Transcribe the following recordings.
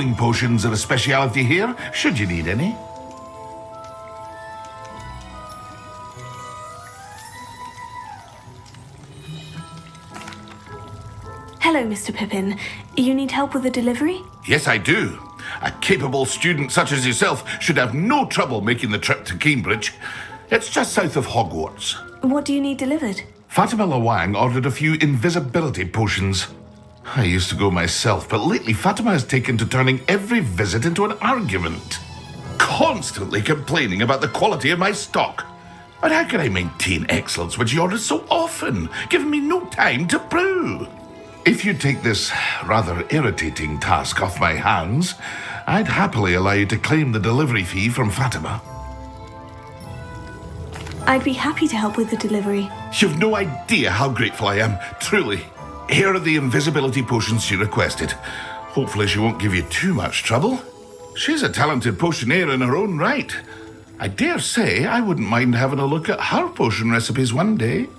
Healing potions are a speciality here, should you need any. Hello, Mr. Pippin. You need help with a delivery? Yes, I do. A capable student such as yourself should have no trouble making the trip to Cambridge. It's just south of Hogwarts. What do you need delivered? Fatima Lawang ordered a few invisibility potions. I used to go myself, but lately Fatima has taken to turning every visit into an argument. Constantly complaining about the quality of my stock. But how can I maintain excellence when she orders so often, giving me no time to brew? If you take this rather irritating task off my hands, I'd happily allow you to claim the delivery fee from Fatima. I'd be happy to help with the delivery. You've no idea how grateful I am, truly. Here are the invisibility potions she requested. Hopefully she won't give you too much trouble. She's a talented potioneer in her own right. I dare say I wouldn't mind having a look at her potion recipes one day.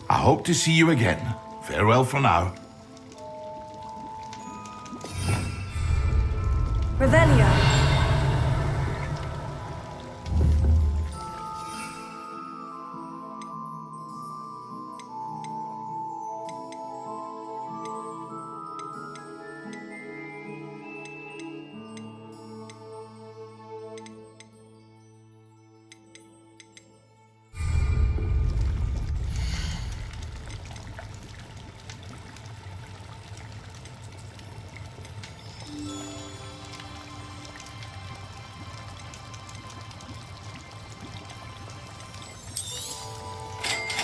I hope to see you again. Farewell for now. Revelio.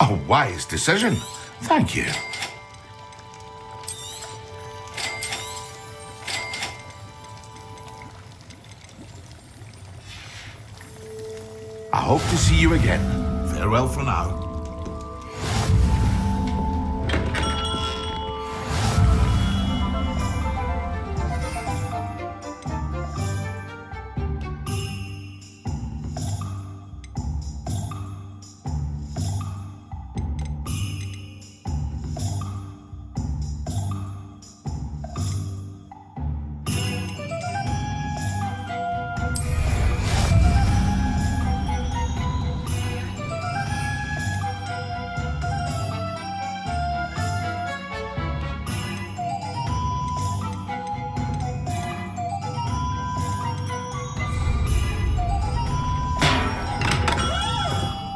A wise decision. Thank you. I hope to see you again. Farewell for now.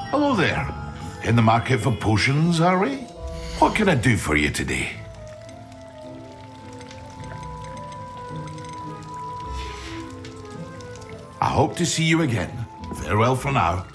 Hello there. In the market for potions, are we? What can I do for you today? I hope to see you again. Farewell for now.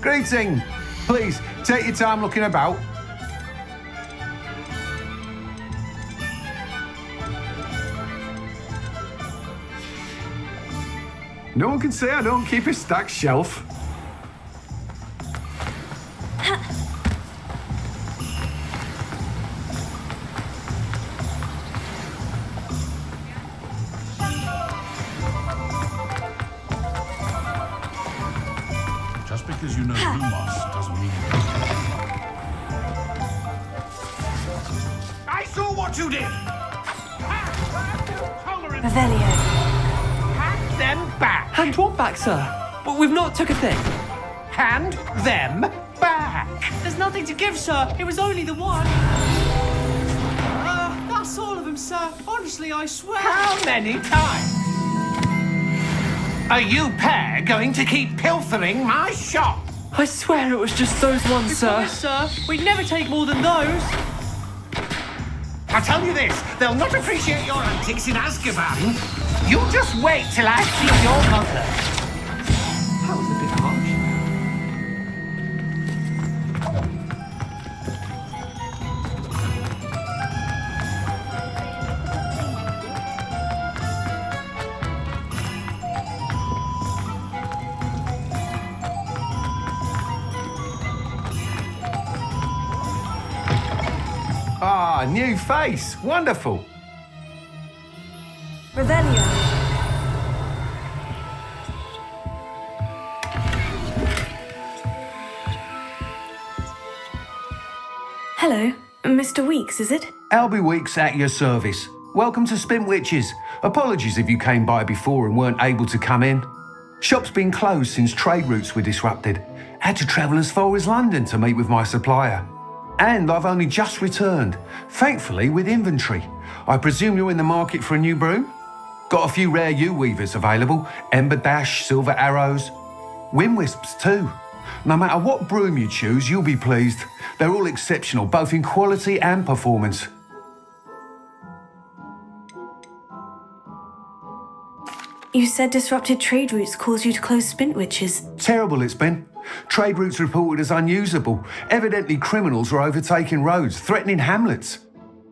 Greeting. Please, take your time looking about. No one can say I don't keep a stacked shelf. Just because you know Lumos doesn't mean I saw what you did! Revelio. Hand them back! Hand what back, sir? But we've not took a thing. Hand them back! There's nothing to give, sir. It was only the one. That's all of them, sir. Honestly, I swear. How many times? Are you pair going to keep pilfering my shop? I swear it was just those ones, sir. Promise, sir. We'd never take more than those. I tell you this, they'll not appreciate your antics in Azkaban. You just wait till I see your mother. That was a bit harsh. Ah, new face. Wonderful. Revelio. Hello, Mr. Weeks, is it? Albie Weeks at your service. Welcome to Spintwitches. Apologies if you came by before and weren't able to come in. Shop's been closed since trade routes were disrupted. Had to travel as far as London to meet with my supplier. And I've only just returned, thankfully with inventory. I presume you're in the market for a new broom? Got a few rare U-weavers available, Ember Dash, Silver Arrows, Wind Wisps too. No matter what broom you choose, you'll be pleased. They're all exceptional, both in quality and performance. You said disrupted trade routes caused you to close Spintwitches. Terrible it's been. Trade routes reported as unusable. Evidently criminals were overtaking roads, threatening hamlets.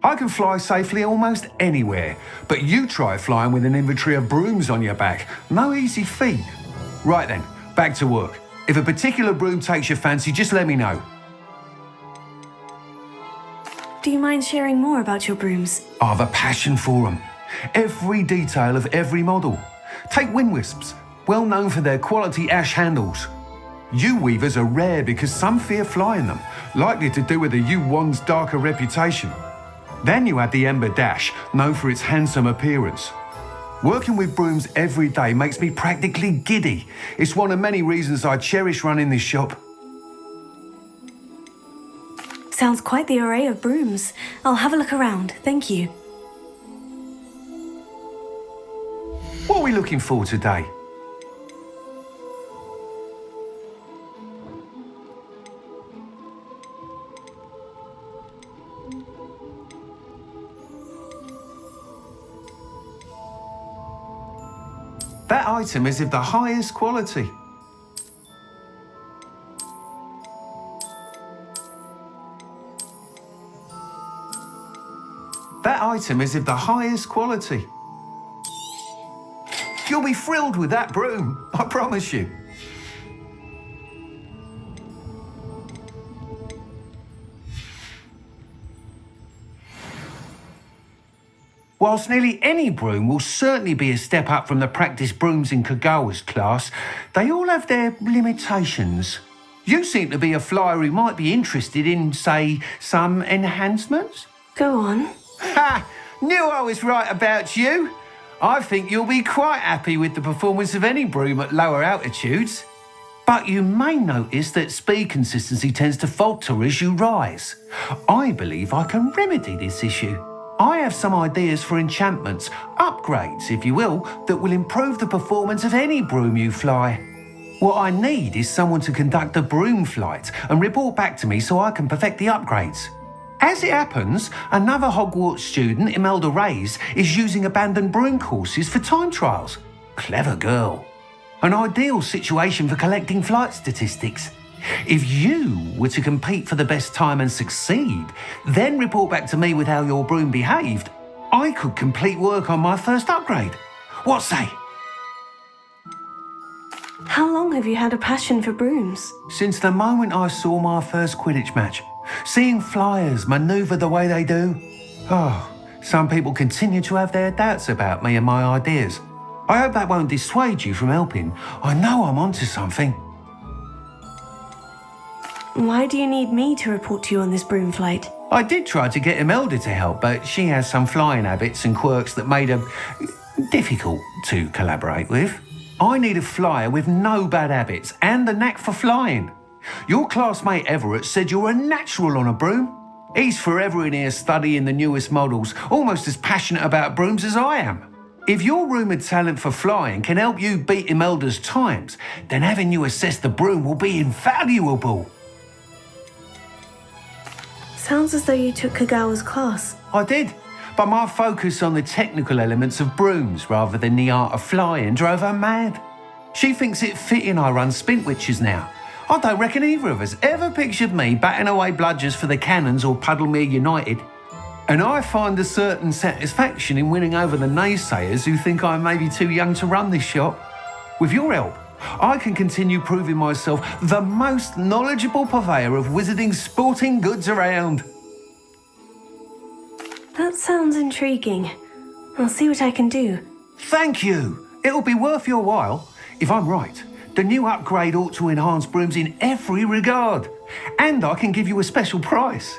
I can fly safely almost anywhere, but you try flying with an inventory of brooms on your back. No easy feat. Right then, back to work. If a particular broom takes your fancy, just let me know. Do you mind sharing more about your brooms? I've a passion for them. Every detail of every model. Take Wind Wisps, well known for their quality ash handles. U-weavers are rare because some fear flying them, likely to do with the U-wand's darker reputation. Then you add the Ember Dash, known for its handsome appearance. Working with brooms every day makes me practically giddy. It's one of many reasons I cherish running this shop. Sounds quite the array of brooms. I'll have a look around, thank you. What are we looking for today? That item is of the highest quality. That item is of the highest quality. You'll be thrilled with that broom, I promise you. Whilst nearly any broom will certainly be a step up from the practice brooms in Kagawa's class, they all have their limitations. You seem to be a flyer who might be interested in, say, some enhancements? Go on. Ha! Knew I was right about you. I think you'll be quite happy with the performance of any broom at lower altitudes. But you may notice that speed consistency tends to falter as you rise. I believe I can remedy this issue. I have some ideas for enchantments, upgrades if you will, that will improve the performance of any broom you fly. What I need is someone to conduct a broom flight and report back to me so I can perfect the upgrades. As it happens, another Hogwarts student, Imelda Reyes, is using abandoned broom courses for time trials. Clever girl. An ideal situation for collecting flight statistics. If you were to compete for the best time and succeed, then report back to me with how your broom behaved, I could complete work on my first upgrade. What say? How long have you had a passion for brooms? Since the moment I saw my first Quidditch match, seeing flyers manoeuvre the way they do. Oh, some people continue to have their doubts about me and my ideas. I hope that won't dissuade you from helping. I know I'm onto something. Why do you need me to report to you on this broom flight? I did try to get Imelda to help, but she has some flying habits and quirks that made her difficult to collaborate with. I need a flyer with no bad habits and a knack for flying. Your classmate Everett said you're a natural on a broom. He's forever in here studying the newest models, almost as passionate about brooms as I am. If your rumoured talent for flying can help you beat Imelda's times, then having you assess the broom will be invaluable. Sounds as though you took Kagawa's class. I did, but my focus on the technical elements of brooms rather than the art of flying drove her mad. She thinks it fitting I run Spintwitches now. I don't reckon either of us ever pictured me batting away bludgers for the Cannons or Puddlemere United. And I find a certain satisfaction in winning over the naysayers who think I may be too young to run this shop. With your help, I can continue proving myself the most knowledgeable purveyor of wizarding sporting goods around. That sounds intriguing. I'll see what I can do. Thank you. It'll be worth your while. If I'm right, the new upgrade ought to enhance brooms in every regard. And I can give you a special price.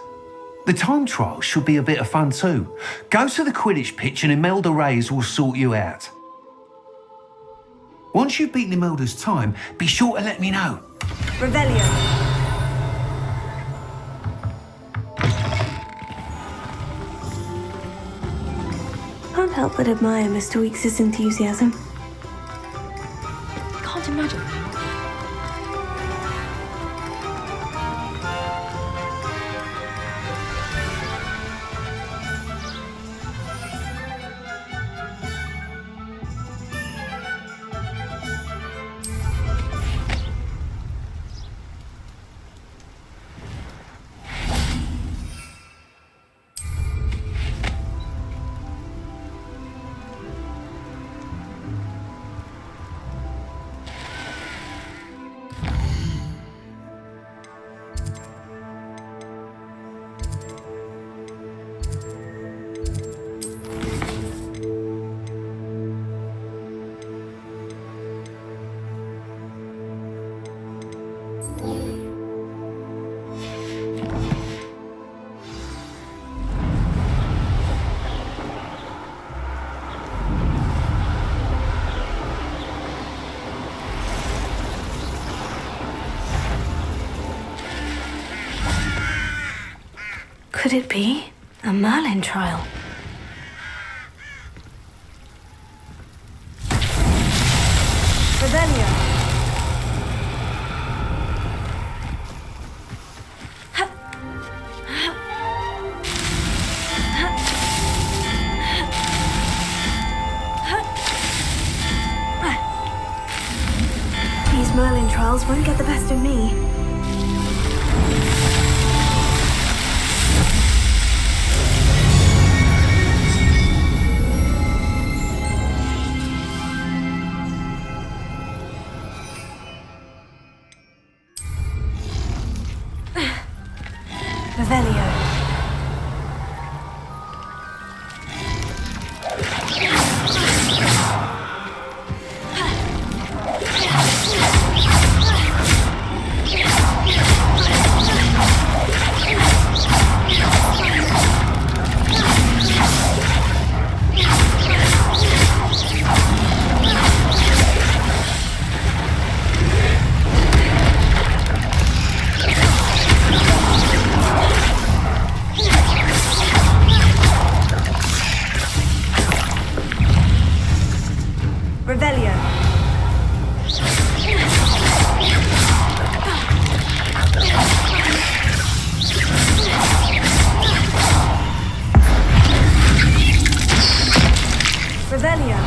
The time trial should be a bit of fun too. Go to the Quidditch pitch and Imelda Reyes will sort you out. Once you've beaten Imelda's time, be sure to let me know. Revelio. Can't help but admire Mr. Weekes' enthusiasm. Can't imagine. Could it be a Merlin trial? Revelio. These Merlin trials won't get the best of me. Revelio. Revelio. Revelio.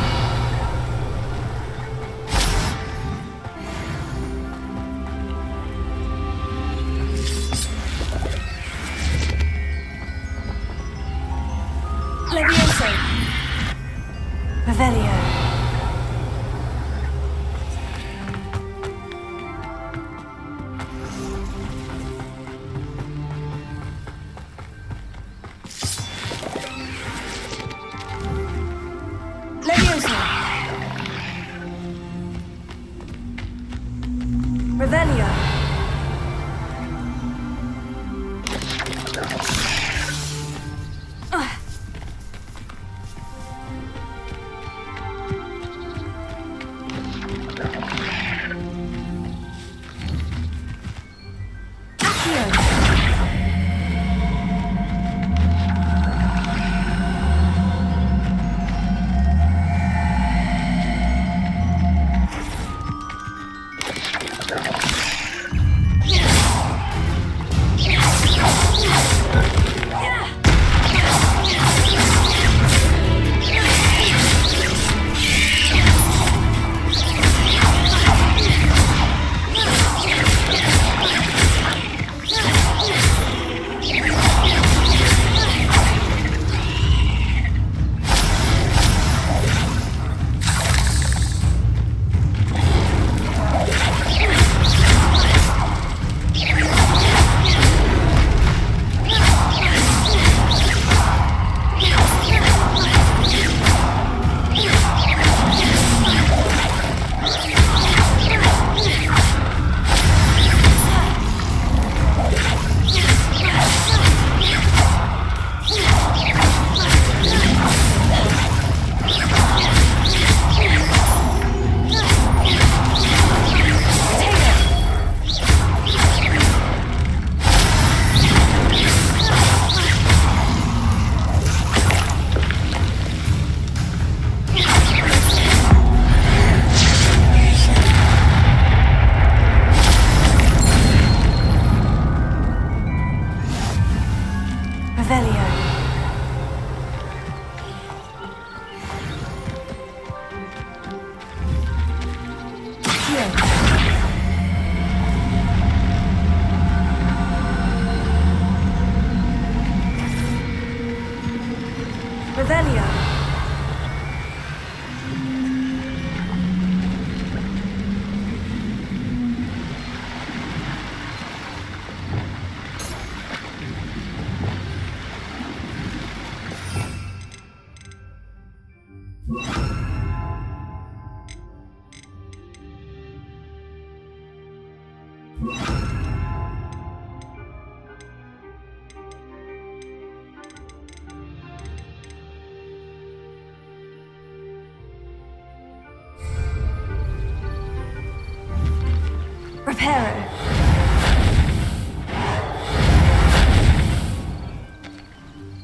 Reparo.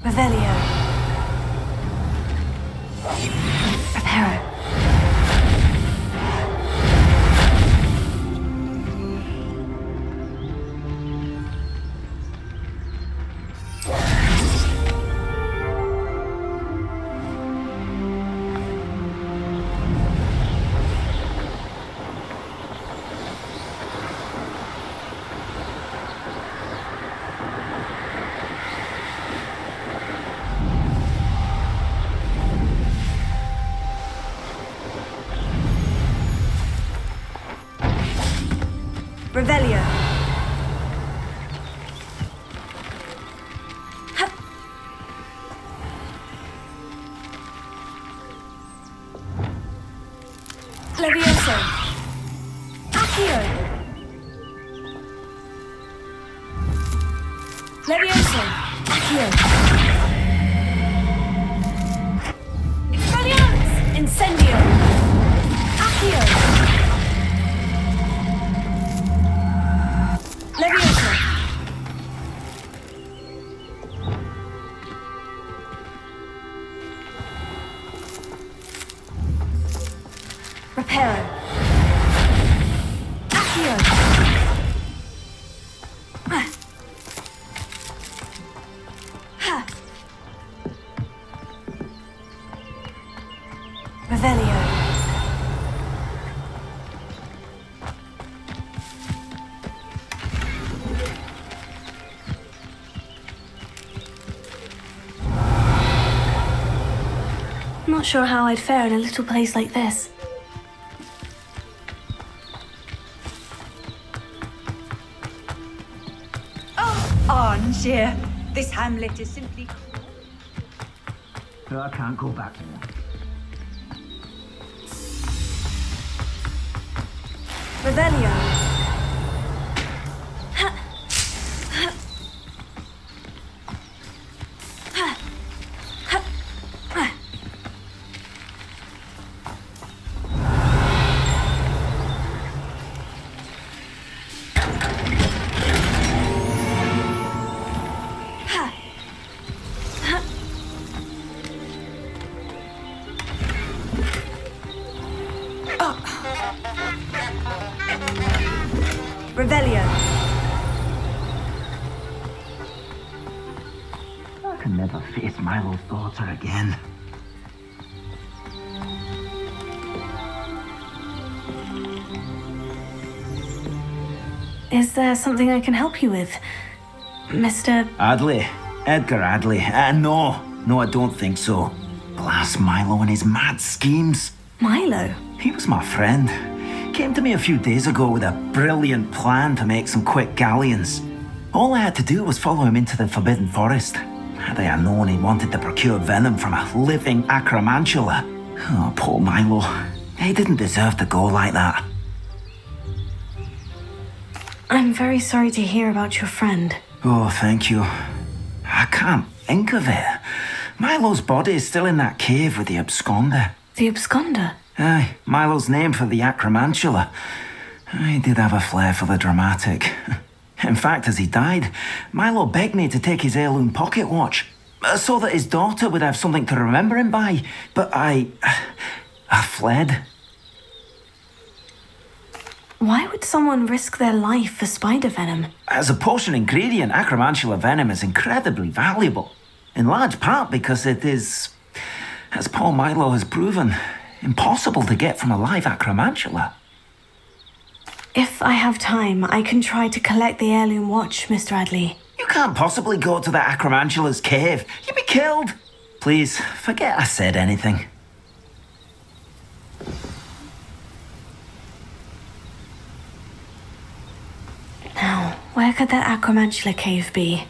Revelio. Reparo. Revelio. Ha- Levioso. Accio. Levioso. Accio. Expelliarmus. Incendio. Accio. Levioso. Reparo. Accio. Ha. Revelio. Not sure how I'd fare in a little place like this. Angier, this hamlet is simply... I can't go back there. Revelio. Revelio. I can never face Milo's daughter again. Is there something I can help you with, Mr. Adley. Edgar Adley. No, I don't think so. Blast Milo and his mad schemes. Milo? He was my friend. Came to me a few days ago with a brilliant plan to make some quick galleons. All I had to do was follow him into the Forbidden Forest. Had I known he wanted to procure venom from a living acromantula. Oh, poor Milo. He didn't deserve to go like that. I'm very sorry to hear about your friend. Oh, thank you. I can't think of it. Milo's body is still in that cave with the absconder. The absconder? Aye, Milo's name for the acromantula. He did have a flair for the dramatic. In fact, as he died, Milo begged me to take his heirloom pocket watch, so that his daughter would have something to remember him by. But I fled. Why would someone risk their life for spider venom? As a potion ingredient, acromantula venom is incredibly valuable. In large part because it is, as poor Milo has proven, impossible to get from a live acromantula. If I have time, I can try to collect the heirloom watch, Mr. Adley. You can't possibly go to the acromantula's cave. You'd be killed. Please, forget I said anything. Now, where could that acromantula cave be?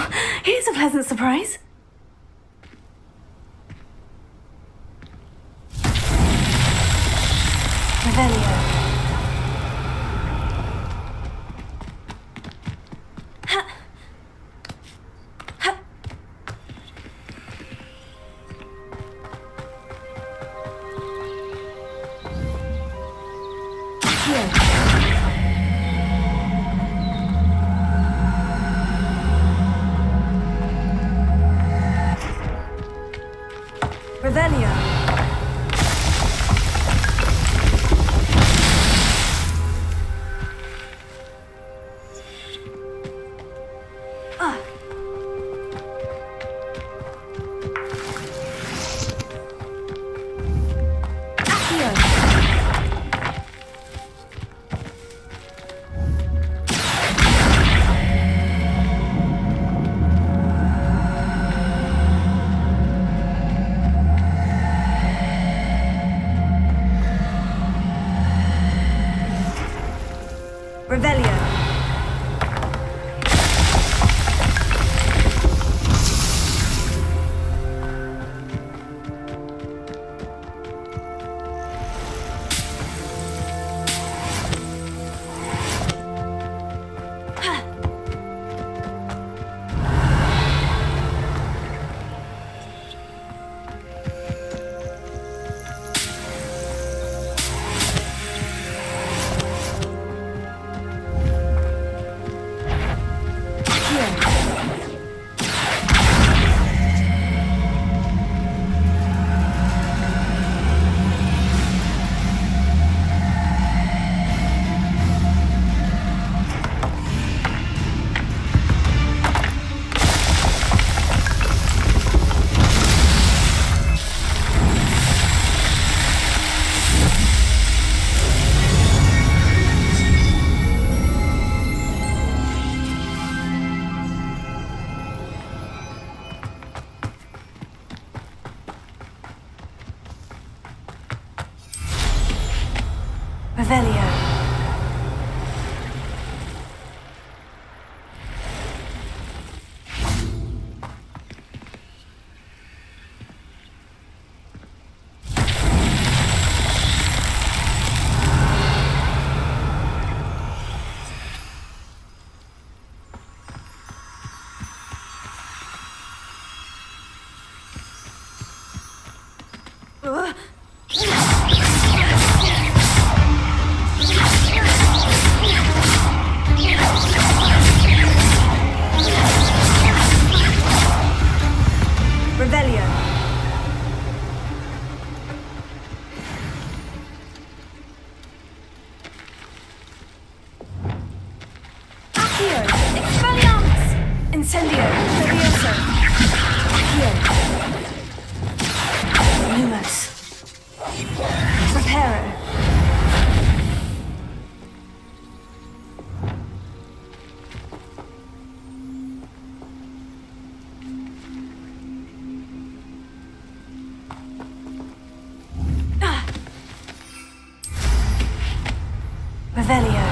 Well, here's a pleasant surprise. Revelio. Ha. Ha. Here. Revelio. Revelio. Revelio. Revelio. Accio. Expelliarmus. Incendio. Levioso. Accio. Lumos. Reparo. Revelio.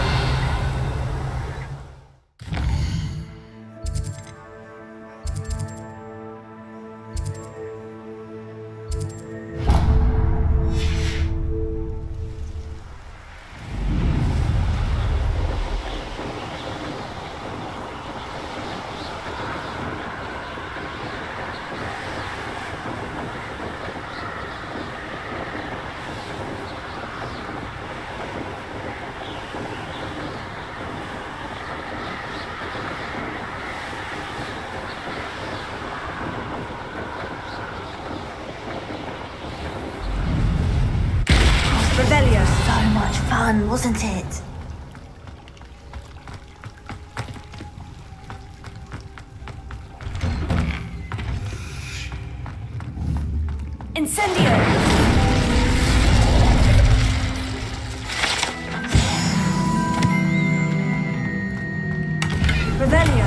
Revelio. So much fun, wasn't it? Incendio. Revelio.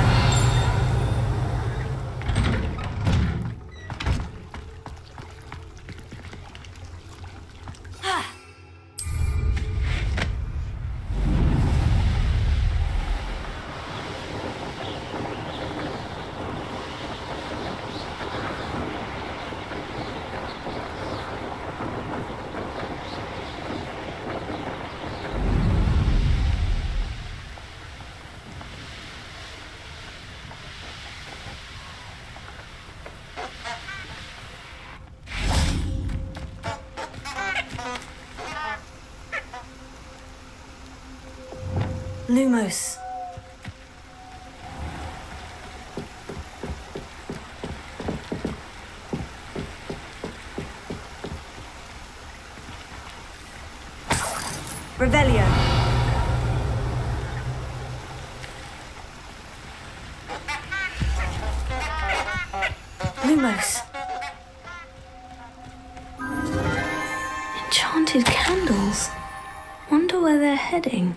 Lumos. Revelio. Lumos. Enchanted candles. Wonder where they're heading.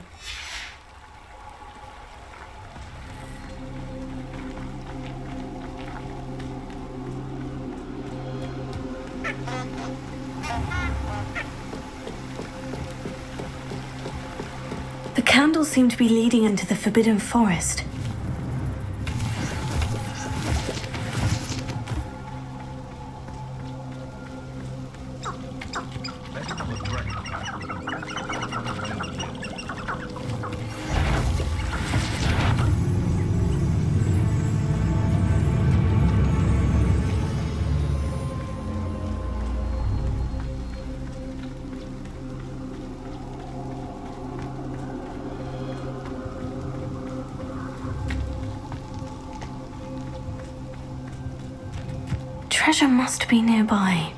The candles seem to be leading into the Forbidden Forest. Treasure must be nearby.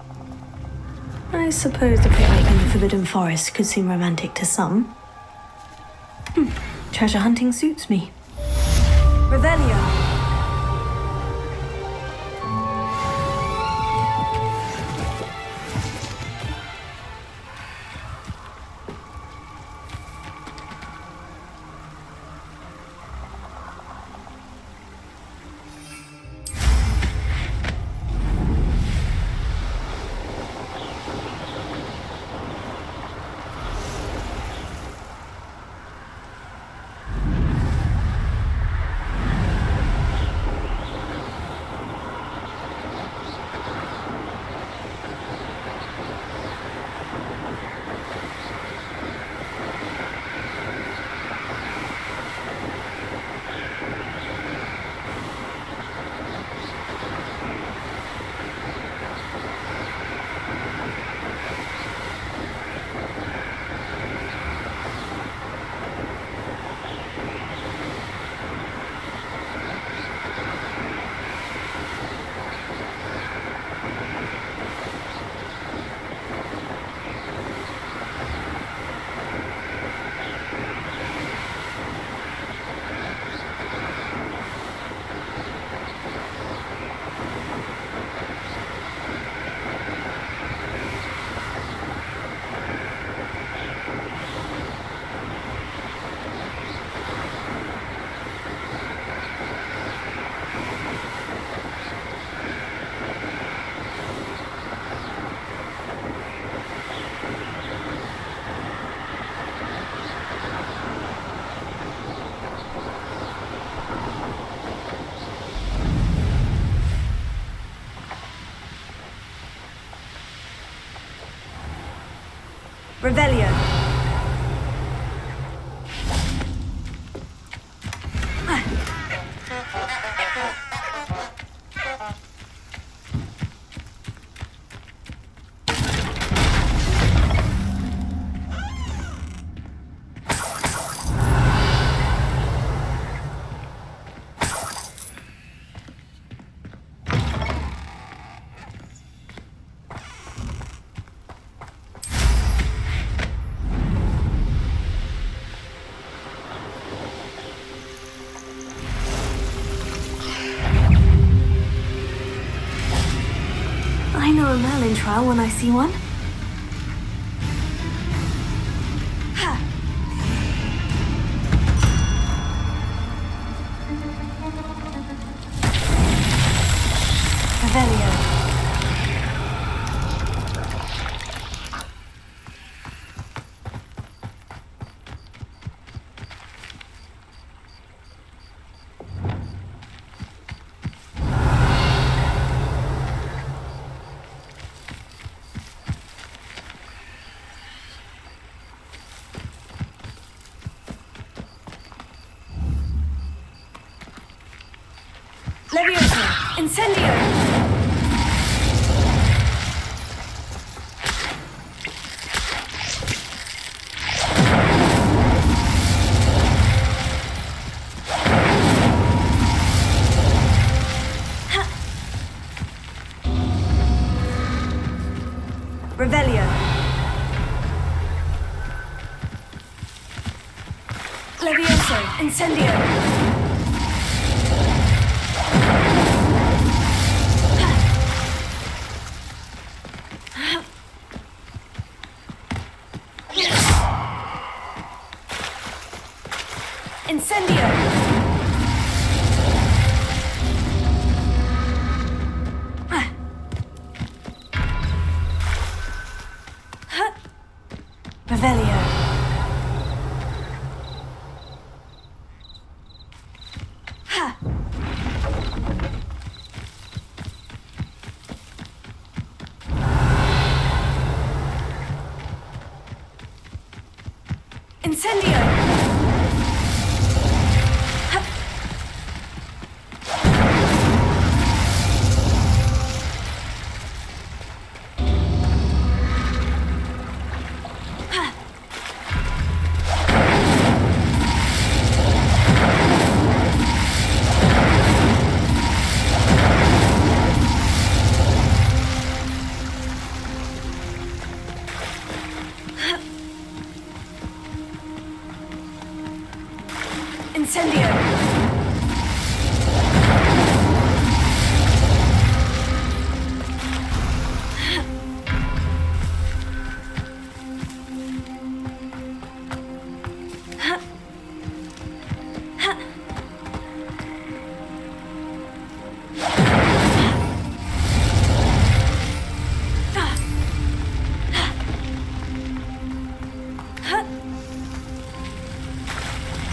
I suppose a picnic in the Forbidden Forest could seem romantic to some. Treasure hunting suits me. Revelio. Revelio. I know a Merlin trial when I see one. Ha! Revelio. Leviosa! Incendio! Incendio! Incendio! Revelio. Ha! Incendio! Ha! Ha! Incendio!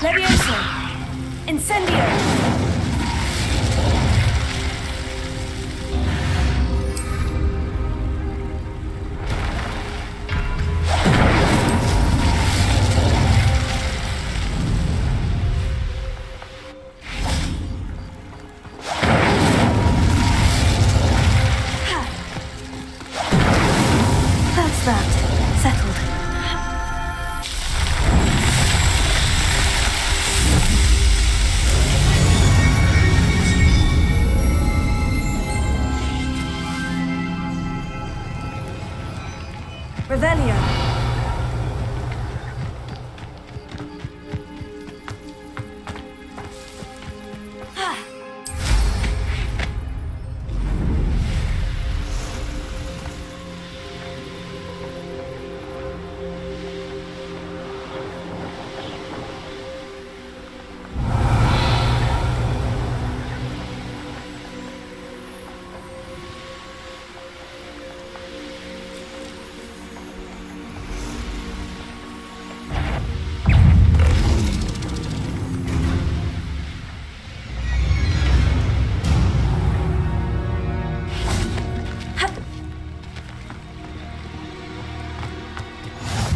Levioso! Incendio! That's that. Settled. Revelio.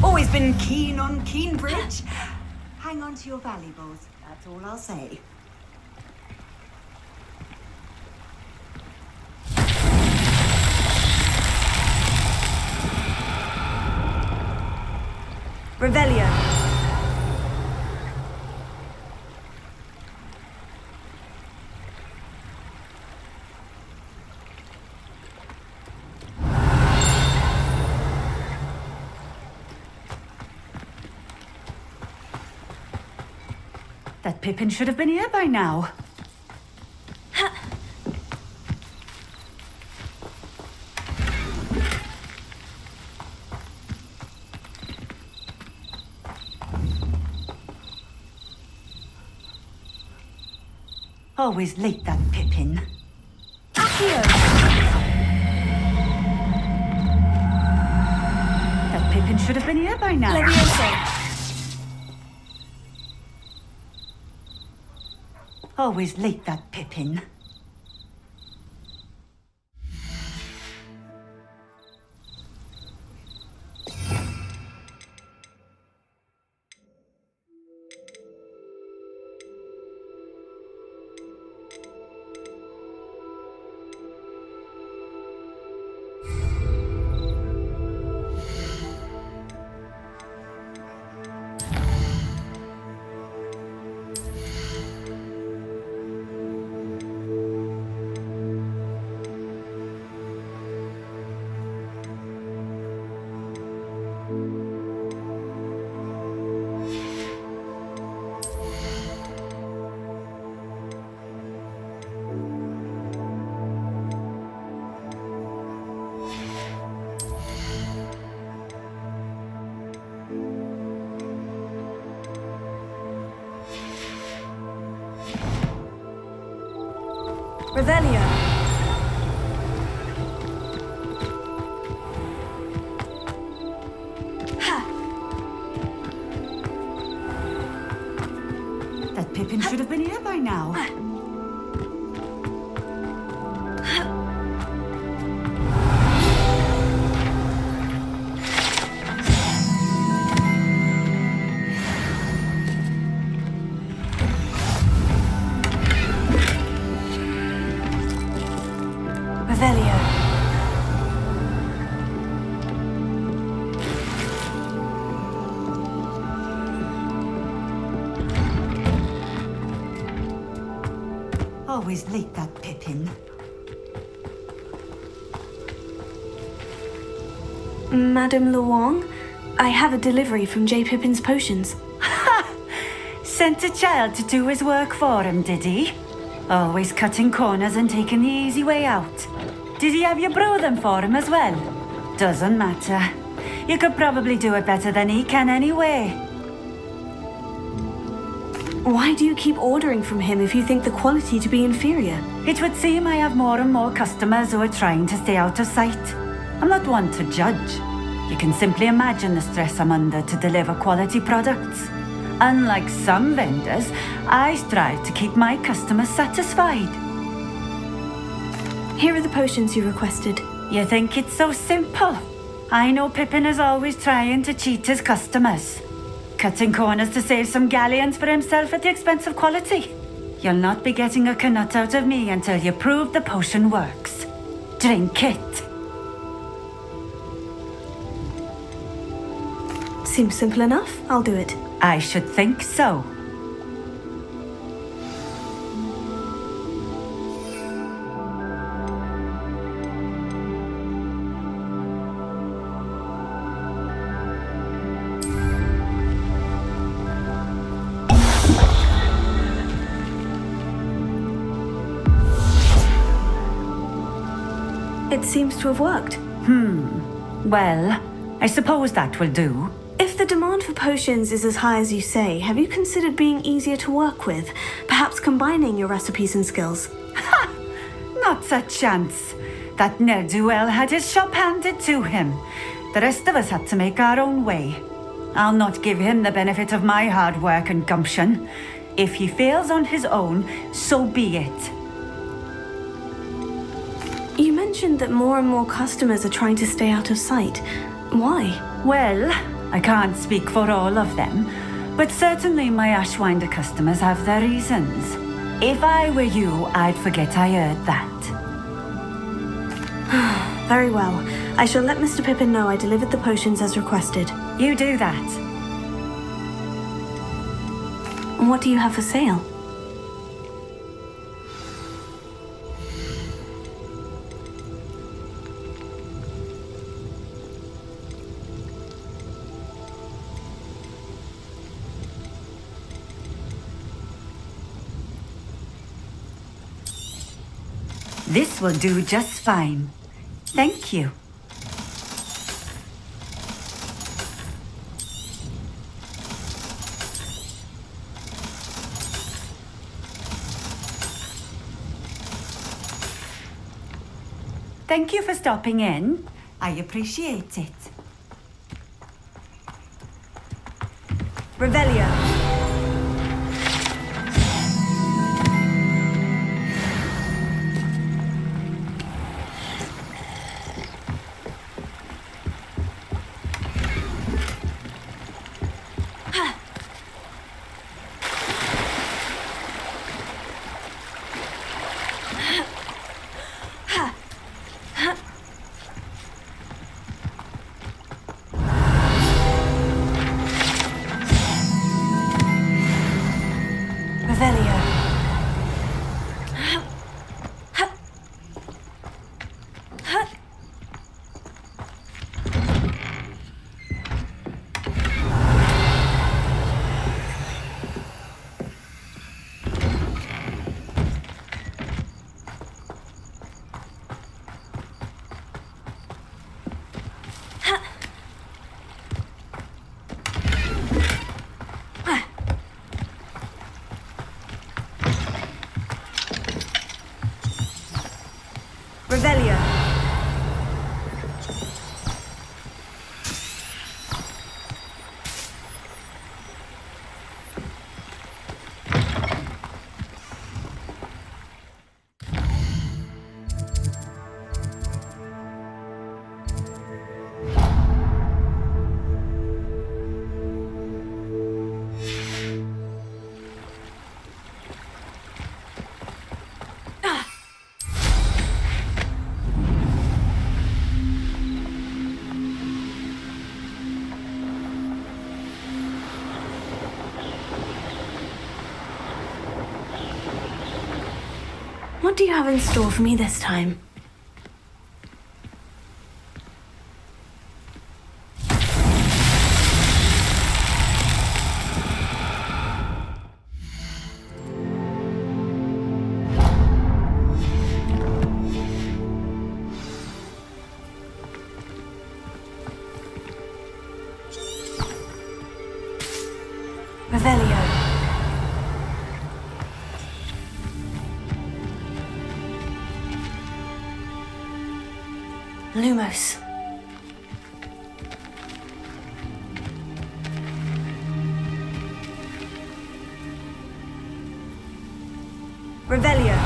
Always been keen on Keenbridge. Hang on to your valuables, that's all I'll say. Revelio. That Pippin should have been here by now. Always late, that Pippin. Accio! That Pippin should have been here by now. Levioso! Always late, that Pippin. Revelio. That Pippin should have been here by now. Revelio. Always late, that Pippin. Madame Luong, I have a delivery from J. Pippin's potions. Sent a child to do his work for him, did he? Always cutting corners and taking the easy way out. Did he have you brew them for him as well? Doesn't matter. You could probably do it better than he can anyway. Why do you keep ordering from him if you think the quality to be inferior? It would seem I have more and more customers who are trying to stay out of sight. I'm not one to judge. You can simply imagine the stress I'm under to deliver quality products. Unlike some vendors, I strive to keep my customers satisfied. Here are the potions you requested. You think it's so simple? I know Pippin is always trying to cheat his customers. Cutting corners to save some galleons for himself at the expense of quality. You'll not be getting a canut out of me until you prove the potion works. Drink it. Seems simple enough. I'll do it. I should think so. It seems to have worked. Well, I suppose that will do. If the demand for potions is as high as you say, have you considered being easier to work with? Perhaps combining your recipes and skills? Not a chance. That ne'er-do-well had his shop handed to him. The rest of us had to make our own way. I'll not give him the benefit of my hard work and gumption. If he fails on his own, so be it. You mentioned that more and more customers are trying to stay out of sight. Why? Well, I can't speak for all of them, but certainly my Ashwinder customers have their reasons. If I were you, I'd forget I heard that. Very well. I shall let Mr. Pippin know I delivered the potions as requested. You do that. What do you have for sale? This will do just fine. Thank you. Thank you for stopping in. I appreciate it. Revelio. What do you have in store for me this time? Revelio. Lumos. Revelio.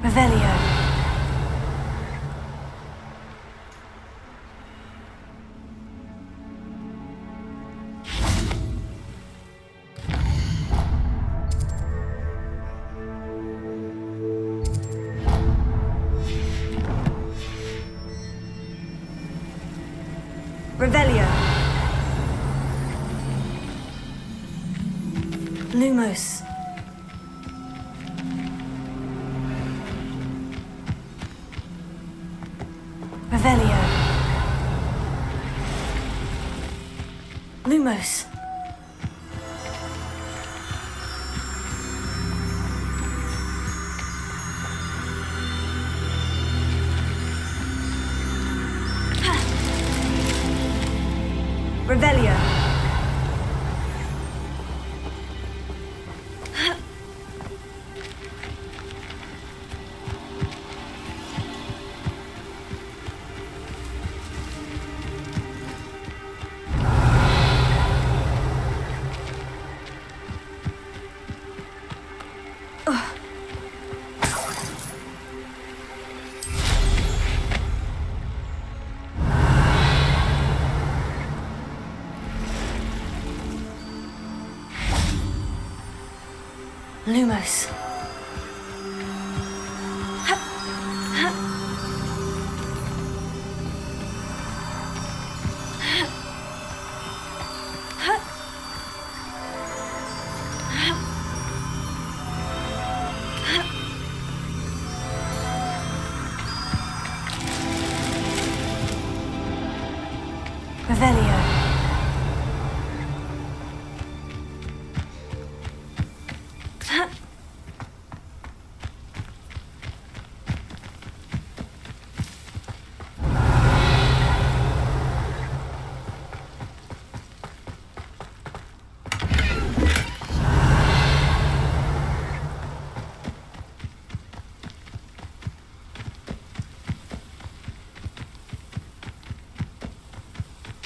Revelio. Revelio. Lumos. Revelio. Lumos. Revelio. Lumos. Revelio.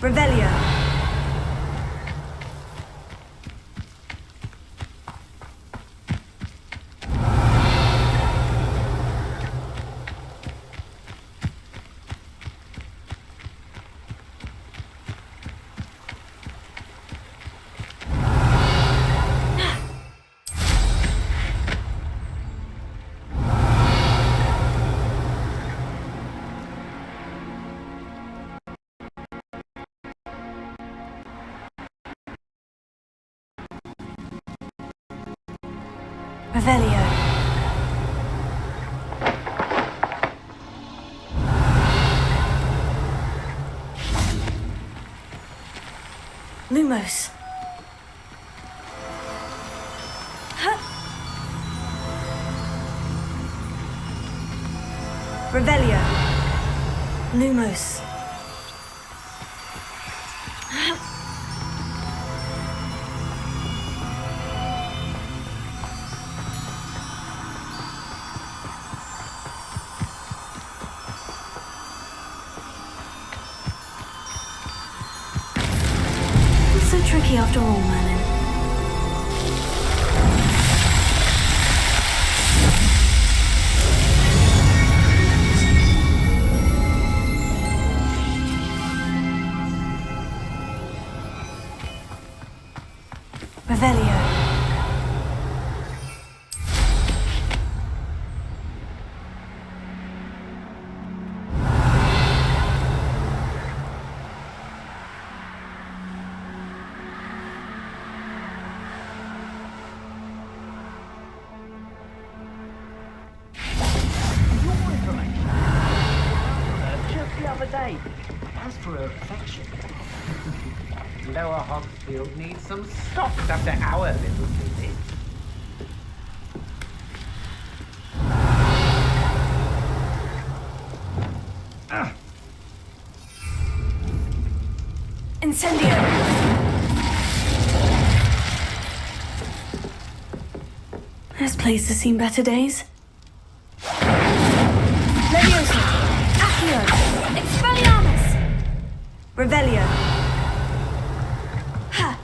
Revelio. Revelio. Lumos. Revelio. Lumos. so tricky after all, Merlin. Revelio. As for her affection, Lower Hogsfield needs some stocks after our little visit. Incendio! This place has seen better days. Leviosa! Accio! Expelliarmus! Revelio! Ha!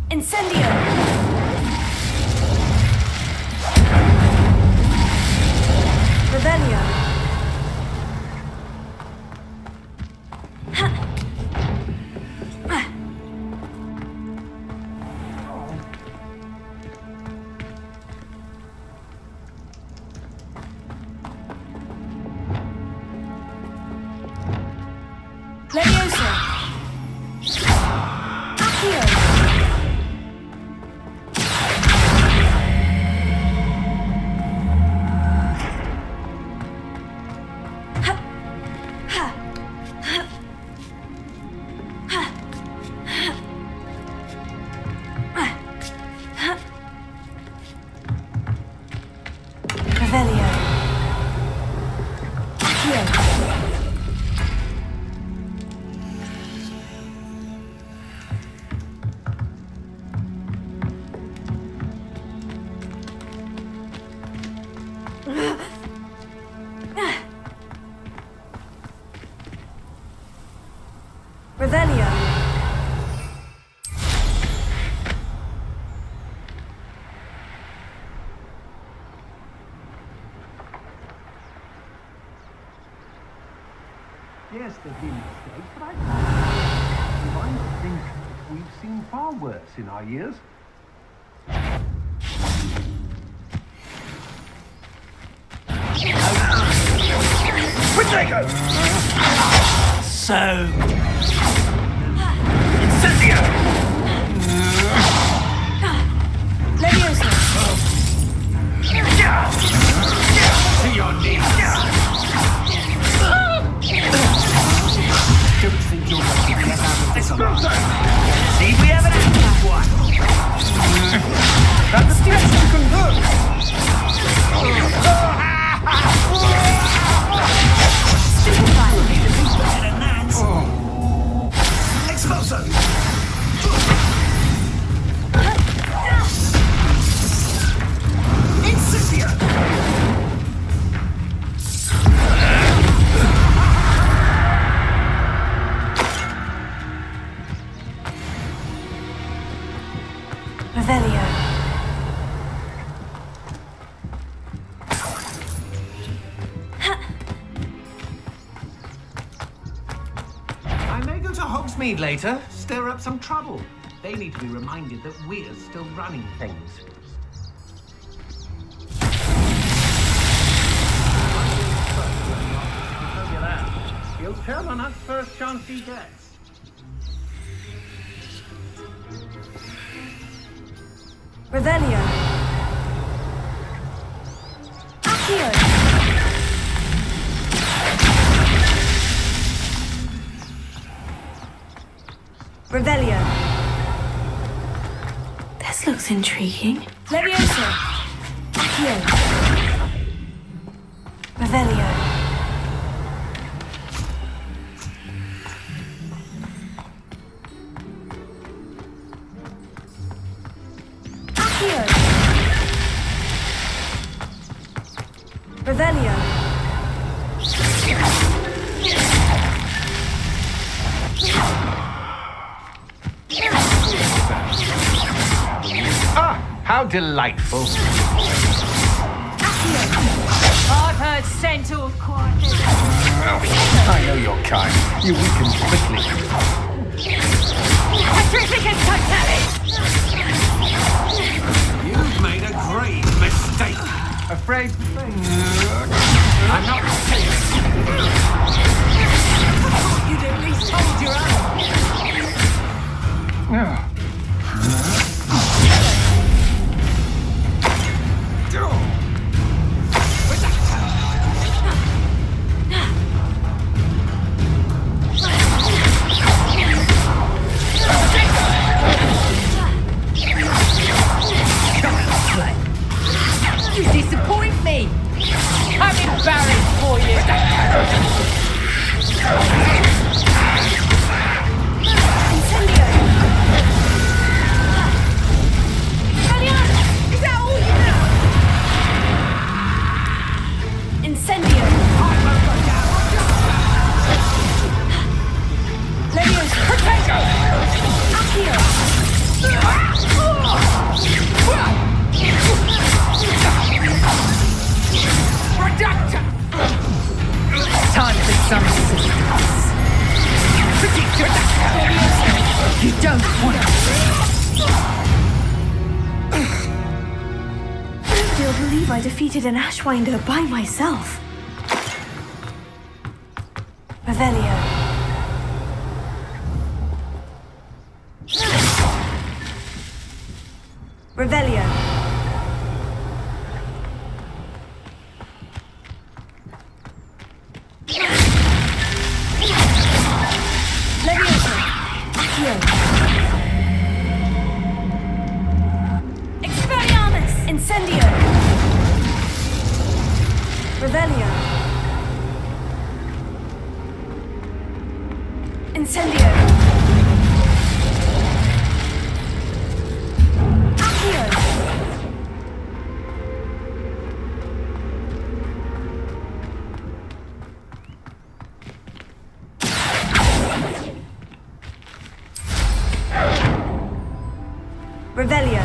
Incendio! Revelio! Leviosa! Accio! Revelio. Accio. Revelio. Yes, there's been mistakes, but I think we've seen far worse in our years. Which way go? So... Incendio! Leviosa. To your knees! Don't think you're going to get out of this alive. See, we haven't had that one. That's the best you can do. Better than that. Exploso! Incendio! Revelio. I may go to Hogsmeade later, stir up some trouble. They need to be reminded that we're still running things. He'll turn on us first chance he gets. Revelio. Accio. Revelio. This looks intriguing. Leviosa. Accio. Revelio. Revelio. Ah, how delightful. I've heard centaurs quiet. I know your kind. You weaken quickly. Petrificus totalis! You've made a grave mistake. Afraid to say. I'm not safe. You'd at least hold your own. You disappoint me. I'm embarrassed for you. Is that all you know? Incendio. Leviosa. Potato! Accio. Reductor! Time for some assistance. Predictor! You don't want You'll believe I defeated an Ashwinder by myself. Revelio. Revelio. Leviosa. Accio. Expelliarmus. Incendio. Revelio. Incendio. Accio. Revelio.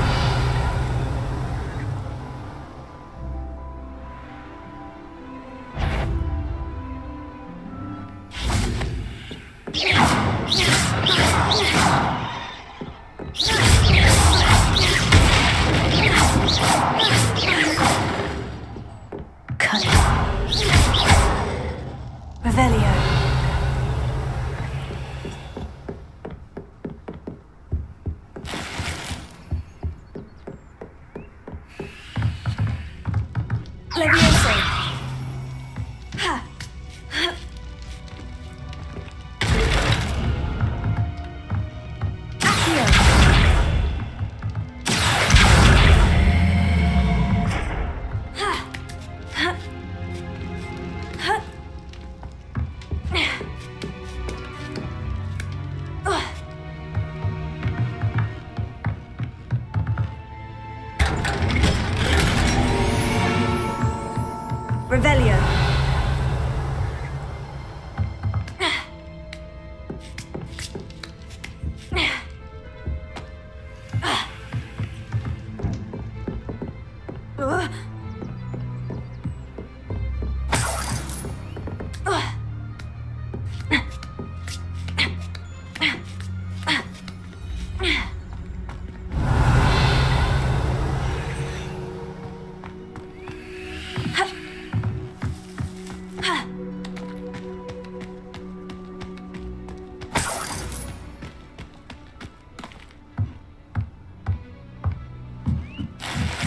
Cut. Revelio. Leviosa. Ha. Ha. Accio. Ha. Ha. Ha. Ugh. Revelio.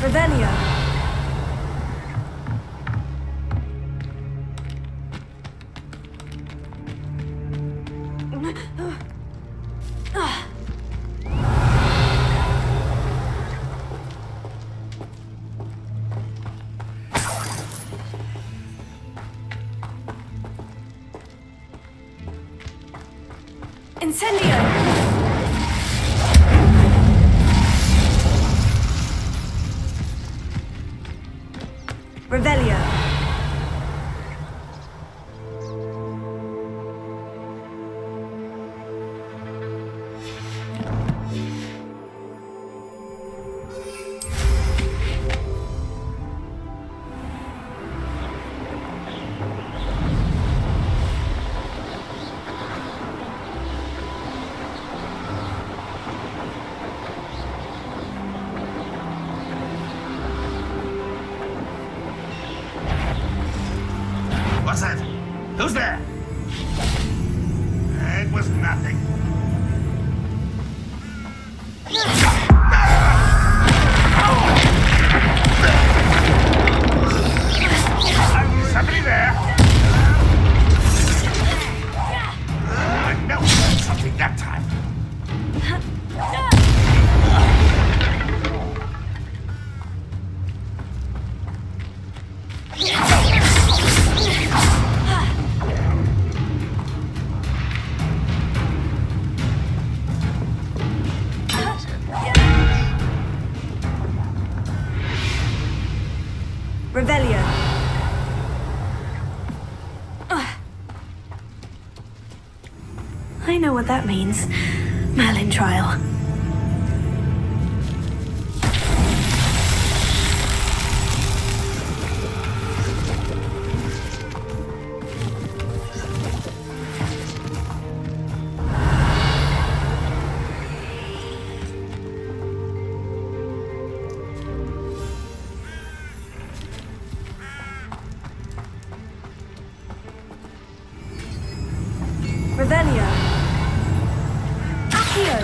Revelio. Incendio. what that means. Merlin trial. Revelio. Accio.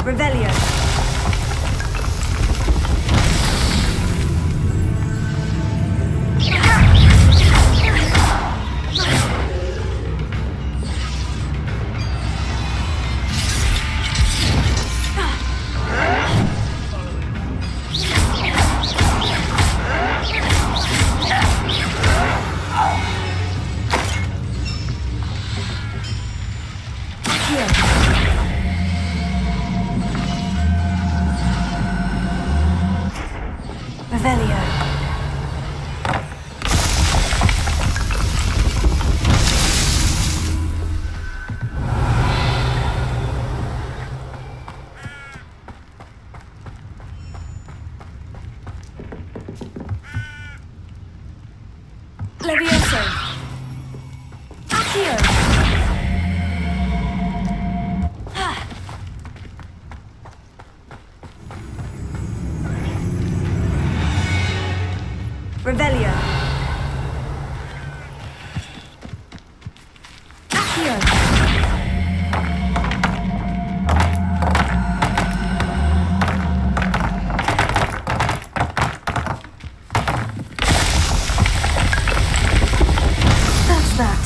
Revelio. Revelio. Levioso. Accio. Revelio. Accio. That's that.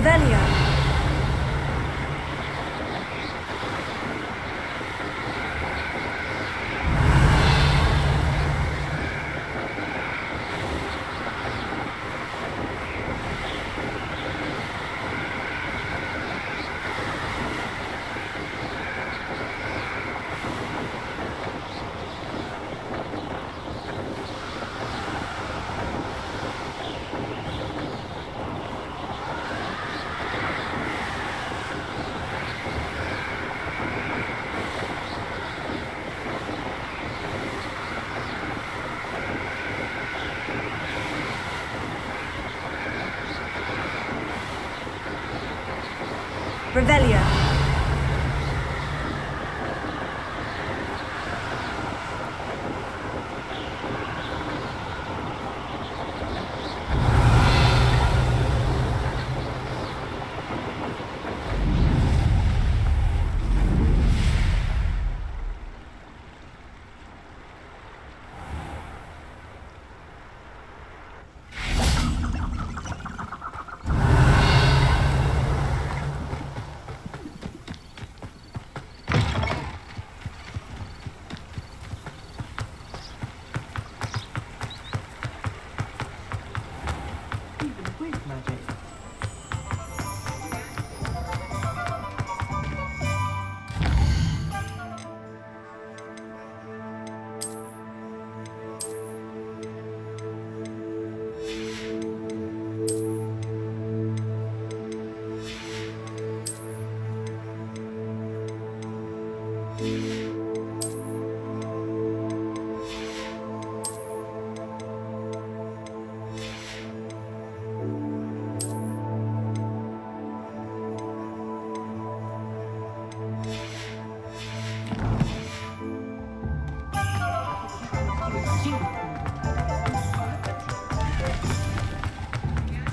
Revelio. Revelio.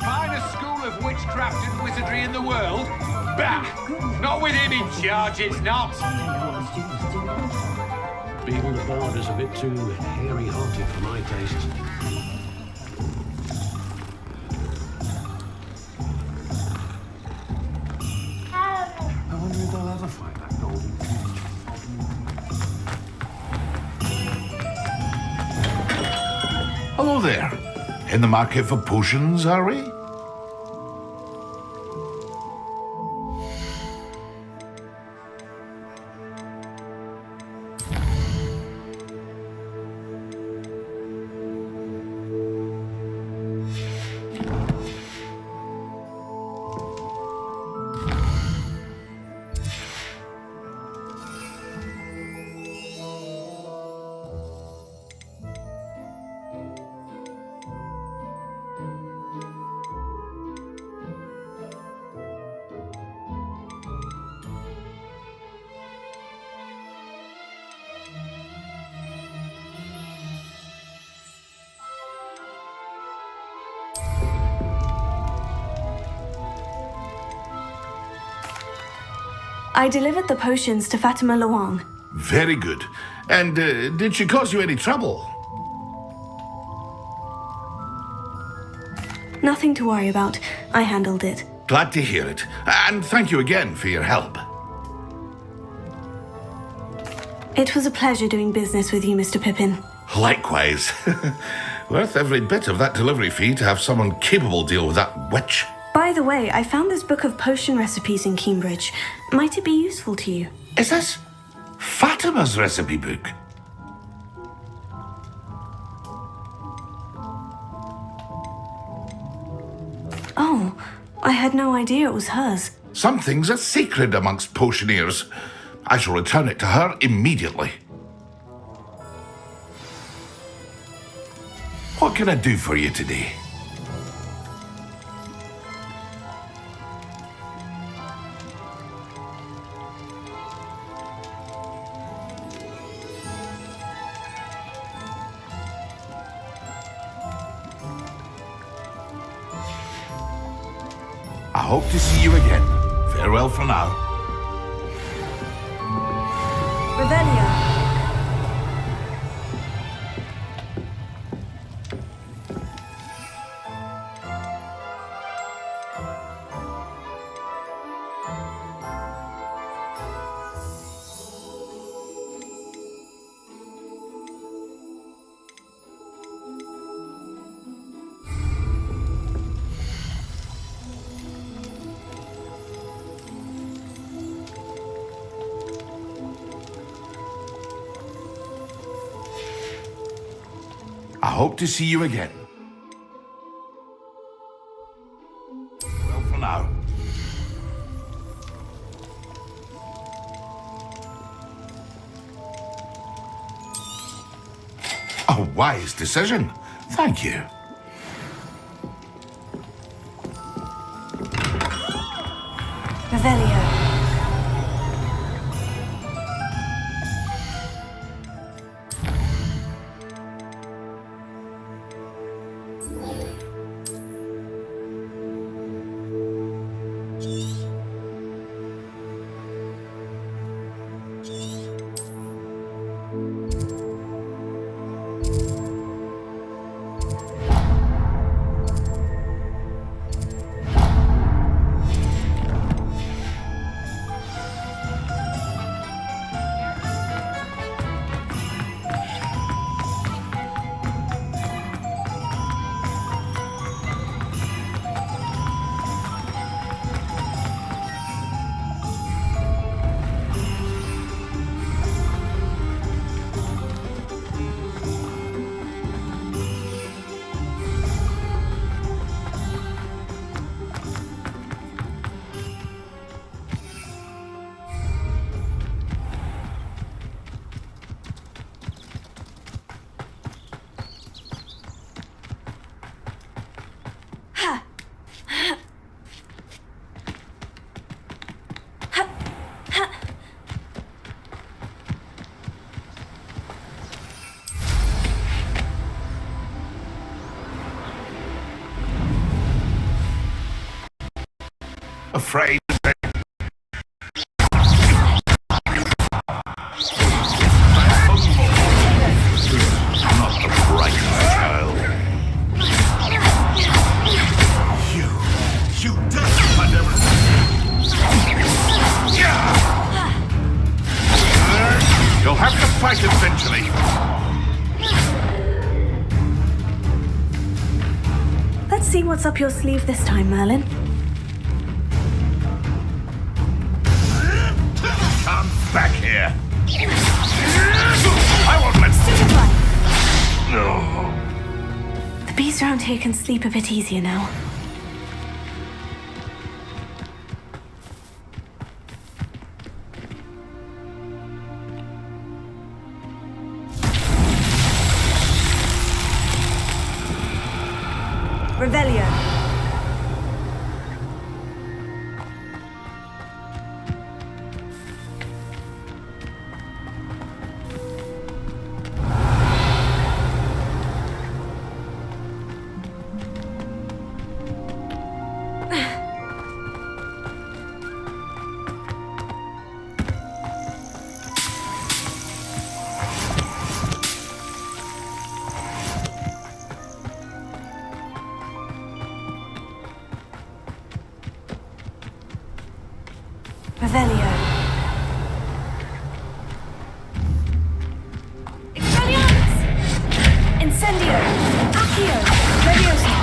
Finest school of witchcraft and wizardry in the world? Bah! Not with him in charge, it's not. Beetle the Bard is a bit too hairy-hearted for my taste. I wonder if they'll ever find that golden fleece. Hello there. In the market for potions, are we? I delivered the potions to Fatima Luang. Very good. And did she cause you any trouble? Nothing to worry about. I handled it. Glad to hear it. And thank you again for your help. It was a pleasure doing business with you, Mr. Pippin. Likewise. Worth every bit of that delivery fee to have someone capable deal with that witch. By the way, I found this book of potion recipes in Cambridge. Might it be useful to you? Is this Fatima's recipe book? Oh, I had no idea it was hers. Some things are sacred amongst potioneers. I shall return it to her immediately. What can I do for you today? I hope to see you again. Farewell for now. Revelio. I hope to see you again. Well, for now. A wise decision. Thank you. Revelio. Afraid. Not the brightest child. You dirty whatever. You'll have to fight eventually. Let's see what's up your sleeve this time, Merlin. Come back here. I won't let No. The bees around here can sleep a bit easier now. Revelio. Revelio. Expelliarmus! Incendio! Accio! Leviosa!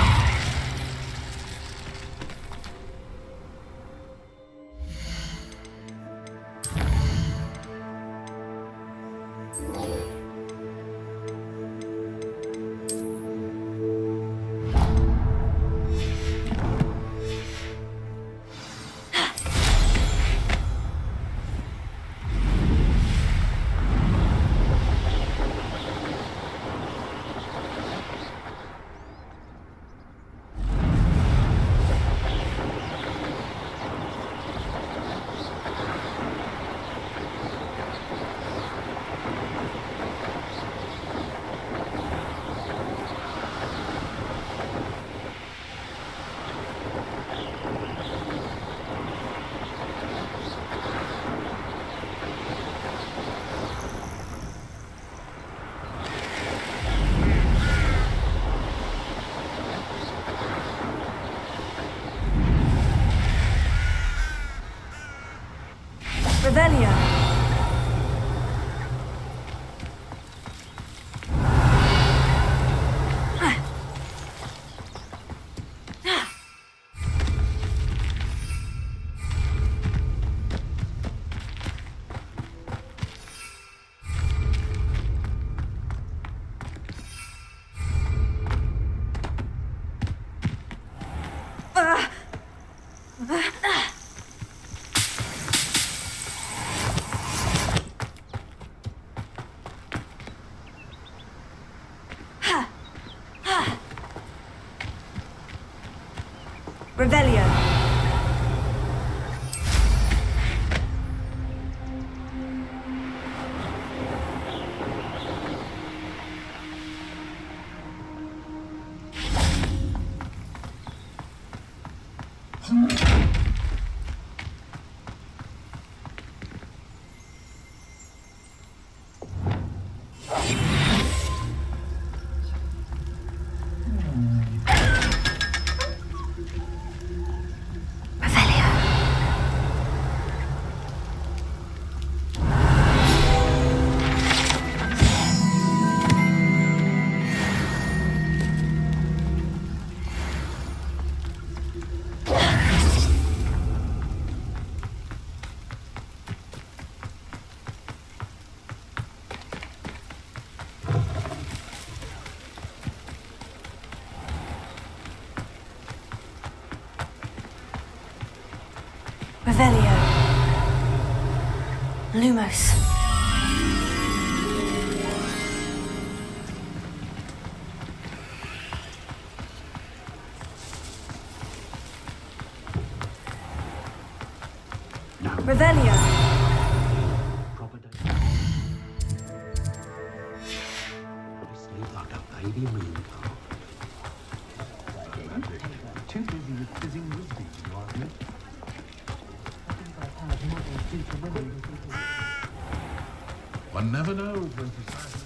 Revelio. Lumos. Revelio. Proper day. Sleep like a baby moon. Too busy with fizzing whiskey, you ask me? One never knows when society...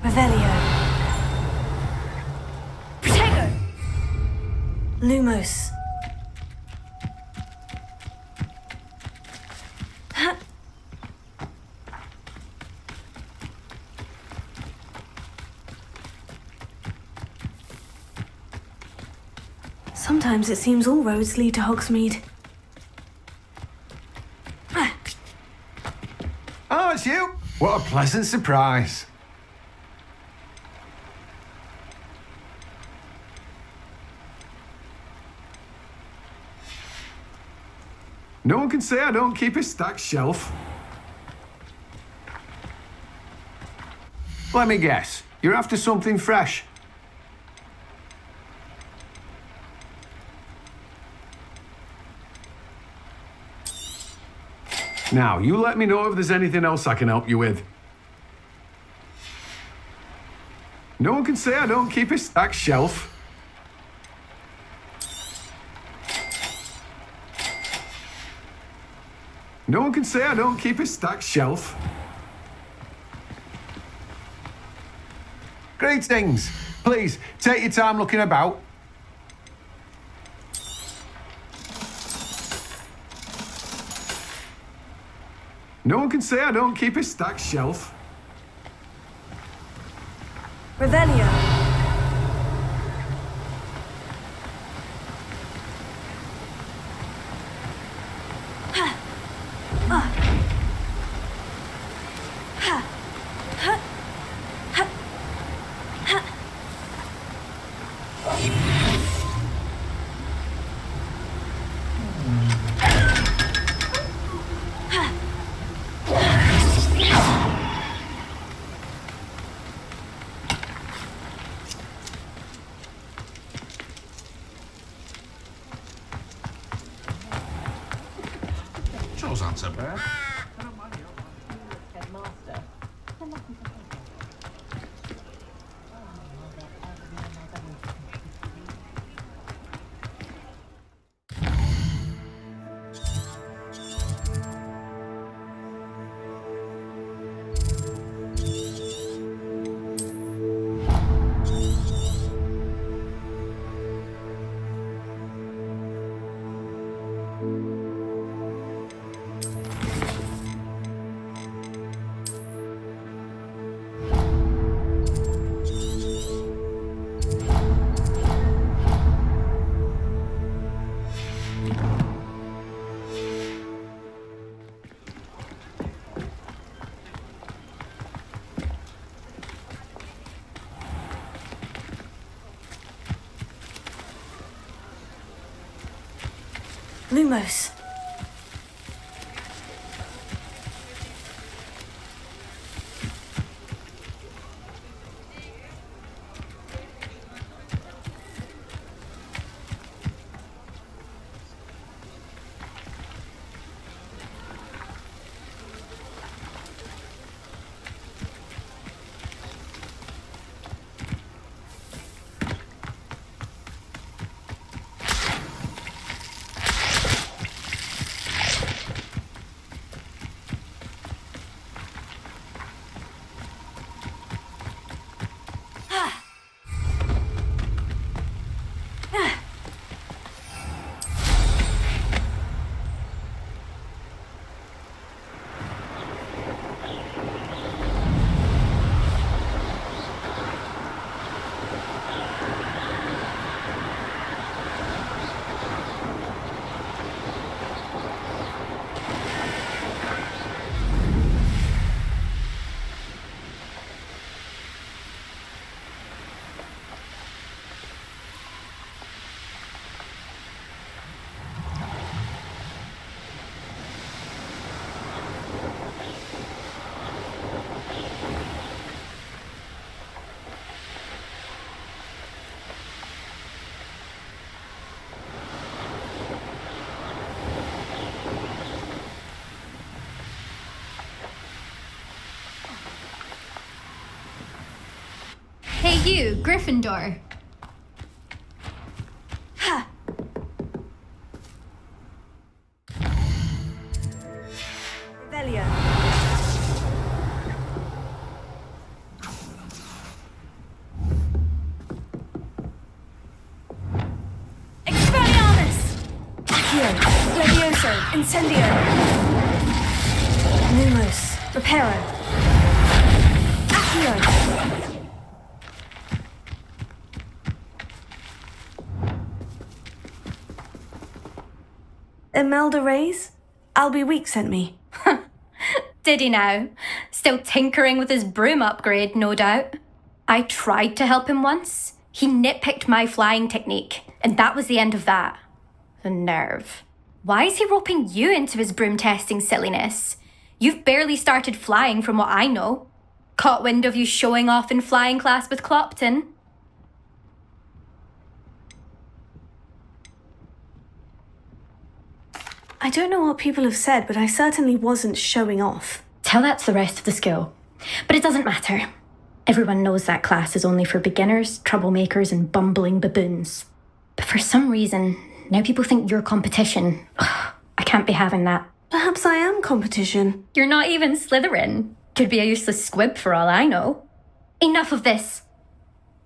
Revelio. Protego. Lumos. Sometimes it seems all roads lead to Hogsmeade. Oh, it's you. What a pleasant surprise. No one can say I don't keep a stacked shelf. Let me guess. You're after something fresh. Now, you let me know if there's anything else I can help you with. No one can say I don't keep a stacked shelf. No one can say I don't keep a stacked shelf. Greetings. Please, take your time looking about. No one can say I don't keep a stacked shelf. Revelio. Joe's answer, Bert. Lumos. Hey you, Gryffindor. Revelio. Expelliarmus! Accio, Levioso, Incendio. Lumos, Reparo. Accio. Imelda Reyes? Albie Week sent me. Did he now? Still tinkering with his broom upgrade, no doubt. I tried to help him once. He nitpicked my flying technique, and that was the end of that. The nerve. Why is he roping you into his broom testing silliness? You've barely started flying from what I know. Caught wind of you showing off in flying class with Clopton. I don't know what people have said, but I certainly wasn't showing off. Tell that to the rest of the school. But it doesn't matter. Everyone knows that class is only for beginners, troublemakers, and bumbling baboons. But for some reason, now people think you're competition. I can't be having that. Perhaps I am competition. You're not even Slytherin. Could be a useless squib for all I know. Enough of this.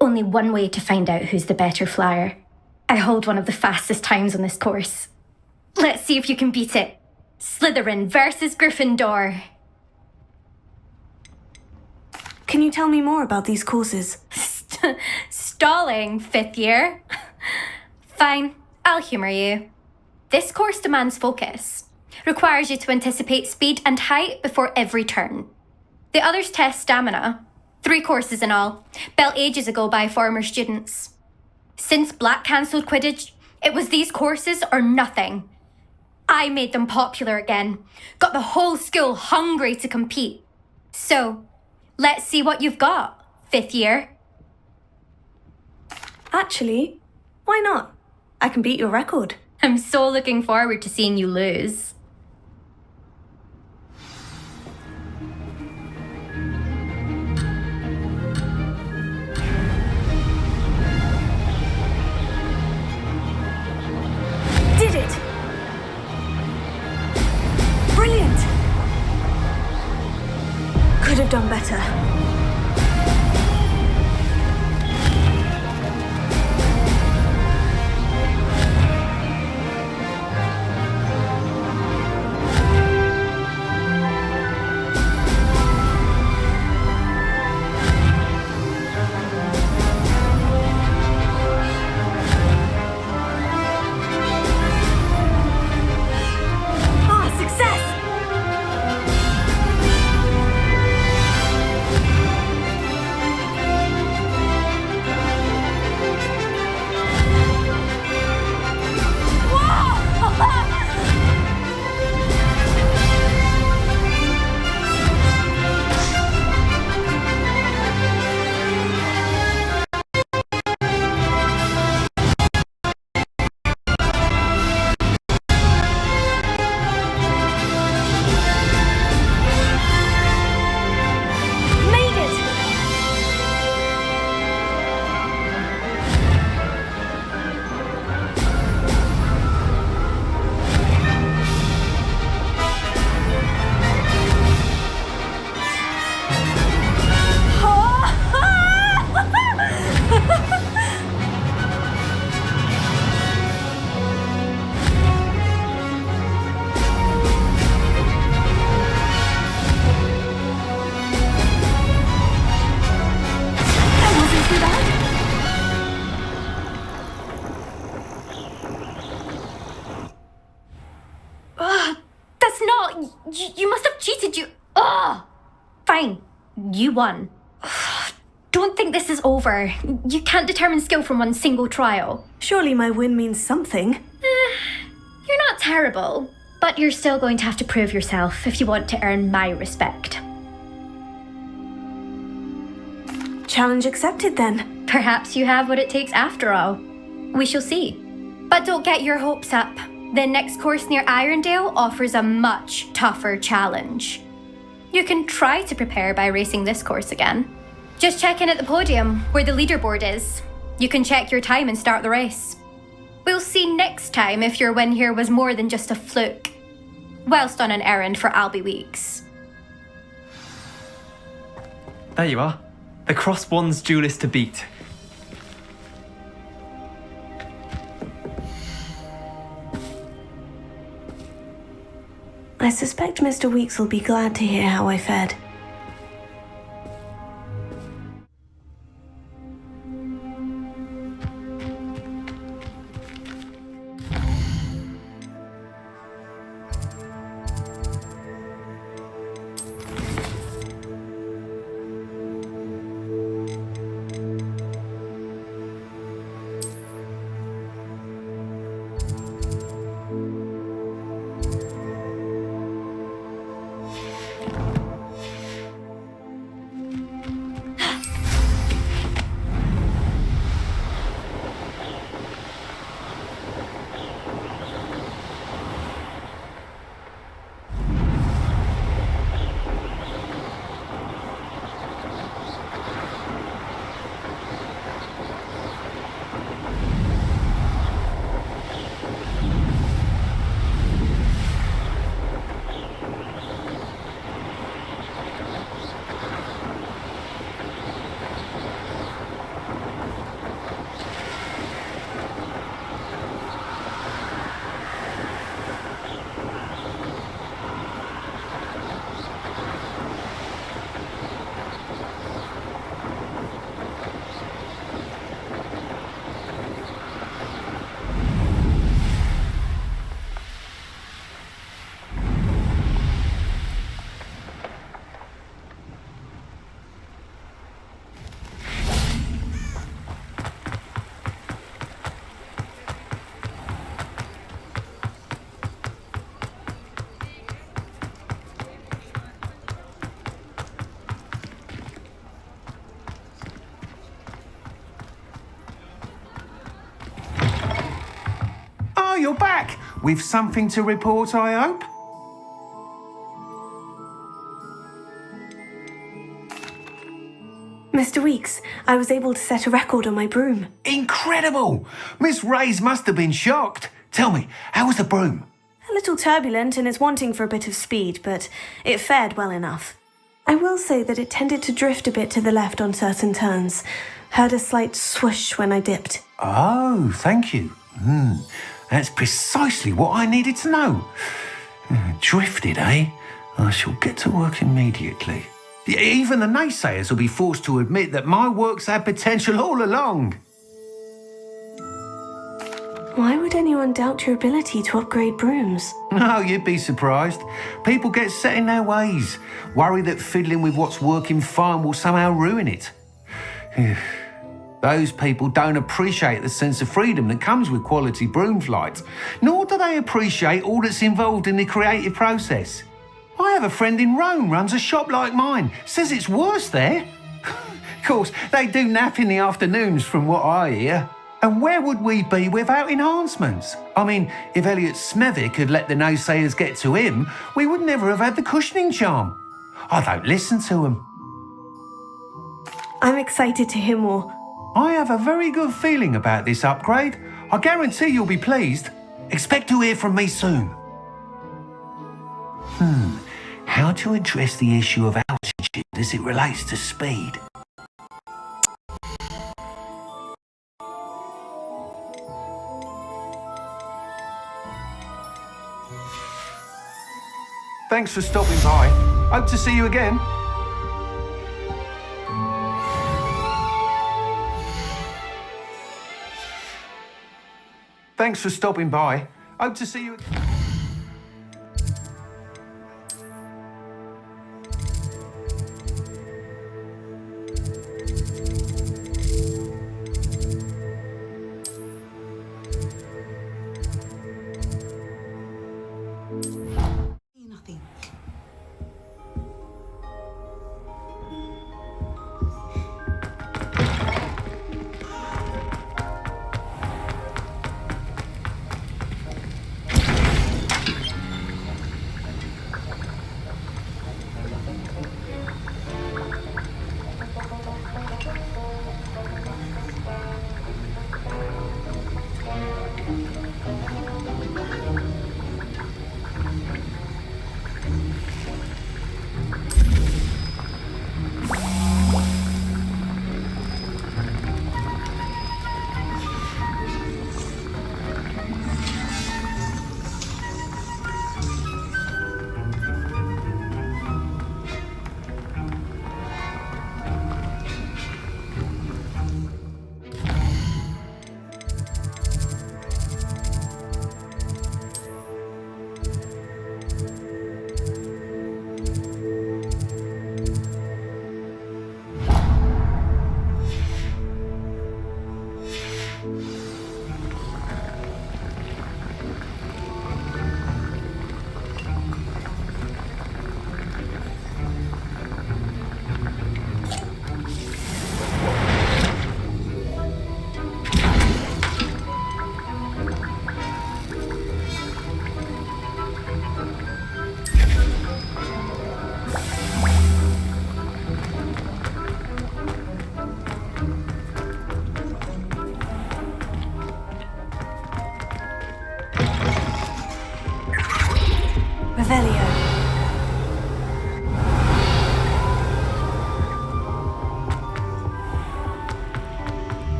Only one way to find out who's the better flyer. I hold one of the fastest times on this course. Let's see if you can beat it. Slytherin versus Gryffindor. Can you tell me more about these courses? Stalling, 5th year. Fine, I'll humour you. This course demands focus. Requires you to anticipate speed and height before every turn. The others test stamina. 3 courses in all, built ages ago by former students. Since Black cancelled Quidditch, it was these courses or nothing. I made them popular again. Got the whole school hungry to compete. So, let's see what you've got, 5th year. Actually, why not? I can beat your record. I'm so looking forward to seeing you lose. Did it! Brilliant! Could have done better. You must have cheated, you... Ugh! Fine. You won. Don't think this is over. You can't determine skill from one single trial. Surely my win means something. You're not terrible, but you're still going to have to prove yourself if you want to earn my respect. Challenge accepted then. Perhaps you have what it takes after all. We shall see. But don't get your hopes up. The next course near Irondale offers a much tougher challenge. You can try to prepare by racing this course again. Just check in at the podium, where the leaderboard is. You can check your time and start the race. We'll see next time if your win here was more than just a fluke, whilst on an errand for Albie Weeks. There you are. The Cross Wands duelist to beat. I suspect Mr. Weeks will be glad to hear how I fared. Oh, you're back! With something to report, I hope? Mr. Weeks, I was able to set a record on my broom. Incredible! Miss Reyes must have been shocked. Tell me, how was the broom? A little turbulent and is wanting for a bit of speed, but it fared well enough. I will say that it tended to drift a bit to the left on certain turns. Heard a slight swoosh when I dipped. Oh, thank you. That's precisely what I needed to know. Drifted, eh? I shall get to work immediately. Even the naysayers will be forced to admit that my work's had potential all along. Why would anyone doubt your ability to upgrade brooms? No, you'd be surprised. People get set in their ways, worry that fiddling with what's working fine will somehow ruin it. Those people don't appreciate the sense of freedom that comes with quality broom flight, nor do they appreciate all that's involved in the creative process. I have a friend in Rome runs a shop like mine, says it's worse there. Of course, they do nap in the afternoons from what I hear. And where would we be without enhancements? I mean, if Elliot Smethwick had let the naysayers get to him, we would never have had the cushioning charm. I don't listen to them. I'm excited to hear more. I have a very good feeling about this upgrade. I guarantee you'll be pleased. Expect to hear from me soon. How to address the issue of altitude as it relates to speed? Thanks for stopping by. Hope to see you again. Thanks for stopping by. Hope to see you again. Nothing.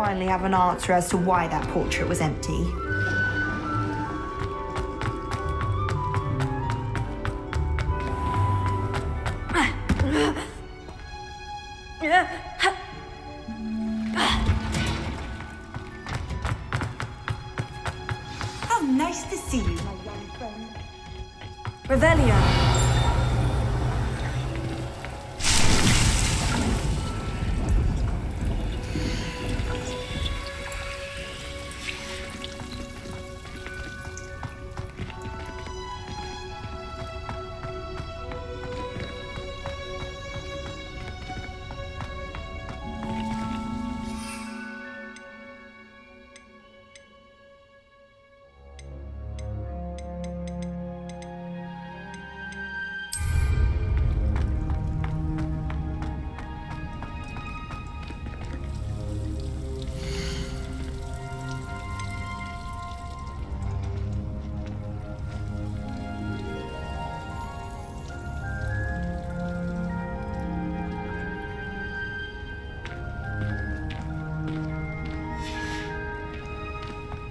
finally have an answer as to why that portrait was empty. How nice to see you, my young friend. Revelio.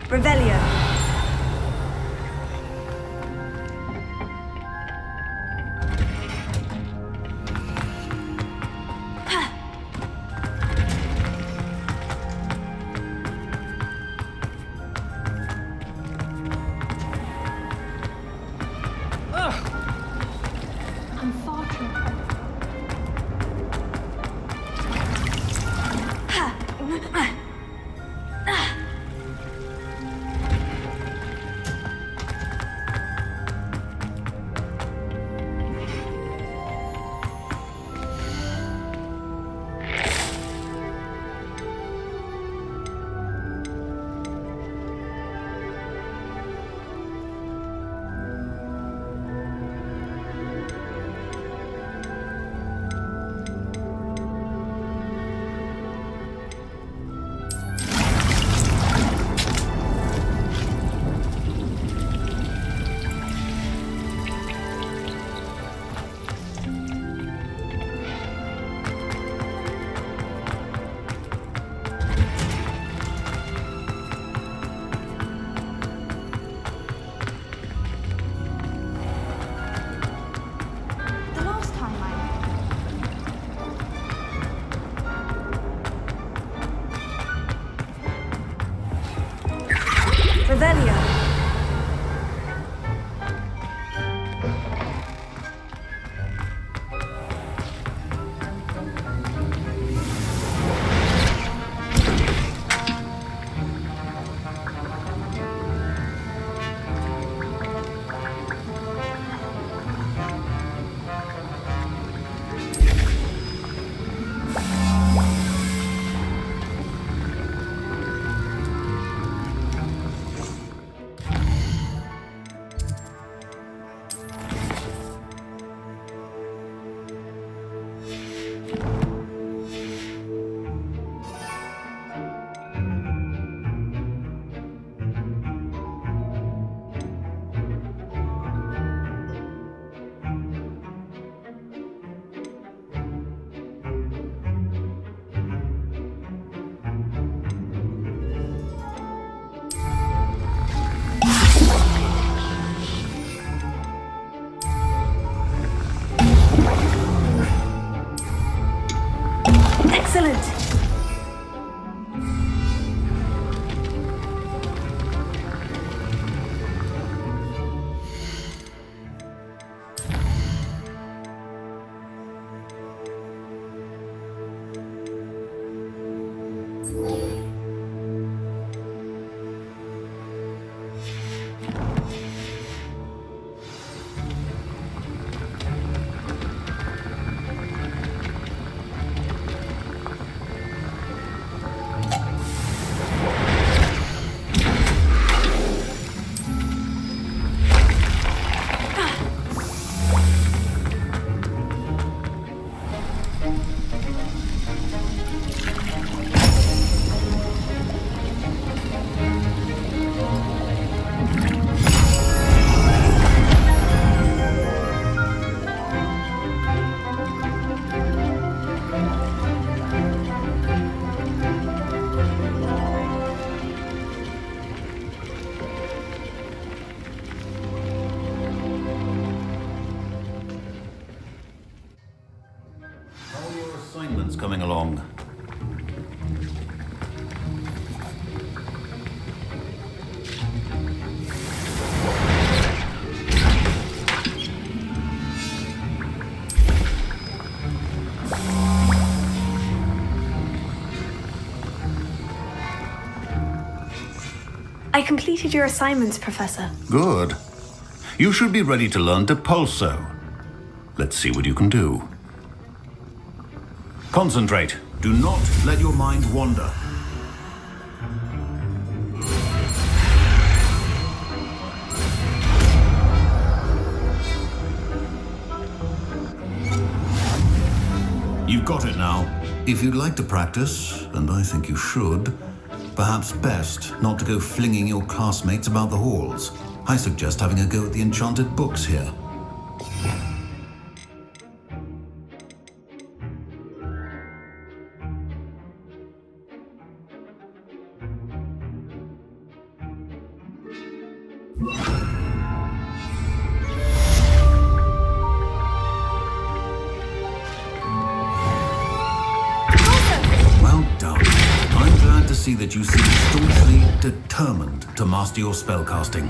Revelio. I'm far too. The last time Revelio. Excellent. along. I completed your assignments, Professor. Good. You should be ready to learn Depulso. Let's see what you can do. Concentrate. Do not let your mind wander. You've got it now. If you'd like to practice, and I think you should, perhaps best not to go flinging your classmates about the halls. I suggest having a go at the enchanted books here. Well done. I'm glad to see that you seem staunchly determined to master your spellcasting.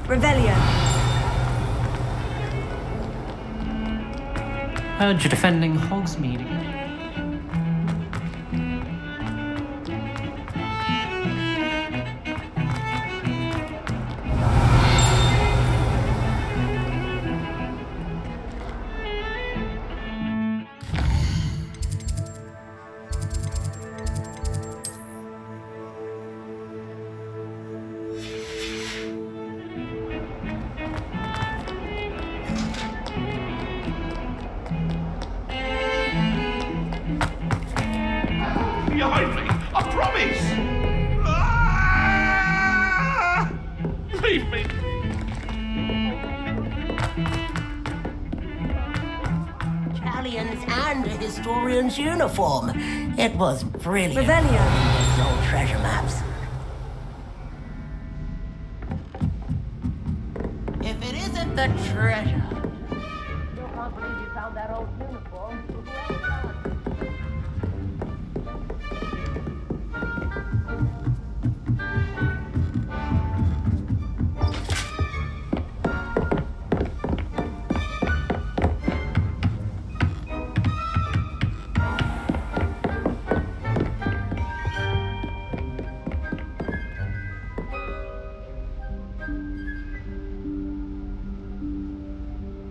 Revelio. Heard you're defending Hogsmeade again. Behind me! I promise! Ah! Leave me! Galleons and a historian's uniform. It was brilliant. Revelio. Those old treasure maps. If it isn't the treasure. Still can't believe you found that old uniform.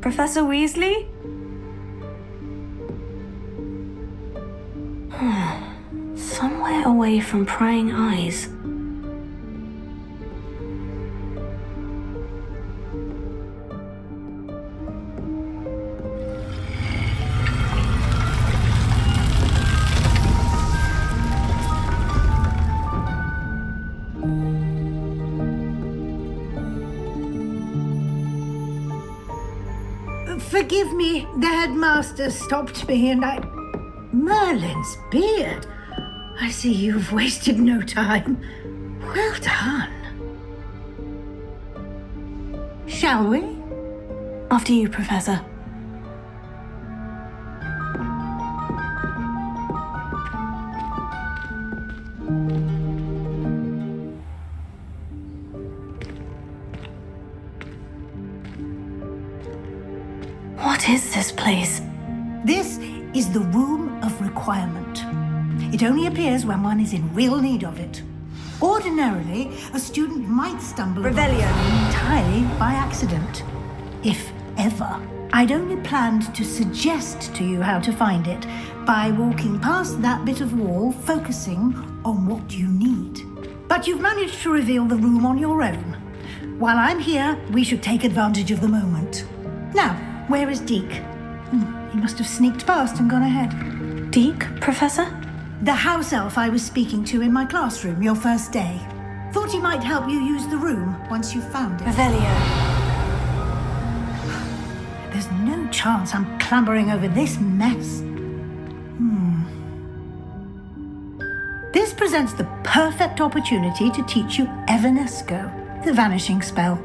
Professor Weasley? Somewhere away from prying eyes. Forgive me, the headmaster stopped me and I... Merlin's beard. I see you've wasted no time. Well done. Shall we? After you, Professor. What is this place? This is the Room of requirement. It only appears when one is in real need of it. Ordinarily, a student might stumble upon it entirely by accident, if ever. I'd only planned to suggest to you how to find it by walking past that bit of wall, focusing on what you need. But you've managed to reveal the room on your own. While I'm here, we should take advantage of the moment. Now, where is Deke? He must have sneaked past and gone ahead. Deke, Professor? The house elf I was speaking to in my classroom your first day. Thought he might help you use the room once you found it. Revelio. There's no chance I'm clambering over this mess. This presents the perfect opportunity to teach you Evanesco, the vanishing spell.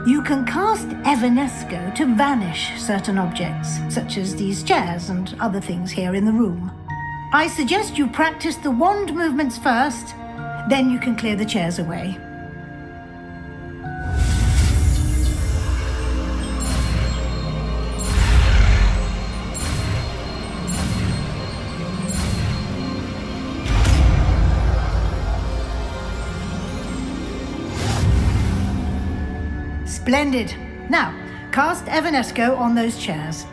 You can cast Evanesco to vanish certain objects, such as these chairs and other things here in the room. I suggest you practice the wand movements first, then you can clear the chairs away. Splendid. Now, cast Evanesco on those chairs.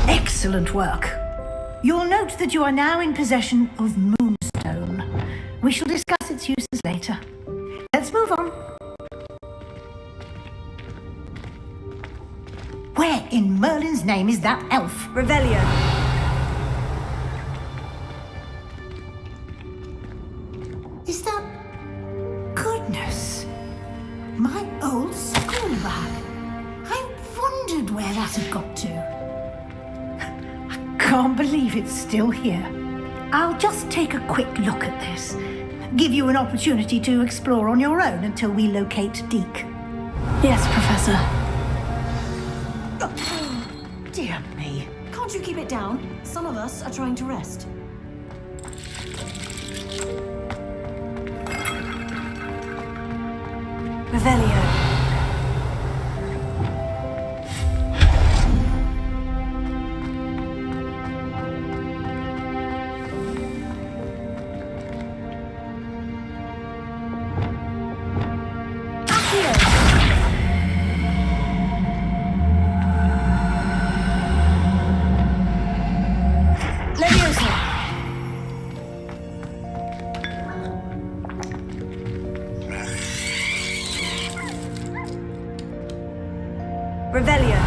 Excellent work. You'll note that you are now in possession of Moonstone. We shall discuss its uses later. Let's move on. Where in Merlin's name is that elf? Revelio. Is that... Goodness. My old school bag. I wondered where that had got to. Can't believe it's still here. I'll just take a quick look at this. Give you an opportunity to explore on your own until we locate Deke. Yes, Professor. Oh, dear me. Can't you keep it down? Some of us are trying to rest. Revelio. Revelio.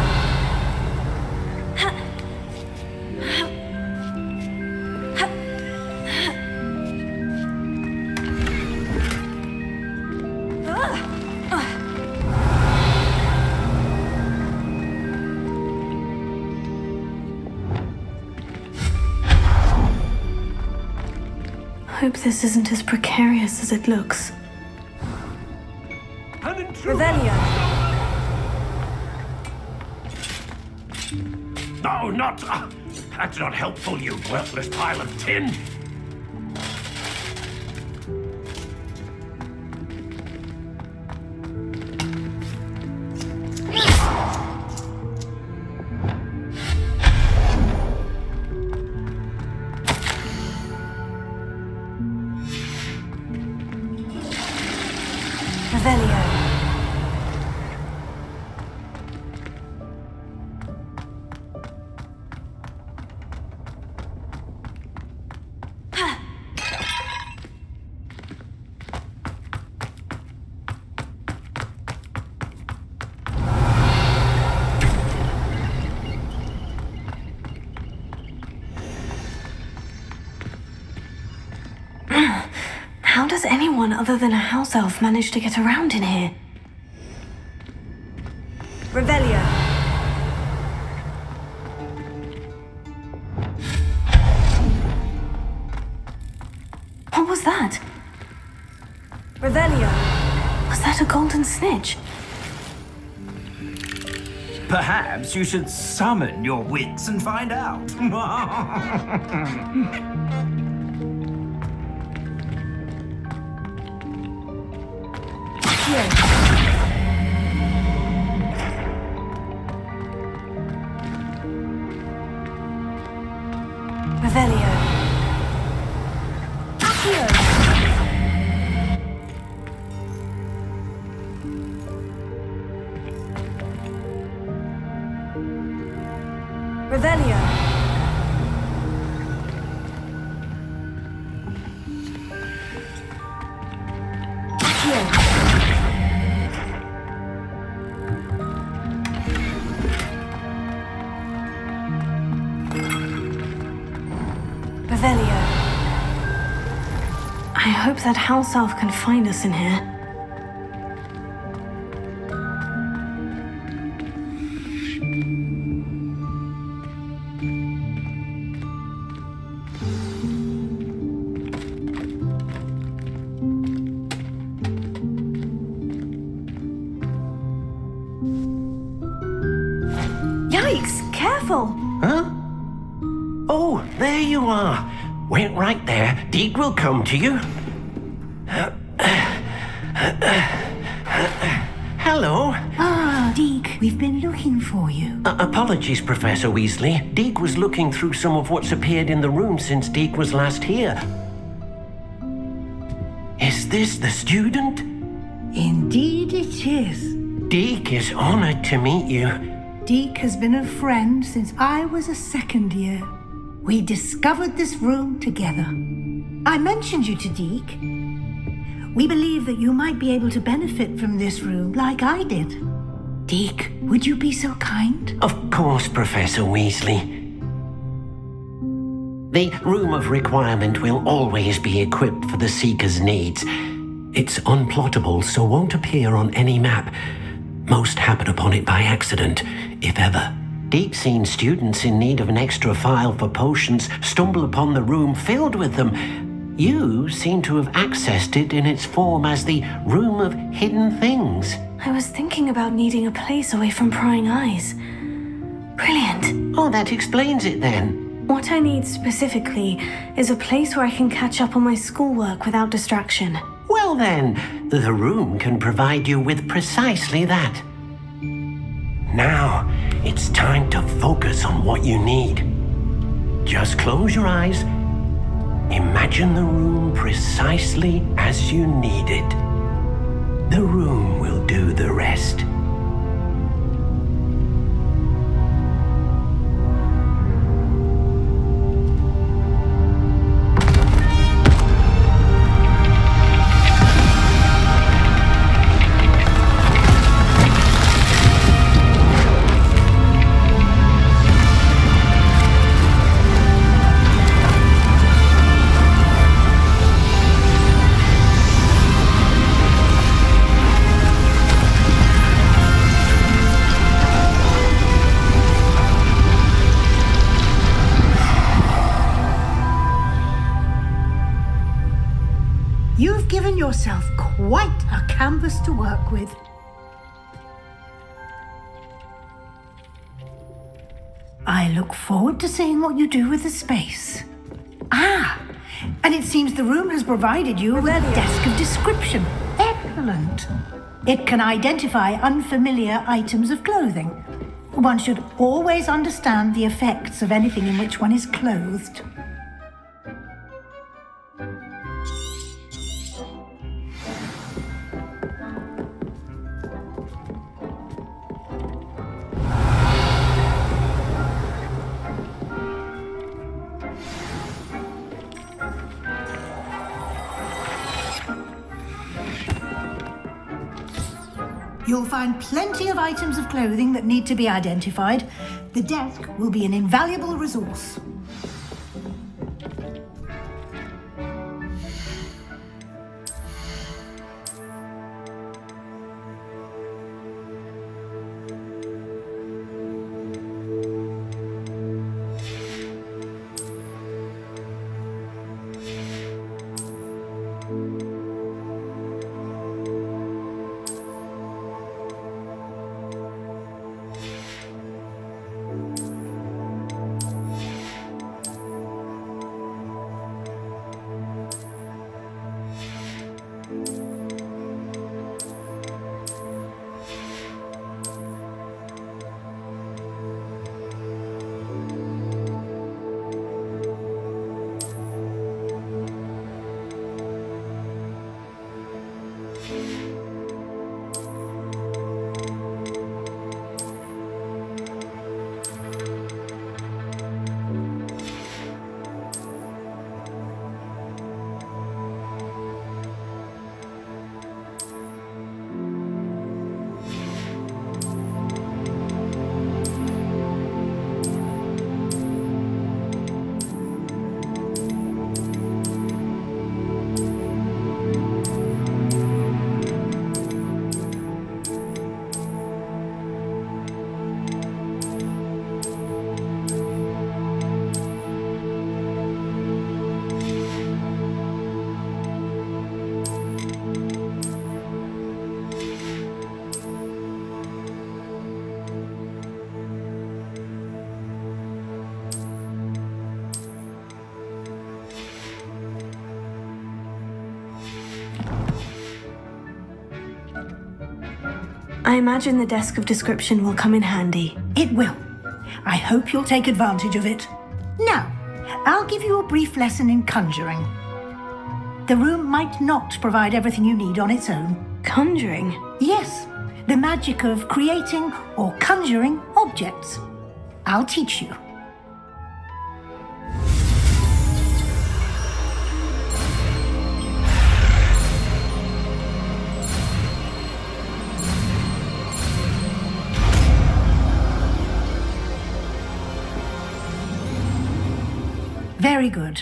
Hope this isn't as precarious as it looks. Revelio. No, not... that's not helpful, you worthless pile of tin. Revelio. How does anyone other than a house elf manage to get around in here? Revelio. What was that? Revelio. Was that a golden snitch? Perhaps you should summon your wits and find out. Revelio. Accio. Revelio. Accio. Revelio. I hope that house elf can find us in here. Yikes! Careful! Huh? Oh, there you are. Wait right there. Deke will come to you. Hello. Ah, Deke, we've been looking for you. Apologies, Professor Weasley. Deke was looking through some of what's appeared in the room since Deke was last here. Is this the student? Indeed it is. Deke is honored to meet you. Deke has been a friend since I was a second year. We discovered this room together. I mentioned you to Deke. We believe that you might be able to benefit from this room like I did. Deke, would you be so kind? Of course, Professor Weasley. The Room of Requirement will always be equipped for the Seeker's needs. It's unplottable, so won't appear on any map. Most happen upon it by accident, if ever. Deke's seen students in need of an extra file for potions stumble upon the room filled with them. You seem to have accessed it in its form as the Room of Hidden Things. I was thinking about needing a place away from prying eyes. Brilliant. Oh, that explains it then. What I need specifically is a place where I can catch up on my schoolwork without distraction. Well then, the room can provide you with precisely that. Now, it's time to focus on what you need. Just close your eyes. Imagine the room precisely as you need it. The room will do the rest. You've given yourself quite a canvas to work with. I look forward to seeing what you do with the space. Ah, and it seems the room has provided you with a desk of description. Excellent. It can identify unfamiliar items of clothing. One should always understand the effects of anything in which one is clothed. You'll find plenty of items of clothing that need to be identified. The desk will be an invaluable resource. I imagine the desk of description will come in handy. It will. I hope you'll take advantage of it. Now, I'll give you a brief lesson in conjuring. The room might not provide everything you need on its own. Conjuring? Yes, the magic of creating or conjuring objects. I'll teach you. Very good.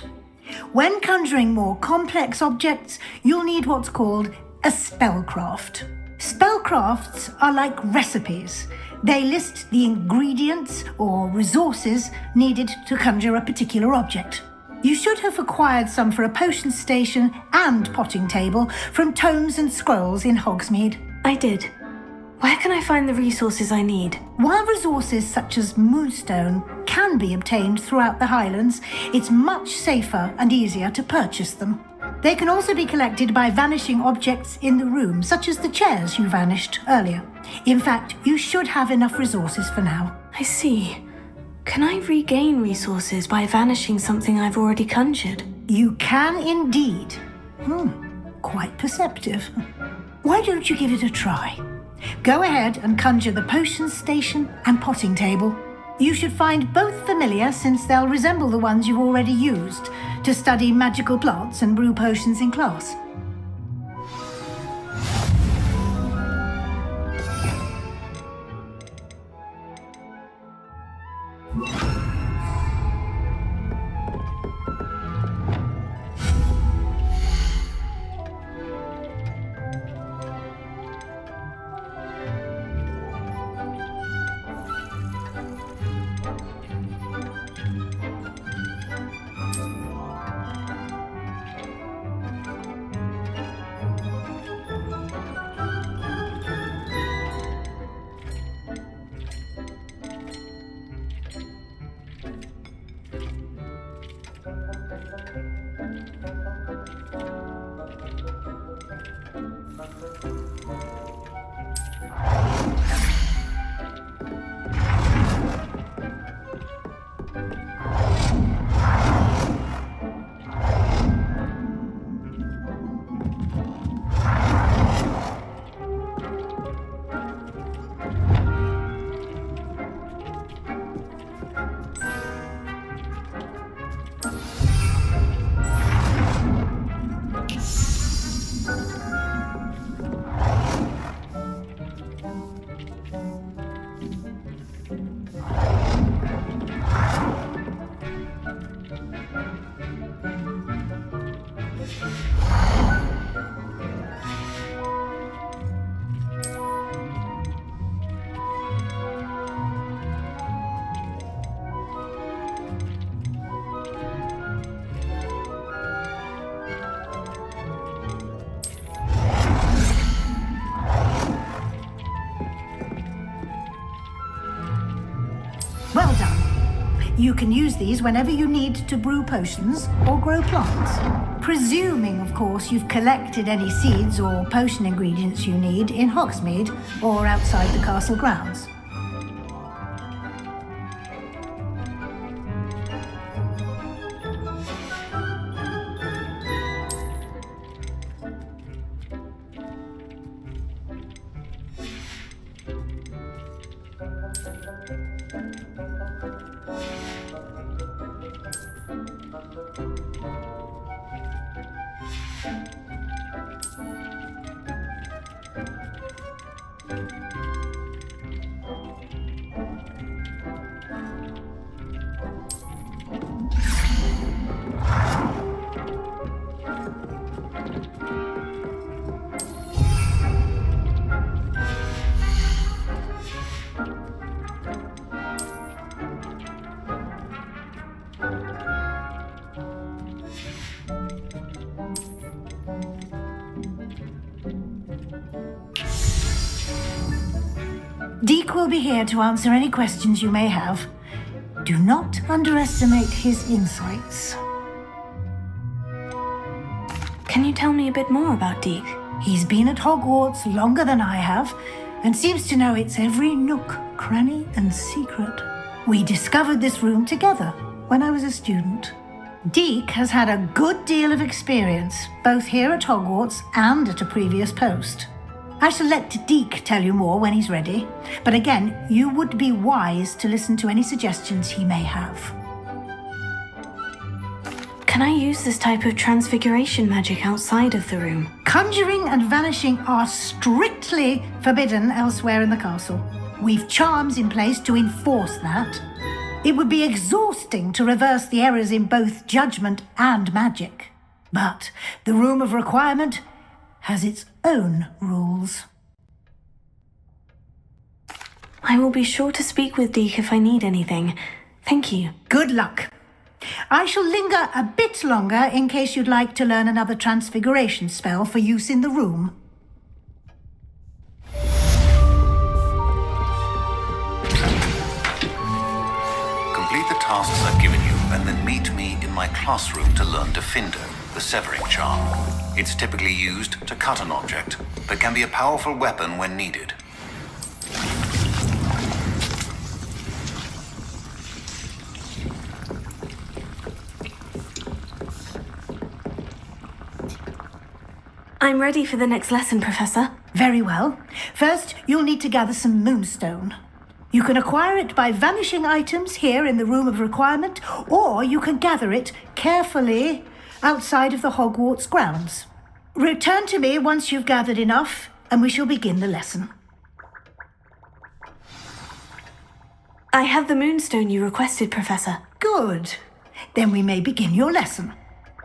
When conjuring more complex objects, you'll need what's called a spellcraft. Spellcrafts are like recipes. They list the ingredients or resources needed to conjure a particular object. You should have acquired some for a potion station and potting table from tomes and scrolls in Hogsmeade. I did. Where can I find the resources I need? While resources such as moonstone can be obtained throughout the Highlands, it's much safer and easier to purchase them. They can also be collected by vanishing objects in the room, such as the chairs you vanished earlier. In fact, you should have enough resources for now. I see. Can I regain resources by vanishing something I've already conjured? You can indeed. Quite perceptive. Why don't you give it a try? Go ahead and conjure the potion station and potting table. You should find both familiar, since they'll resemble the ones you've already used to study magical plants and brew potions in class. Well done. You can use these whenever you need to brew potions or grow plants. Presuming, of course, you've collected any seeds or potion ingredients you need in Hogsmeade or outside the castle grounds. Deke will be here to answer any questions you may have. Do not underestimate his insights. Can you tell me a bit more about Deke? He's been at Hogwarts longer than I have, and seems to know its every nook, cranny, and secret. We discovered this room together when I was a student. Deke has had a good deal of experience, both here at Hogwarts and at a previous post. I shall let Deke tell you more when he's ready, but again, you would be wise to listen to any suggestions he may have. Can I use this type of transfiguration magic outside of the room? Conjuring and vanishing are strictly forbidden elsewhere in the castle. We've charms in place to enforce that. It would be exhausting to reverse the errors in both judgment and magic. But the Room of Requirement has its own rules. I will be sure to speak with Deke if I need anything. Thank you. Good luck. I shall linger a bit longer in case you'd like to learn another transfiguration spell for use in the room. Complete the tasks I've given you, and then meet me in my classroom to learn Defindo, the severing charm. It's typically used to cut an object, but can be a powerful weapon when needed. I'm ready for the next lesson, Professor. Very well. First, you'll need to gather some moonstone. You can acquire it by vanishing items here in the Room of Requirement, or you can gather it carefully outside of the Hogwarts grounds. Return to me once you've gathered enough, and we shall begin the lesson. I have the moonstone you requested, Professor. Good. Then we may begin your lesson.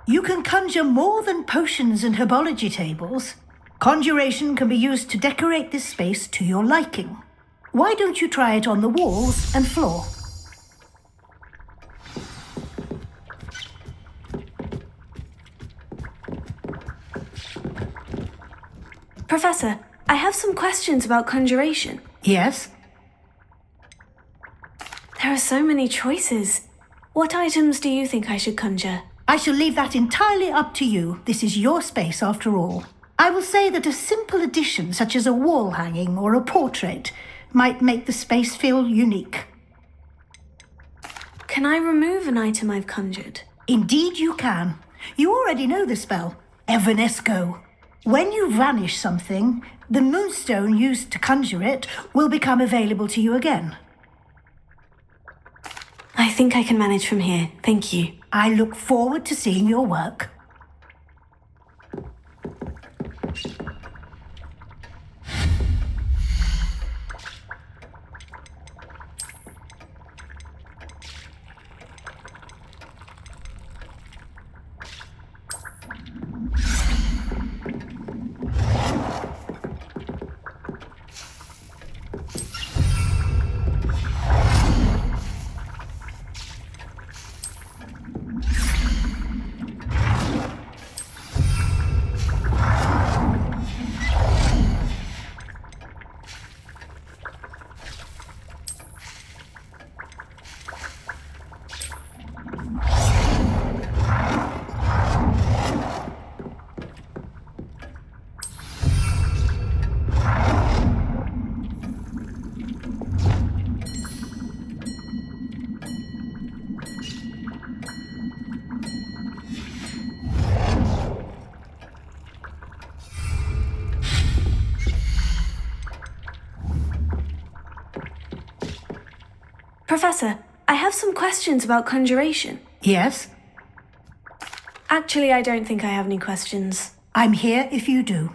You can conjure more than potions and herbology tables. Conjuration can be used to decorate this space to your liking. Why don't you try it on the walls and floor? Professor, I have some questions about conjuration. Yes? There are so many choices. What items do you think I should conjure? I shall leave that entirely up to you. This is your space after all. I will say that a simple addition, such as a wall hanging or a portrait, might make the space feel unique. Can I remove an item I've conjured? Indeed you can. You already know the spell, Evanesco. When you vanish something, the moonstone used to conjure it will become available to you again. I think I can manage from here. Thank you. I look forward to seeing your work. Professor, I have some questions about conjuration. Yes? Actually, I don't think I have any questions. I'm here if you do.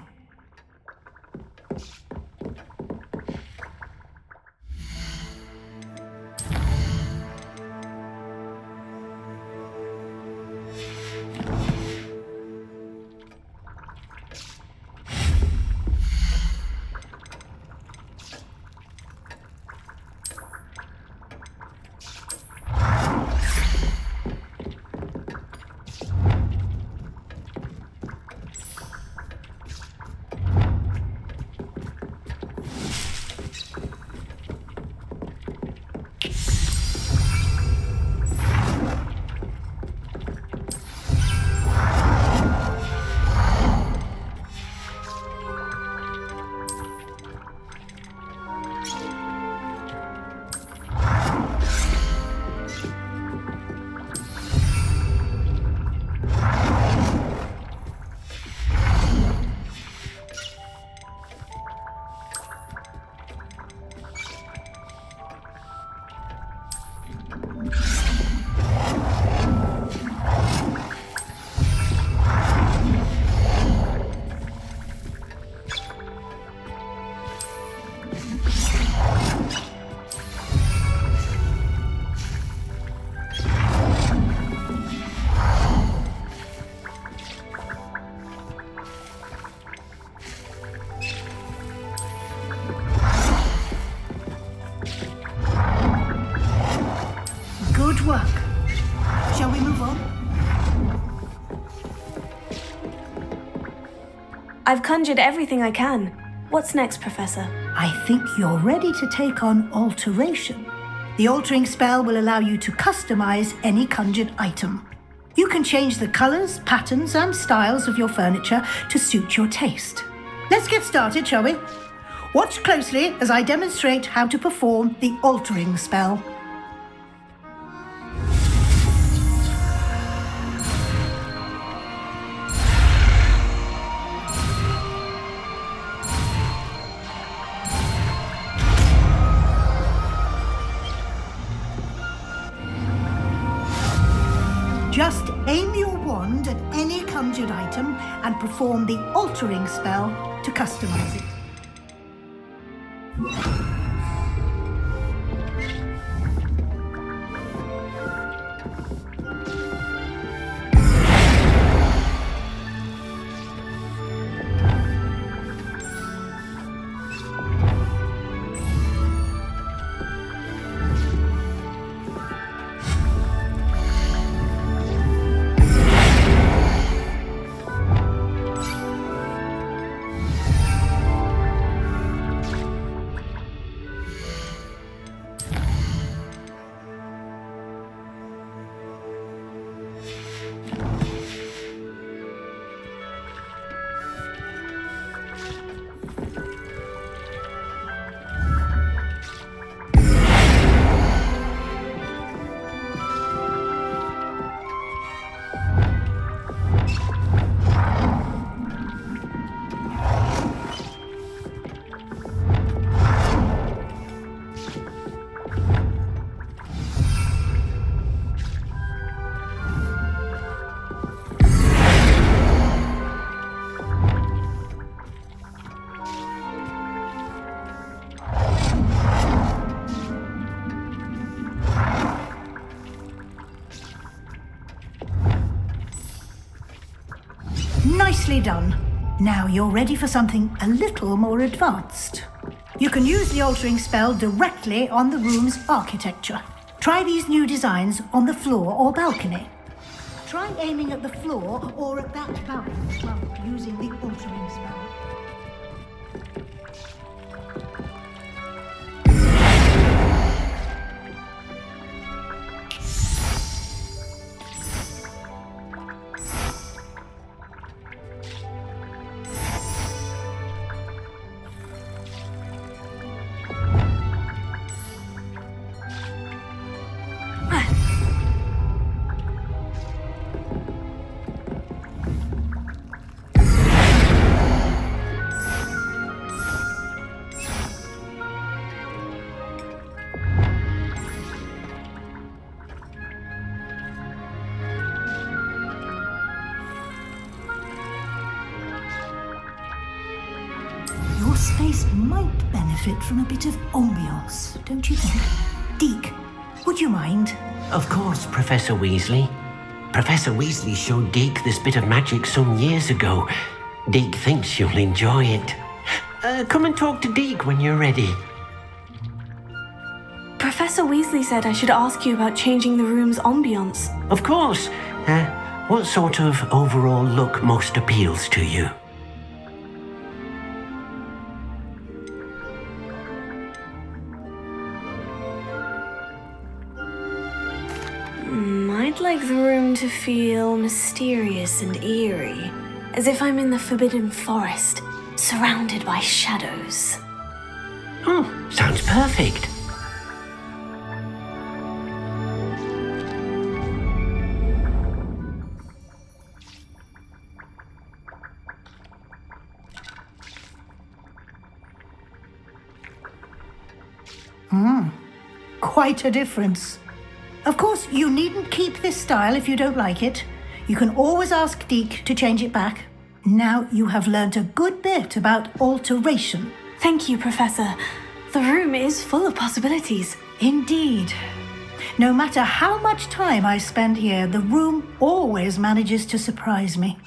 Good work. Shall we move on? I've conjured everything I can. What's next, Professor? I think you're ready to take on alteration. The altering spell will allow you to customize any conjured item. You can change the colors, patterns, and styles of your furniture to suit your taste. Let's get started, shall we? Watch closely as I demonstrate how to perform the altering spell. Just aim your wand at any conjured item and perform the altering spell to customize it. Nicely done. Now you're ready for something a little more advanced. You can use the altering spell directly on the room's architecture. Try these new designs on the floor or balcony. Try aiming at the floor or at that balcony while using the altering spell. Your space might benefit from a bit of ambiance, don't you think? Deke, would you mind? Of course, Professor Weasley. Professor Weasley showed Deke this bit of magic some years ago. Deke thinks you'll enjoy it. Come and talk to Deke when you're ready. Professor Weasley said I should ask you about changing the room's ambiance. Of course. What sort of overall look most appeals to you? I'd like the room to feel mysterious and eerie, as if I'm in the Forbidden Forest, surrounded by shadows. Oh, sounds perfect. Quite a difference. Of course, you needn't keep this style if you don't like it. You can always ask Deke to change it back. Now you have learnt a good bit about alteration. Thank you, Professor. The room is full of possibilities. Indeed. No matter how much time I spend here, the room always manages to surprise me.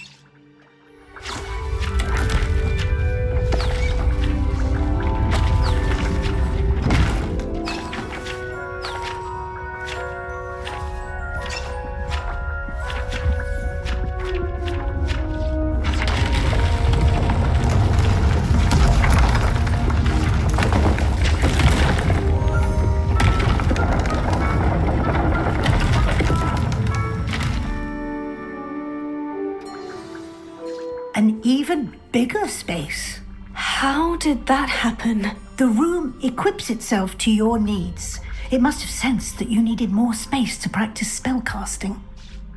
bigger space. How did that happen? The room equips itself to your needs. It must have sensed that you needed more space to practice spellcasting.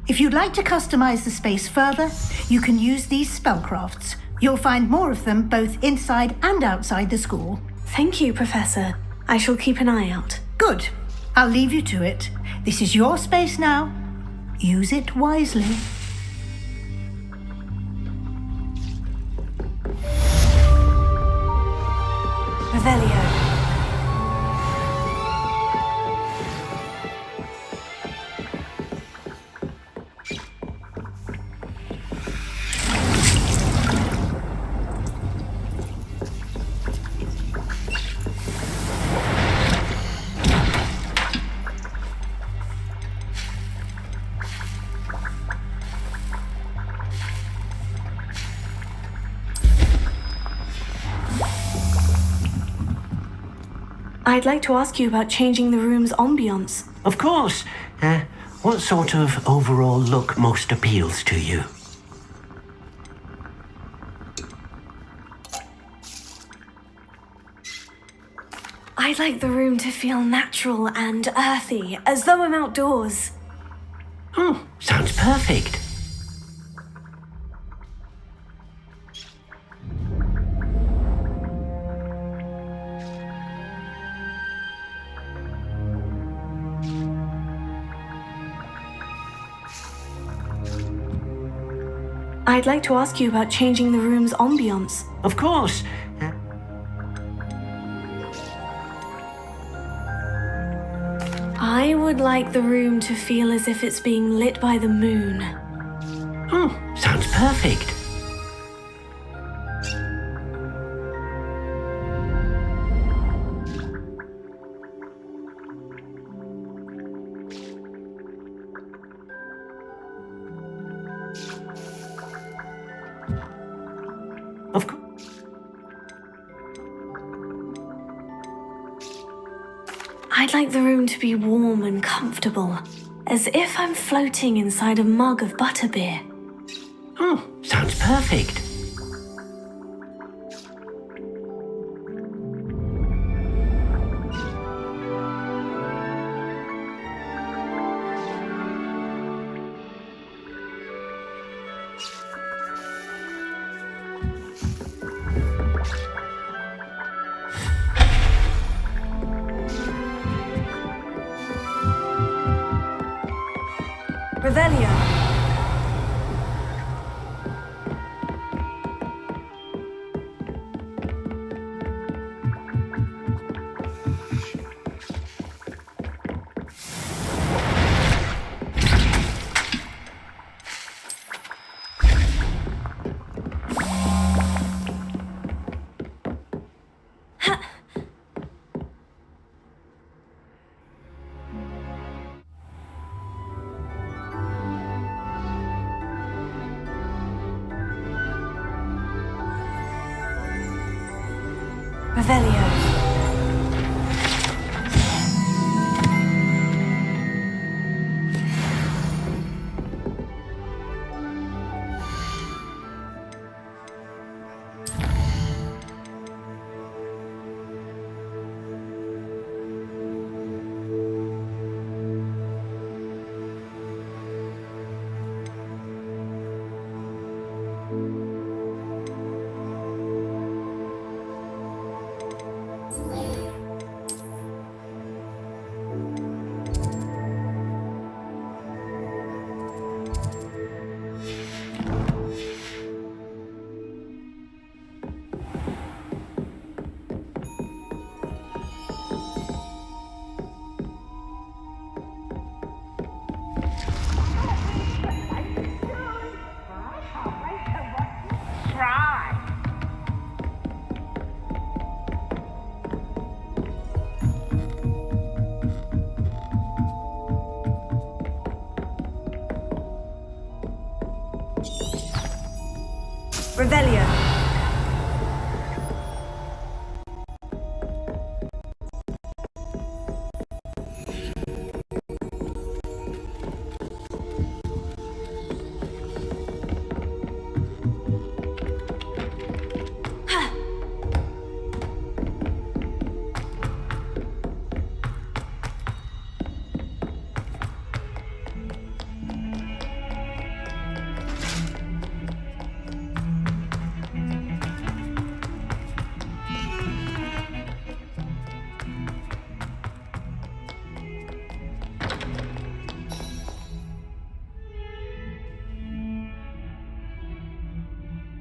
If you'd like to customize the space further, you can use these spellcrafts. You'll find more of them both inside and outside the school. Thank you, Professor. I shall keep an eye out. Good. I'll leave you to it. This is your space now. Use it wisely. Revelio. I'd like to ask you about changing the room's ambiance. Of course. What sort of overall look most appeals to you? I'd like the room to feel natural and earthy, as though I'm outdoors. Oh, sounds perfect. I'd like to ask you about changing the room's ambiance. Of course. I would like the room to feel as if it's being lit by the moon. Oh, sounds perfect. Of course. I'd like the room to be warm and comfortable, as if I'm floating inside a mug of butterbeer. Oh, sounds perfect. Revelio. Revelio. Revelio.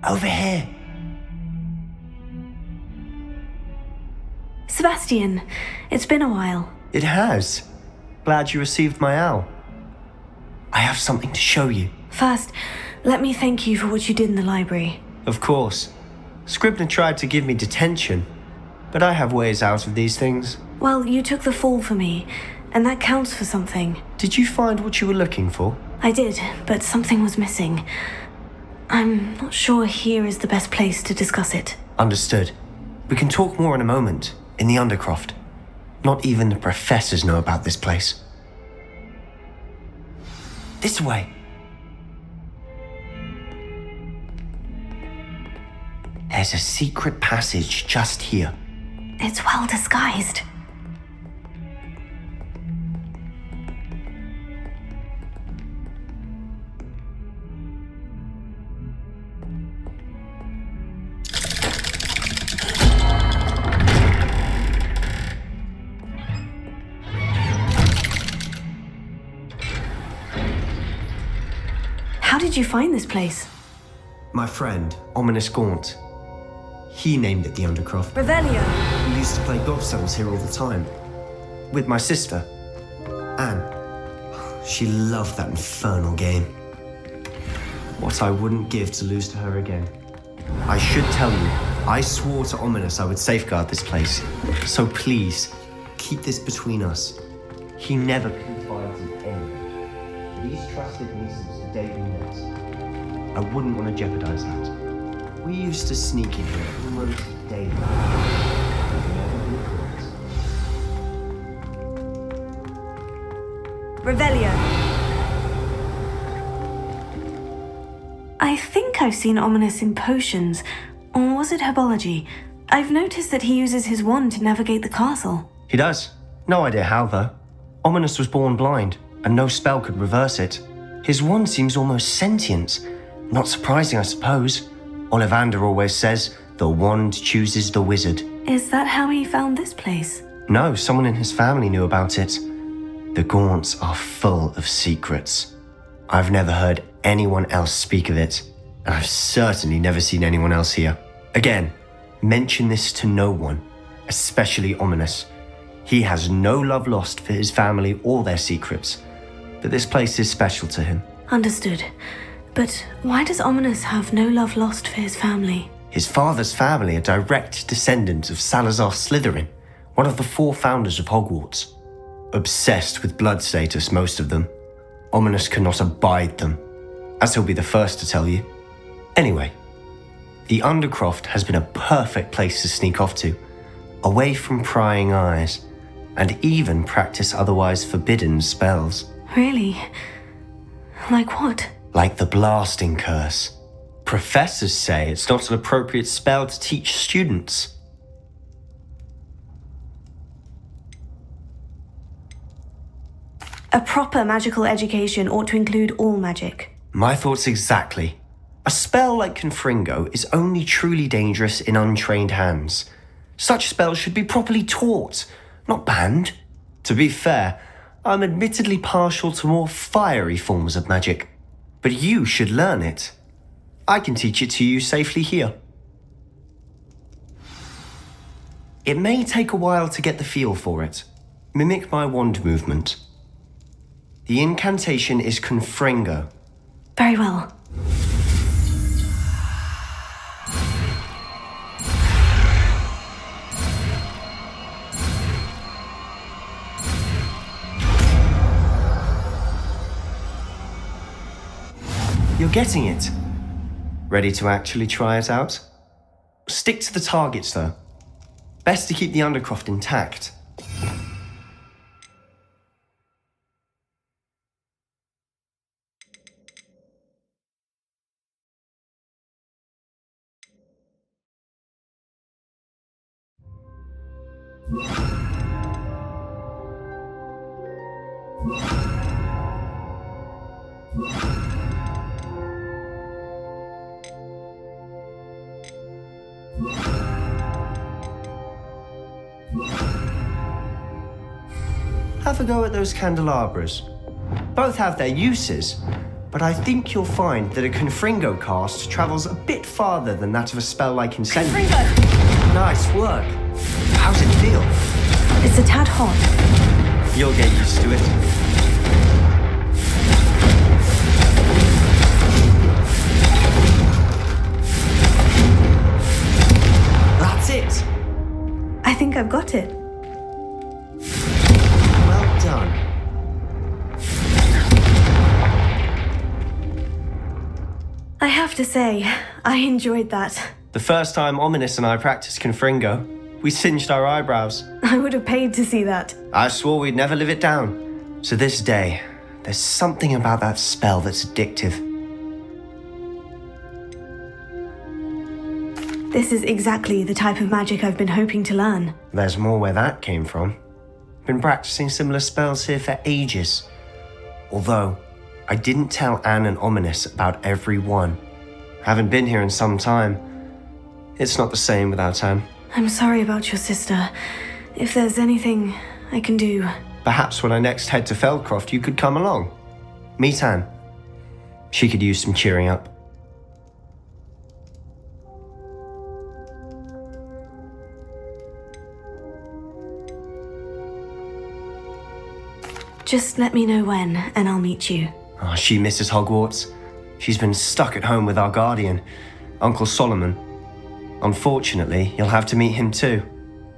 Over here. Sebastian, it's been a while. It has. Glad you received my owl. I have something to show you. First, let me thank you for what you did in the library. Of course. Scribner tried to give me detention, but I have ways out of these things. Well, you took the fall for me, and that counts for something. Did you find what you were looking for? I did, but something was missing. I'm not sure here is the best place to discuss it. Understood. We can talk more in a moment, in the Undercroft. Not even the professors know about this place. This way. There's a secret passage just here. It's well disguised. How did you find this place? My friend, Ominous Gaunt. He named it the Undercroft. Revelio. We used to play gobstones here all the time. With my sister, Anne. She loved that infernal game. What I wouldn't give to lose to her again. I should tell you, I swore to Ominous I would safeguard this place. So please, keep this between us. He never confides in anyone. These trusted me since the day we met. I wouldn't want to jeopardize that. We used to sneak in here almost daily. Revelio. I think I've seen Ominous in potions. Or was it herbology? I've noticed that he uses his wand to navigate the castle. He does. No idea how, though. Ominous was born blind, and no spell could reverse it. His wand seems almost sentient. Not surprising, I suppose. Ollivander always says, the wand chooses the wizard. Is that how he found this place? No, someone in his family knew about it. The Gaunts are full of secrets. I've never heard anyone else speak of it, and I've certainly never seen anyone else here. Again, mention this to no one, especially Ominous. He has no love lost for his family or their secrets, but this place is special to him. Understood. But why does Ominous have no love lost for his family? His father's family are direct descendants of Salazar Slytherin, one of the 4 founders of Hogwarts. Obsessed with blood status, most of them. Ominous cannot abide them, as he'll be the first to tell you. Anyway, the Undercroft has been a perfect place to sneak off to, away from prying eyes, and even practice otherwise forbidden spells. Really? Like what? Like the blasting curse. Professors say it's not an appropriate spell to teach students. A proper magical education ought to include all magic. My thoughts exactly. A spell like Confringo is only truly dangerous in untrained hands. Such spells should be properly taught, not banned. To be fair, I'm admittedly partial to more fiery forms of magic, but you should learn it. I can teach it to you safely here. It may take a while to get the feel for it. Mimic my wand movement. The incantation is Confringo. Very well. You're getting it. Ready to actually try it out? Stick to the targets, though. Best to keep the Undercroft intact. Have a go at those candelabras. Both have their uses, but I think you'll find that a Confringo cast travels a bit farther than that of a spell like Incendiary. Nice work. How's it feel? It's a tad hot. You'll get used to it. That's it. I think I've got it. Well done. I have to say, I enjoyed that. The first time Ominous and I practiced Confringo, we singed our eyebrows. I would have paid to see that. I swore we'd never live it down. So this day, there's something about that spell that's addictive. This is exactly the type of magic I've been hoping to learn. There's more where that came from. Been practicing similar spells here for ages. Although, I didn't tell Anne and Ominous about every one. Haven't been here in some time. It's not the same without Anne. I'm sorry about your sister. If there's anything I can do... Perhaps when I next head to Feldcroft, you could come along. Meet Anne. She could use some cheering up. Just let me know when, and I'll meet you. Oh, she misses Hogwarts. She's been stuck at home with our guardian, Uncle Solomon. Unfortunately, you'll have to meet him too.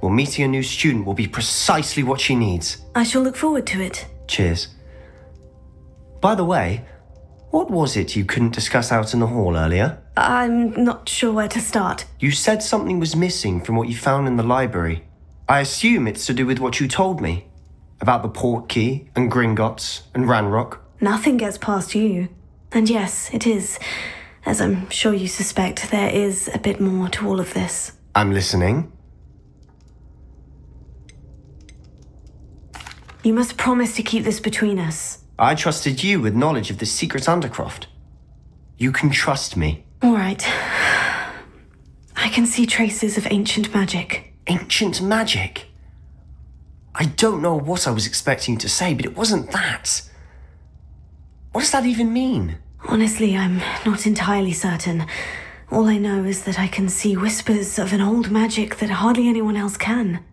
Well, meeting a new student will be precisely what she needs. I shall look forward to it. Cheers. By the way, what was it you couldn't discuss out in the hall earlier? I'm not sure where to start. You said something was missing from what you found in the library. I assume it's to do with what you told me. About the port key, and Gringotts, and Ranrock. Nothing gets past you. And yes, it is. As I'm sure you suspect, there is a bit more to all of this. I'm listening. You must promise to keep this between us. I trusted you with knowledge of the secret Undercroft. You can trust me. All right. I can see traces of ancient magic. Ancient magic? I don't know what I was expecting you to say, but it wasn't that. What does that even mean? Honestly, I'm not entirely certain. All I know is that I can see whispers of an old magic that hardly anyone else can.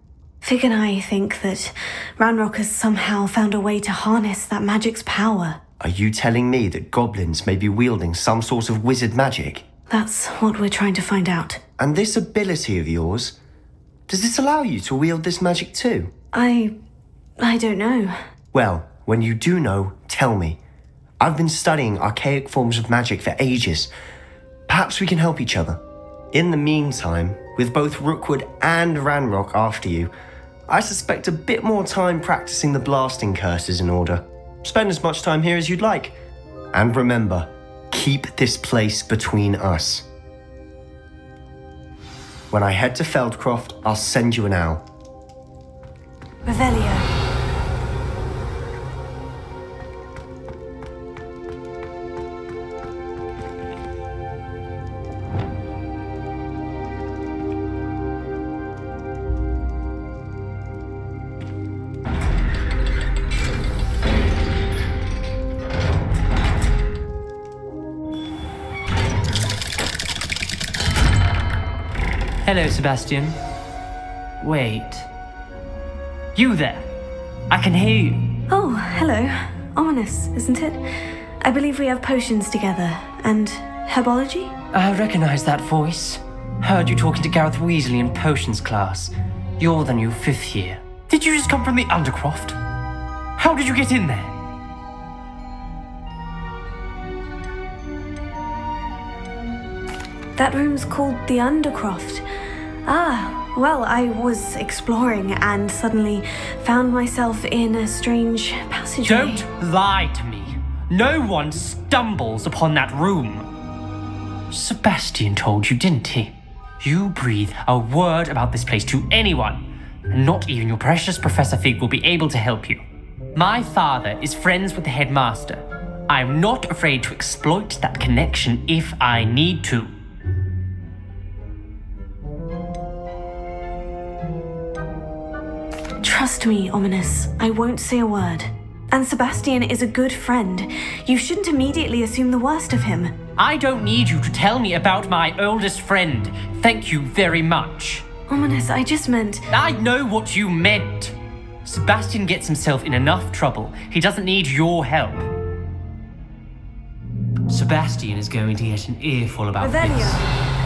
Fig and I think that Ranrock has somehow found a way to harness that magic's power. Are you telling me that goblins may be wielding some sort of wizard magic? That's what we're trying to find out. And this ability of yours, does it allow you to wield this magic too? I don't know. Well, when you do know, tell me. I've been studying archaic forms of magic for ages. Perhaps we can help each other. In the meantime, with both Rookwood and Ranrock after you, I suspect a bit more time practicing the blasting curses in order. Spend as much time here as you'd like. And remember, keep this place between us. When I head to Feldcroft, I'll send you an owl. Revelio. Hello, Sebastian. Wait. You there? I can hear you. Oh, hello. Ominous, isn't it? I believe we have potions together. And herbology? I recognize that voice. Heard you talking to Gareth Weasley in potions class. You're the new 5th year. Did you just come from the Undercroft? How did you get in there? That room's called the Undercroft. Ah, well, I was exploring and suddenly found myself in a strange passageway. Don't lie to me. No one stumbles upon that room. Sebastian told you, didn't he? You breathe a word about this place to anyone, and not even your precious Professor Fig will be able to help you. My father is friends with the headmaster. I'm not afraid to exploit that connection if I need to. Trust me, Ominous. I won't say a word. And Sebastian is a good friend. You shouldn't immediately assume the worst of him. I don't need you to tell me about my oldest friend. Thank you very much. Ominous, I just meant... I know what you meant. Sebastian gets himself in enough trouble. He doesn't need your help. Sebastian is going to get an earful about Revelio. this.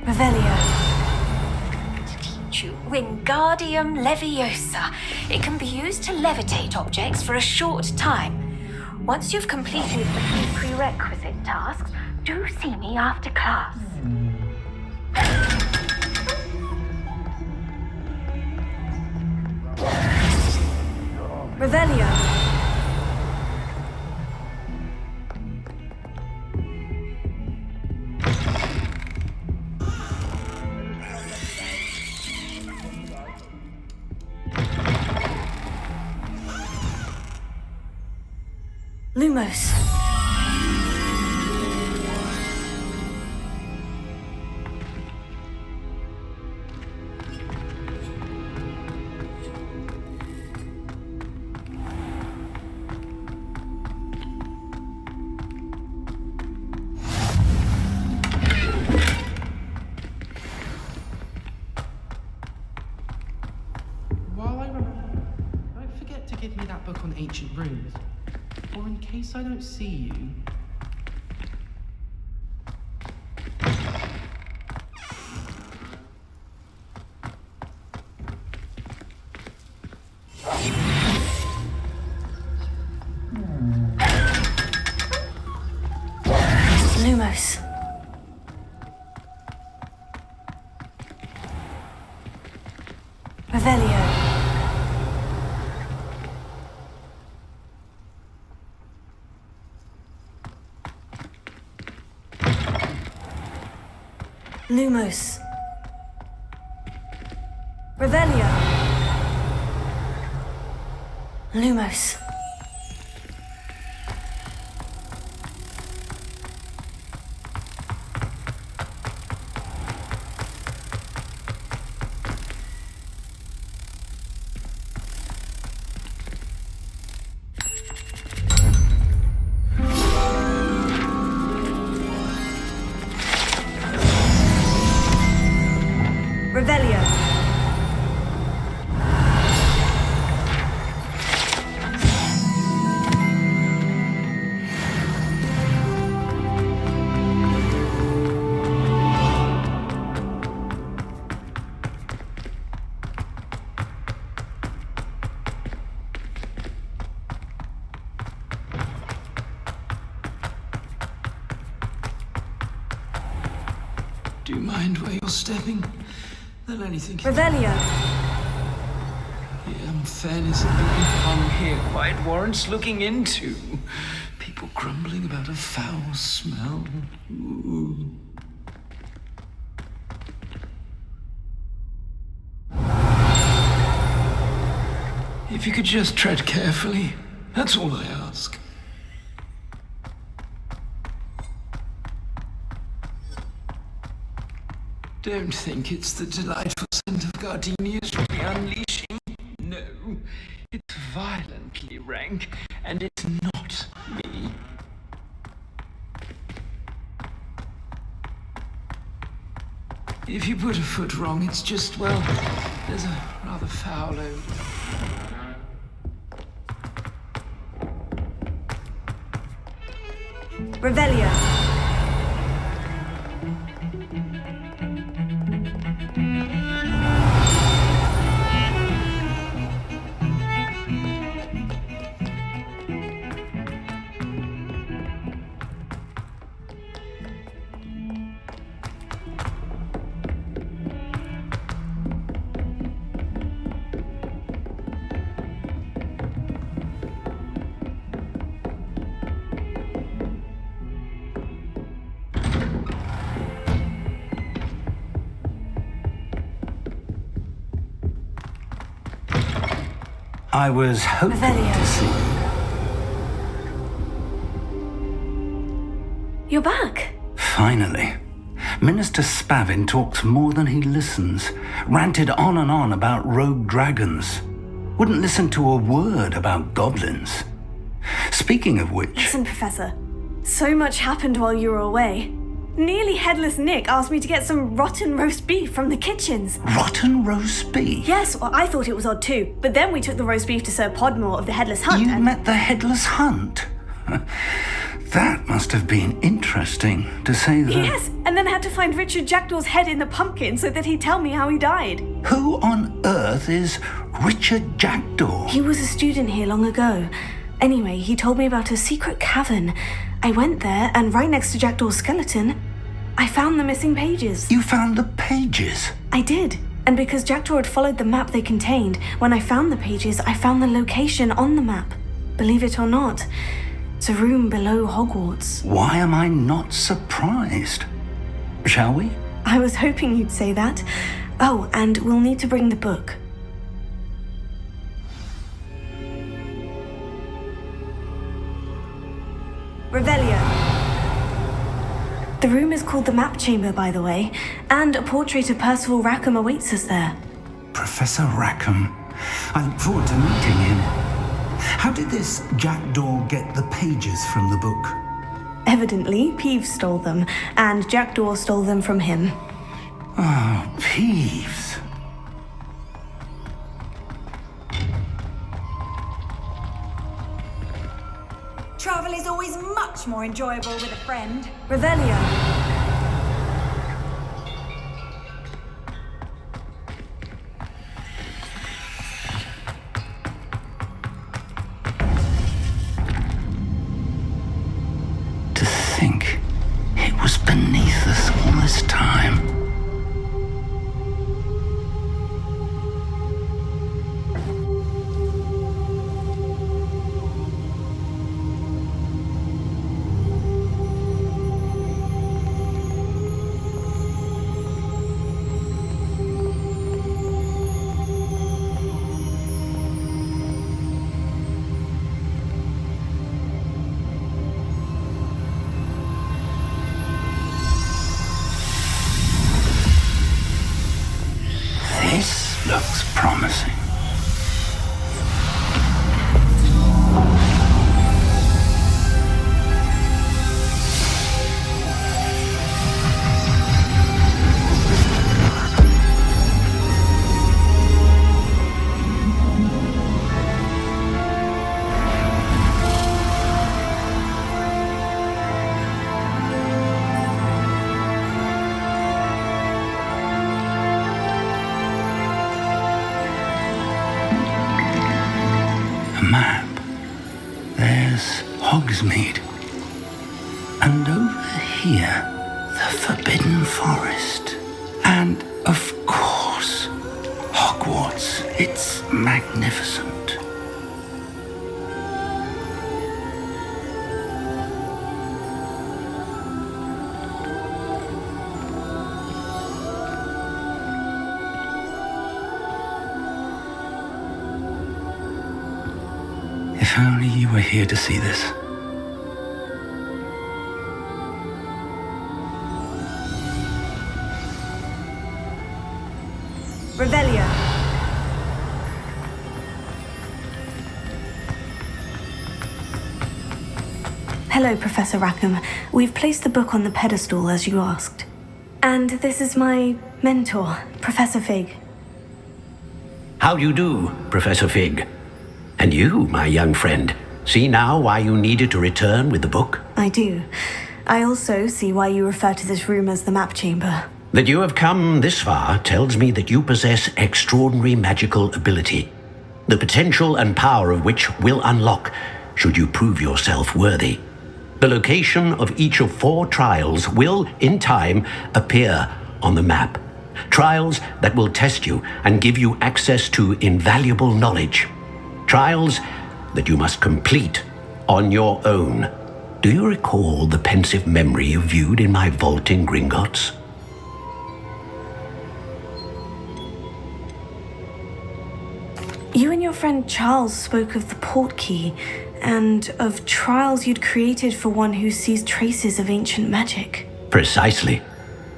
Revelio. Teach you Wingardium Leviosa. It can be used to levitate objects for a short time. Once you've completed the few prerequisite tasks, do see me after class. Revelio. Lumos. While I remember, don't forget to give me that book on ancient runes. Or in case I don't see you. Lumos. Revelio. Lumos. Revelio. Lumos. Revelio. Do you mind where you're stepping? They'll only think Revelio. the unfairness of being hung here quite warrants looking into. People grumbling about a foul smell. Ooh. If you could just tread carefully, that's all I ask. Don't think it's the delightful scent of gardenias you'll be unleashing. No, it's violently rank, and it's not me. If you put a foot wrong, it's just, well, there's a rather foul odor. Revelio. I was hoping to see you. You're back. Finally. Minister Spavin talks more than he listens. Ranted on and on about rogue dragons. Wouldn't listen to a word about goblins. Speaking of which... Listen, Professor. So much happened while you were away. Nearly Headless Nick asked me to get some rotten roast beef from the kitchens. Rotten roast beef? Yes, well, I thought it was odd too. But then we took the roast beef to Sir Podmore of the Headless Hunt. You met the Headless Hunt? That must have been interesting, to say the... Yes, and then I had to find Richard Jackdaw's head in the pumpkin so that he'd tell me how he died. Who on earth is Richard Jackdaw? He was a student here long ago. Anyway, he told me about a secret cavern. I went there, and right next to Jackdaw's skeleton, I found the missing pages. You found the pages? I did. And because Jackdaw had followed the map they contained, when I found the pages, I found the location on the map. Believe it or not, it's a room below Hogwarts. Why am I not surprised? Shall we? I was hoping you'd say that. Oh, and we'll need to bring the book. Revelio. The room is called the Map Chamber, by the way, and a portrait of Percival Rackham awaits us there. Professor Rackham. I look forward to meeting him. How did this Jackdaw get the pages from the book? Evidently, Peeves stole them, and Jackdaw stole them from him. Oh, Peeves. Travel is always much more enjoyable with a friend. Revelio. To think it was beneath us all this time. This looks promising. Map. There's Hogsmeade. And over here, the Forbidden Forest. And, of course, Hogwarts. It's magnificent. If only you were here to see this. Revelio. Hello, Professor Rackham. We've placed the book on the pedestal as you asked. And this is my mentor, Professor Fig. How do you do, Professor Fig? And you, my young friend, see now why you needed to return with the book? I do. I also see why you refer to this room as the map chamber. That you have come this far tells me that you possess extraordinary magical ability, the potential and power of which will unlock should you prove yourself worthy. The location of each of 4 trials will, in time, appear on the map. Trials that will test you and give you access to invaluable knowledge. Trials that you must complete on your own. Do you recall the pensive memory you viewed in my vault in Gringotts? You and your friend Charles spoke of the port key and of trials you'd created for one who sees traces of ancient magic. Precisely.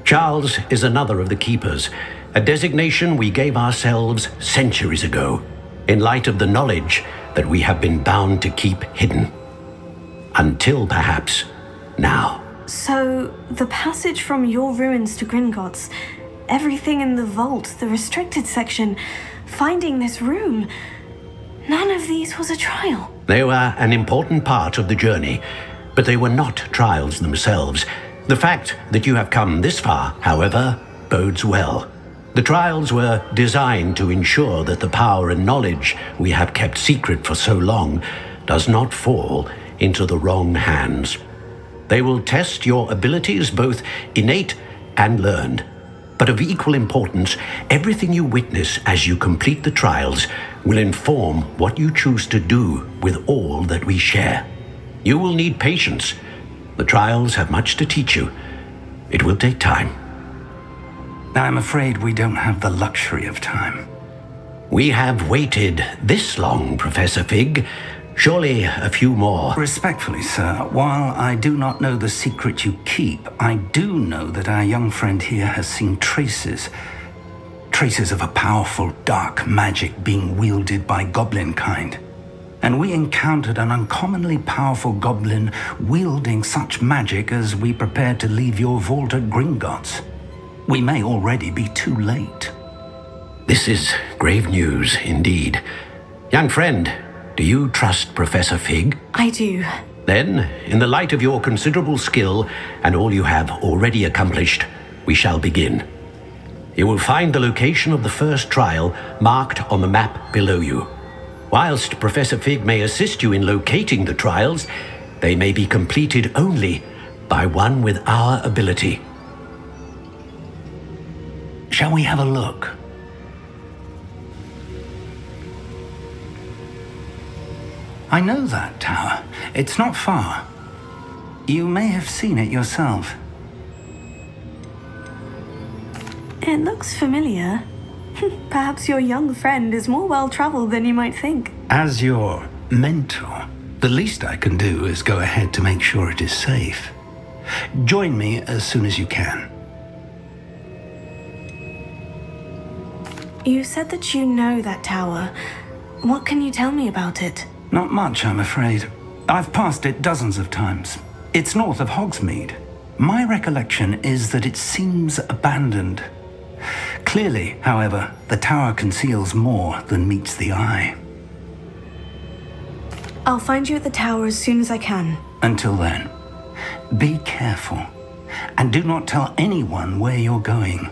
Charles is another of the Keepers, a designation we gave ourselves centuries ago, in light of the knowledge that we have been bound to keep hidden. Until perhaps now. So, the passage from your ruins to Gringotts, everything in the vault, the restricted section, finding this room, none of these was a trial. They were an important part of the journey, but they were not trials themselves. The fact that you have come this far, however, bodes well. The trials were designed to ensure that the power and knowledge we have kept secret for so long does not fall into the wrong hands. They will test your abilities, both innate and learned. But of equal importance, everything you witness as you complete the trials will inform what you choose to do with all that we share. You will need patience. The trials have much to teach you. It will take time. I'm afraid we don't have the luxury of time. We have waited this long, Professor Fig. Surely a few more. Respectfully, sir, while I do not know the secret you keep, I do know that our young friend here has seen traces of a powerful dark magic being wielded by goblin kind. And we encountered an uncommonly powerful goblin wielding such magic as we prepared to leave your vault at Gringotts. We may already be too late. This is grave news indeed. Young friend, do you trust Professor Fig? I do. Then, in the light of your considerable skill and all you have already accomplished, we shall begin. You will find the location of the first trial marked on the map below you. Whilst Professor Fig may assist you in locating the trials, they may be completed only by one with our ability. Shall we have a look? I know that tower. It's not far. You may have seen it yourself. It looks familiar. Perhaps your young friend is more well-traveled than you might think. As your mentor, the least I can do is go ahead to make sure it is safe. Join me as soon as you can. You said that you know that tower. What can you tell me about it? Not much, I'm afraid. I've passed it dozens of times. It's north of Hogsmeade. My recollection is that it seems abandoned. Clearly, however, the tower conceals more than meets the eye. I'll find you at the tower as soon as I can. Until then, be careful, and do not tell anyone where you're going.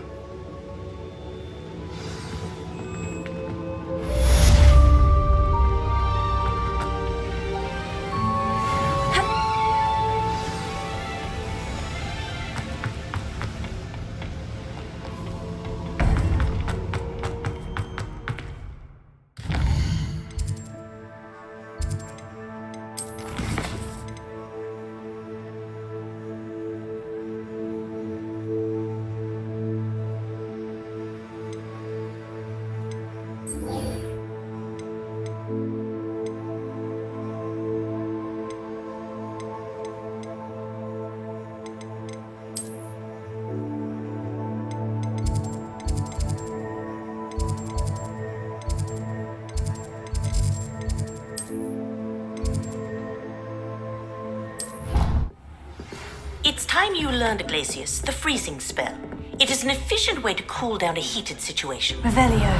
It's time you learned, Glacius, the freezing spell. It is an efficient way to cool down a heated situation. Revelio.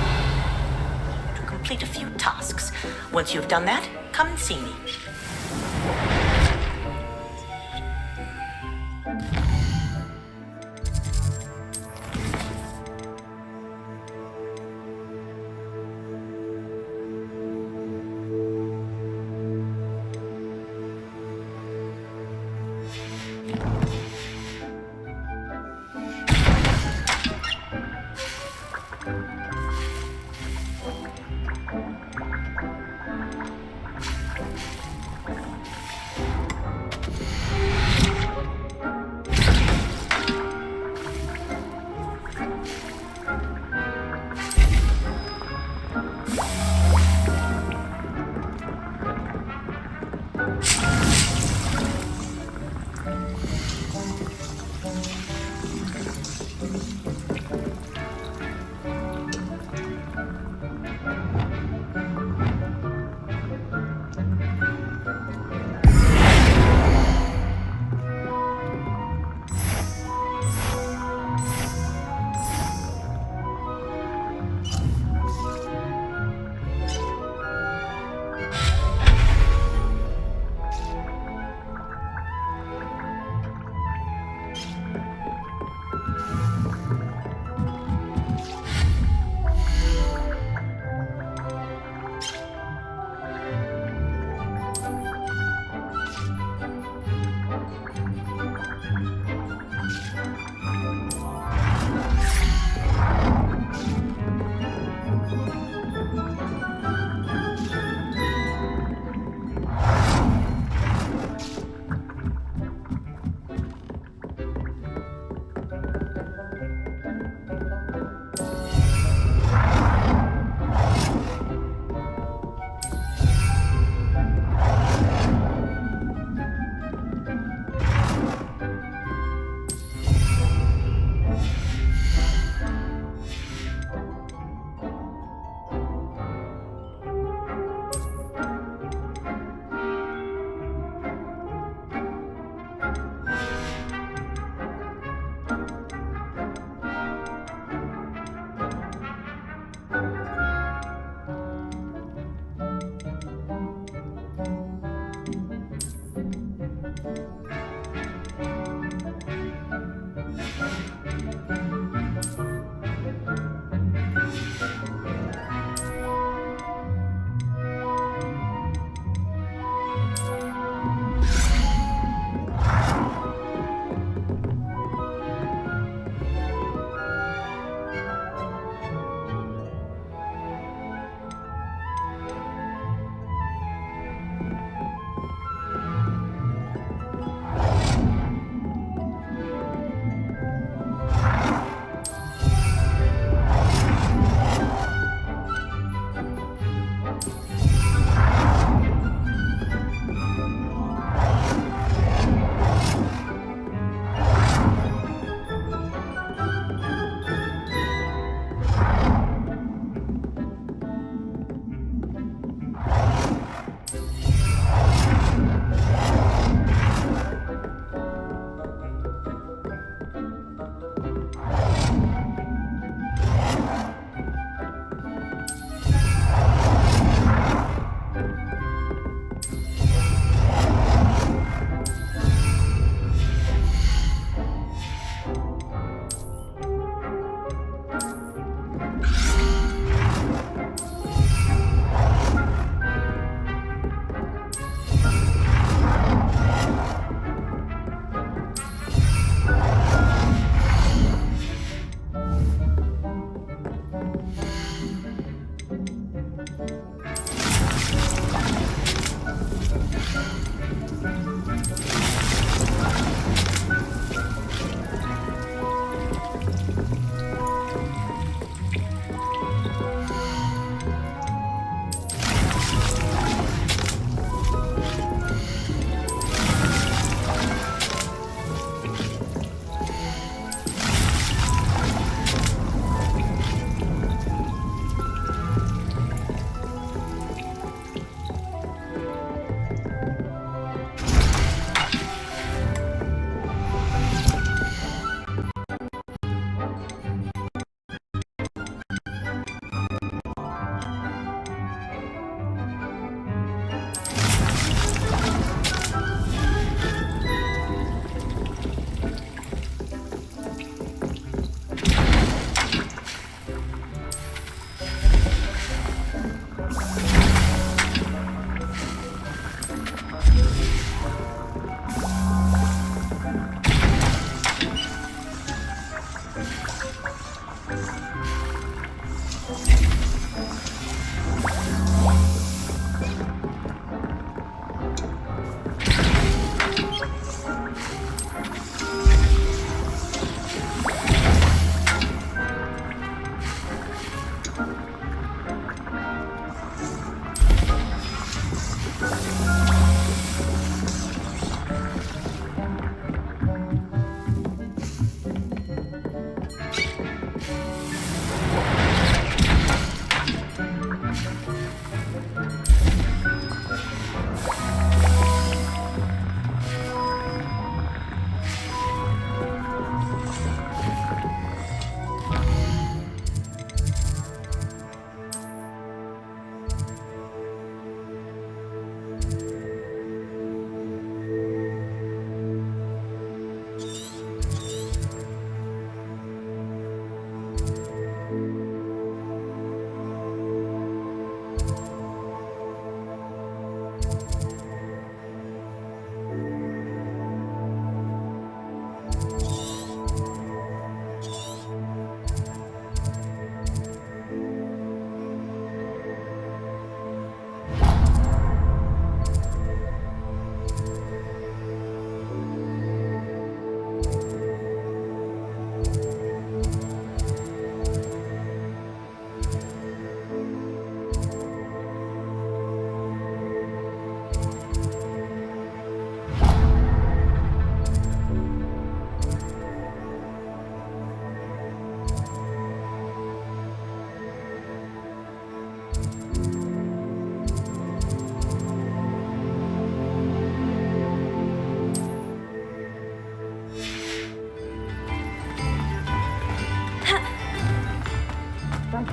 To complete a few tasks. Once you've done that, come and see me.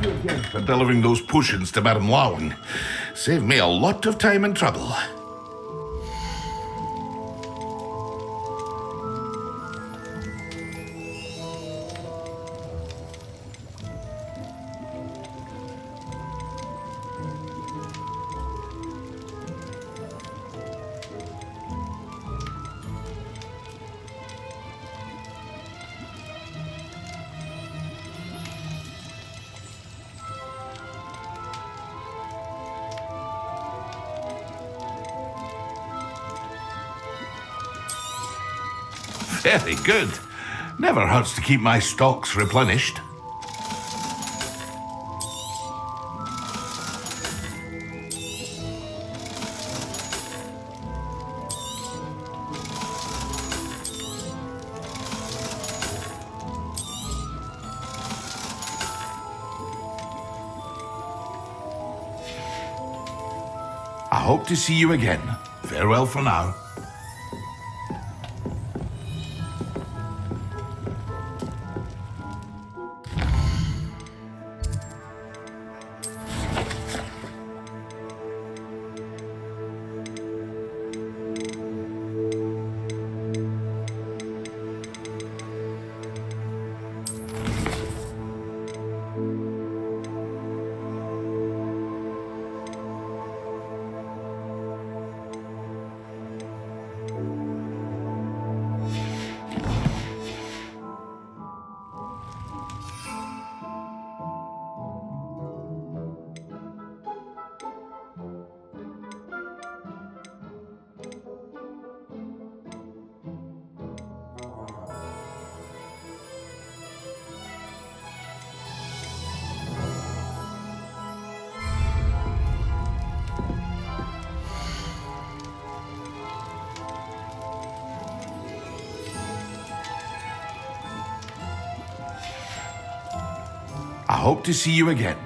Thank you again for delivering those potions to Madame Lown. Saved me a lot of time and trouble. Very good. Never hurts to keep my stocks replenished. I hope to see you again. Farewell for now. I hope to see you again.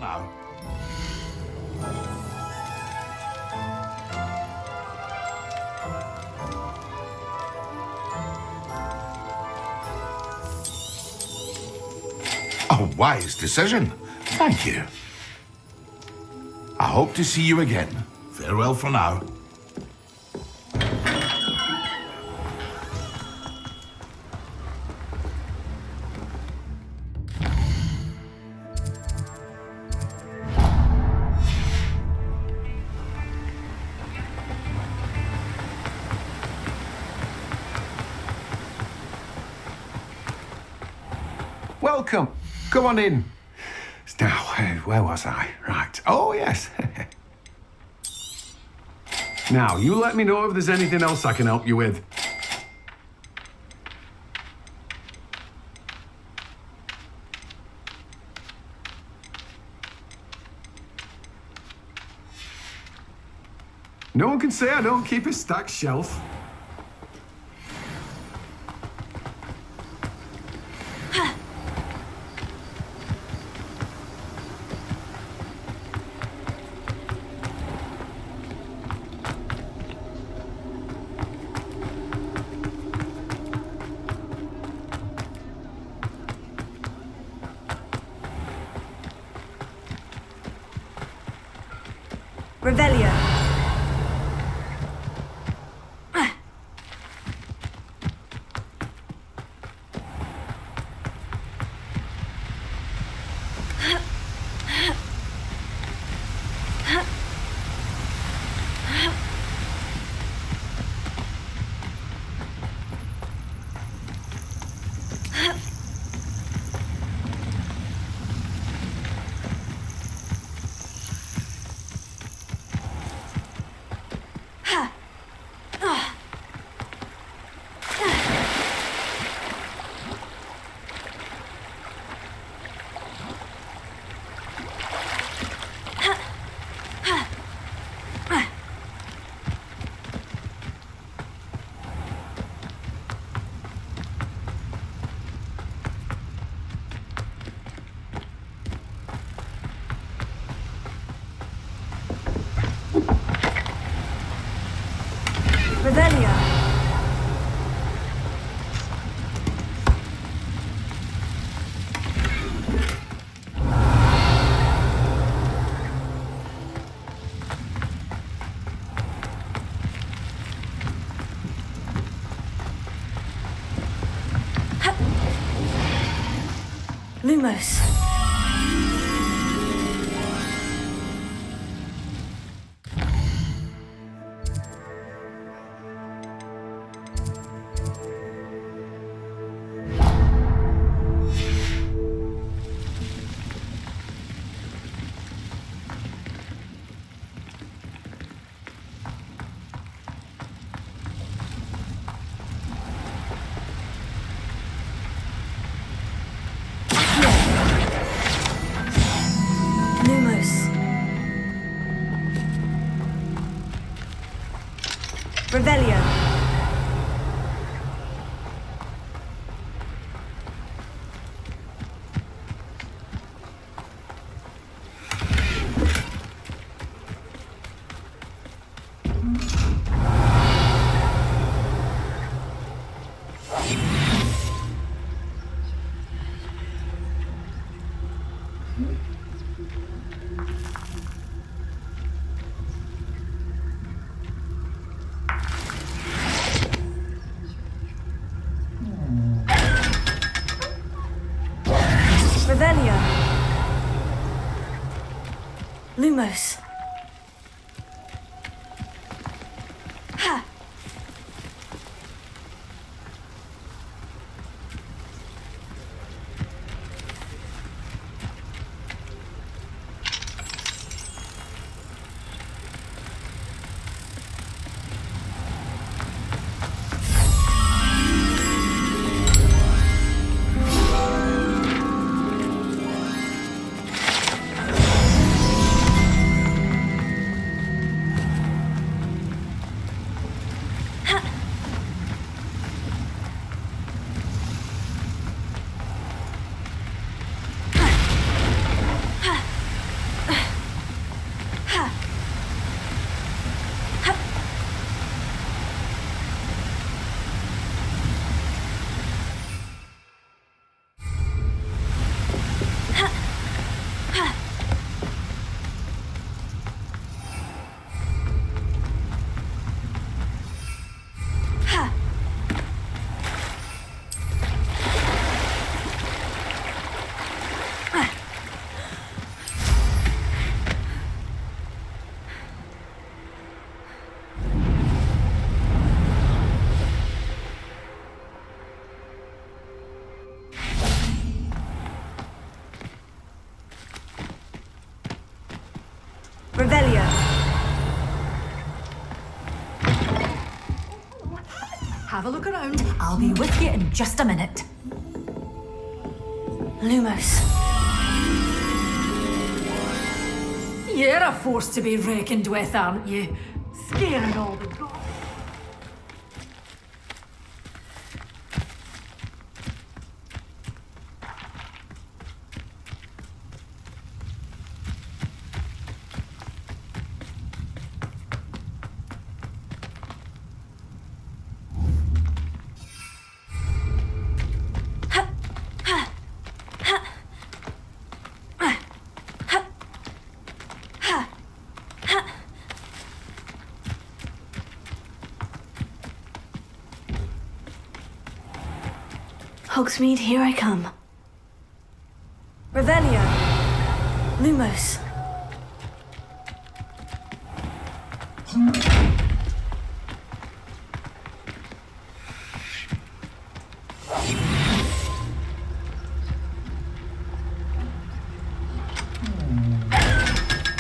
Now. A wise decision. Thank you. I hope to see you again. Farewell for now. Welcome. Come on in. Now, where was I? Right. Oh, yes. Now, you let me know if there's anything else I can help you with. No one can say I don't keep a stacked shelf. Revelio. Lumos. Revelio. Revelio. Lumos. Ha! Revelio. Have a look around. I'll be with you in just a minute. Lumos. You're a force to be reckoned with, aren't you? Scaring all the gods. Hogsmeade, here I come. Revelio. Lumos.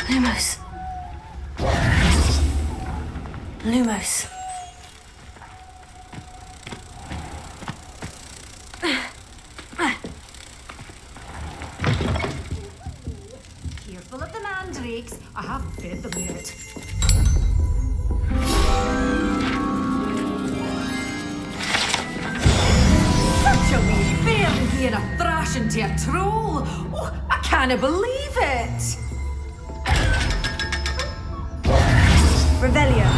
Lumos. Lumos. Careful of the mandrakes. I haven't fed them yet. Such a wee bairn here, a thrashing to a troll. Oh, I can't believe it. Revelio.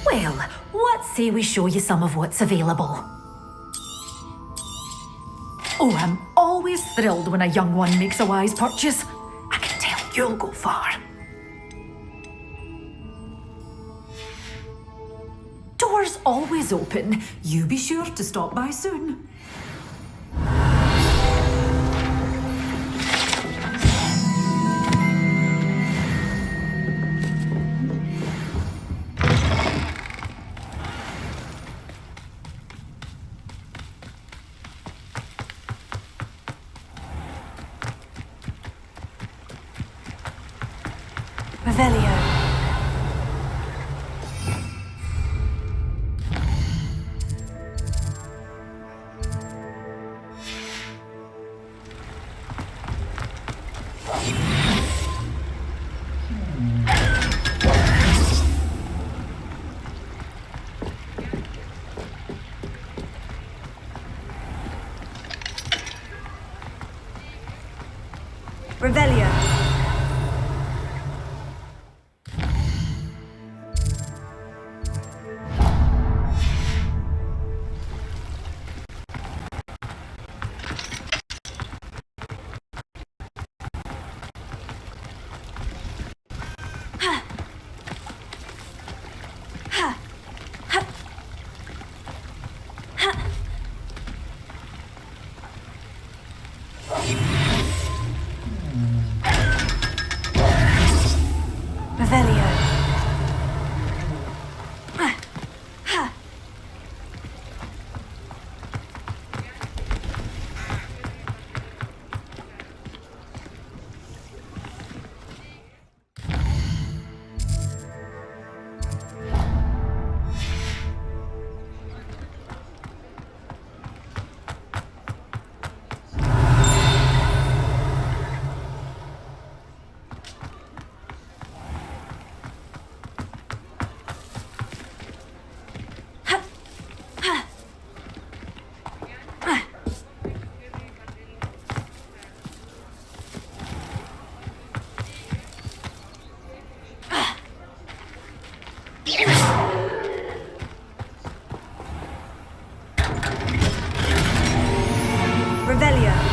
Well, what say we show you some of what's available? Oh, I'm always thrilled when a young one makes a wise purchase. I can tell you'll go far. Doors always open. You be sure to stop by soon. Revelio. Revelio. Revelio. Revelio.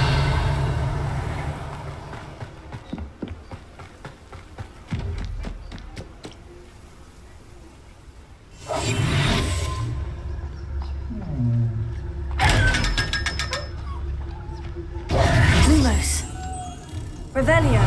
Lumos. Revelio.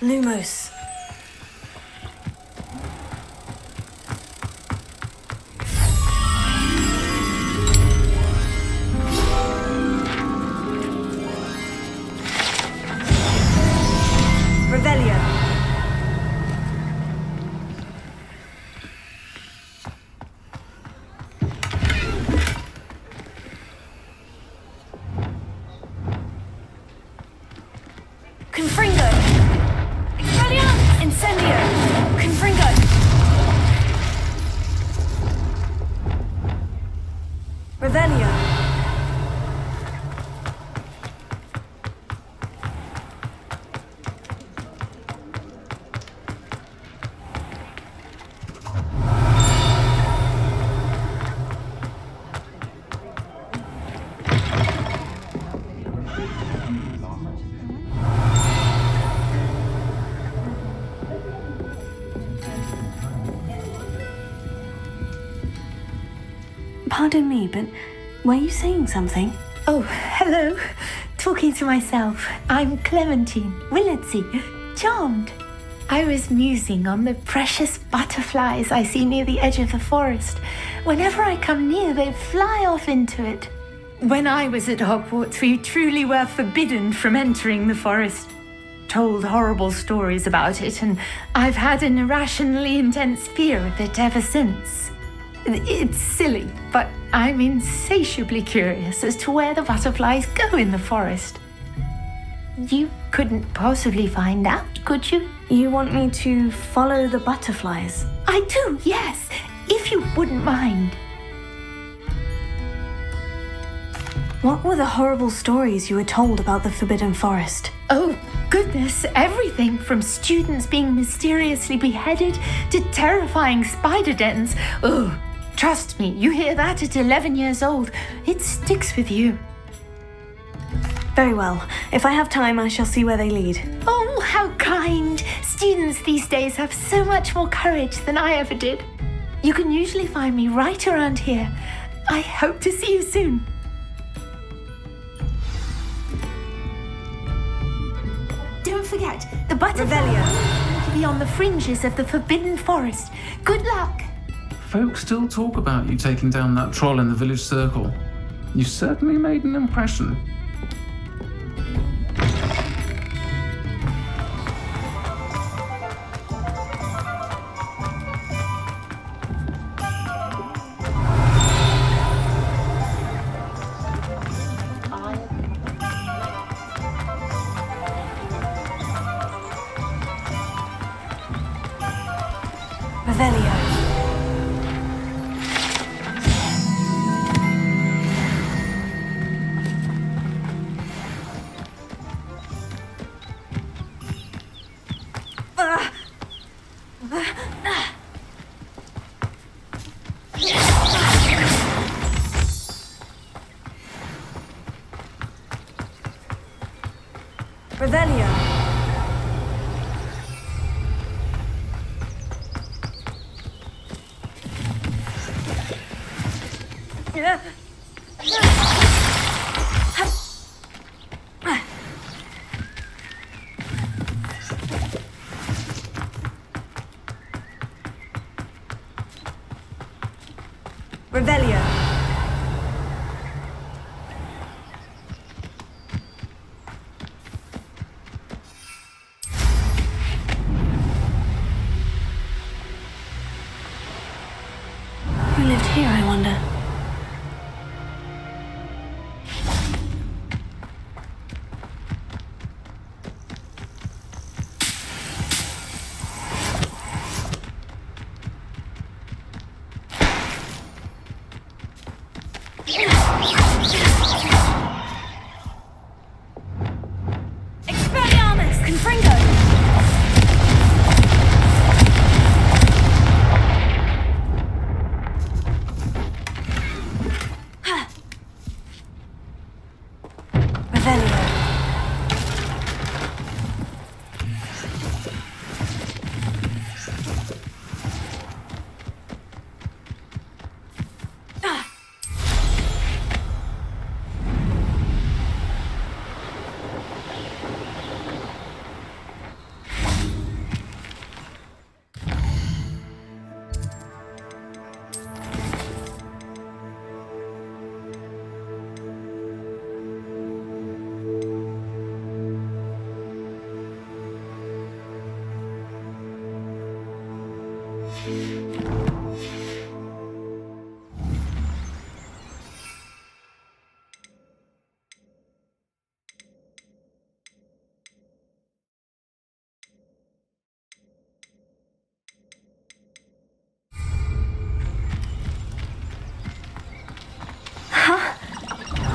Lumos. Revelio. Confringo. Incendio! Confringo! Revelio! Pardon me, but were you saying something? Oh, hello. Talking to myself. I'm Clementine Willardsey. Charmed. I was musing on the precious butterflies I see near the edge of the forest. Whenever I come near, they fly off into it. When I was at Hogwarts, we truly were forbidden from entering the forest. Told horrible stories about it, and I've had an irrationally intense fear of it ever since. It's silly, but I'm insatiably curious as to where the butterflies go in the forest. You couldn't possibly find out, could you? You want me to follow the butterflies? I do, yes, if you wouldn't mind. What were the horrible stories you were told about the Forbidden Forest? Oh, goodness, everything from students being mysteriously beheaded to terrifying spider dens. Oh, trust me, you hear that at 11 years old, it sticks with you. Very well. If I have time, I shall see where they lead. Oh, how kind! Students these days have so much more courage than I ever did. You can usually find me right around here. I hope to see you soon. Don't forget, the butterflies seem to be on the fringes of the Forbidden Forest. Good luck! Folks still talk about you taking down that troll in the village circle. You certainly made an impression. Revelio. Revelio. Who lived here, I wonder? Expelliarmus! Confringo! Revelio.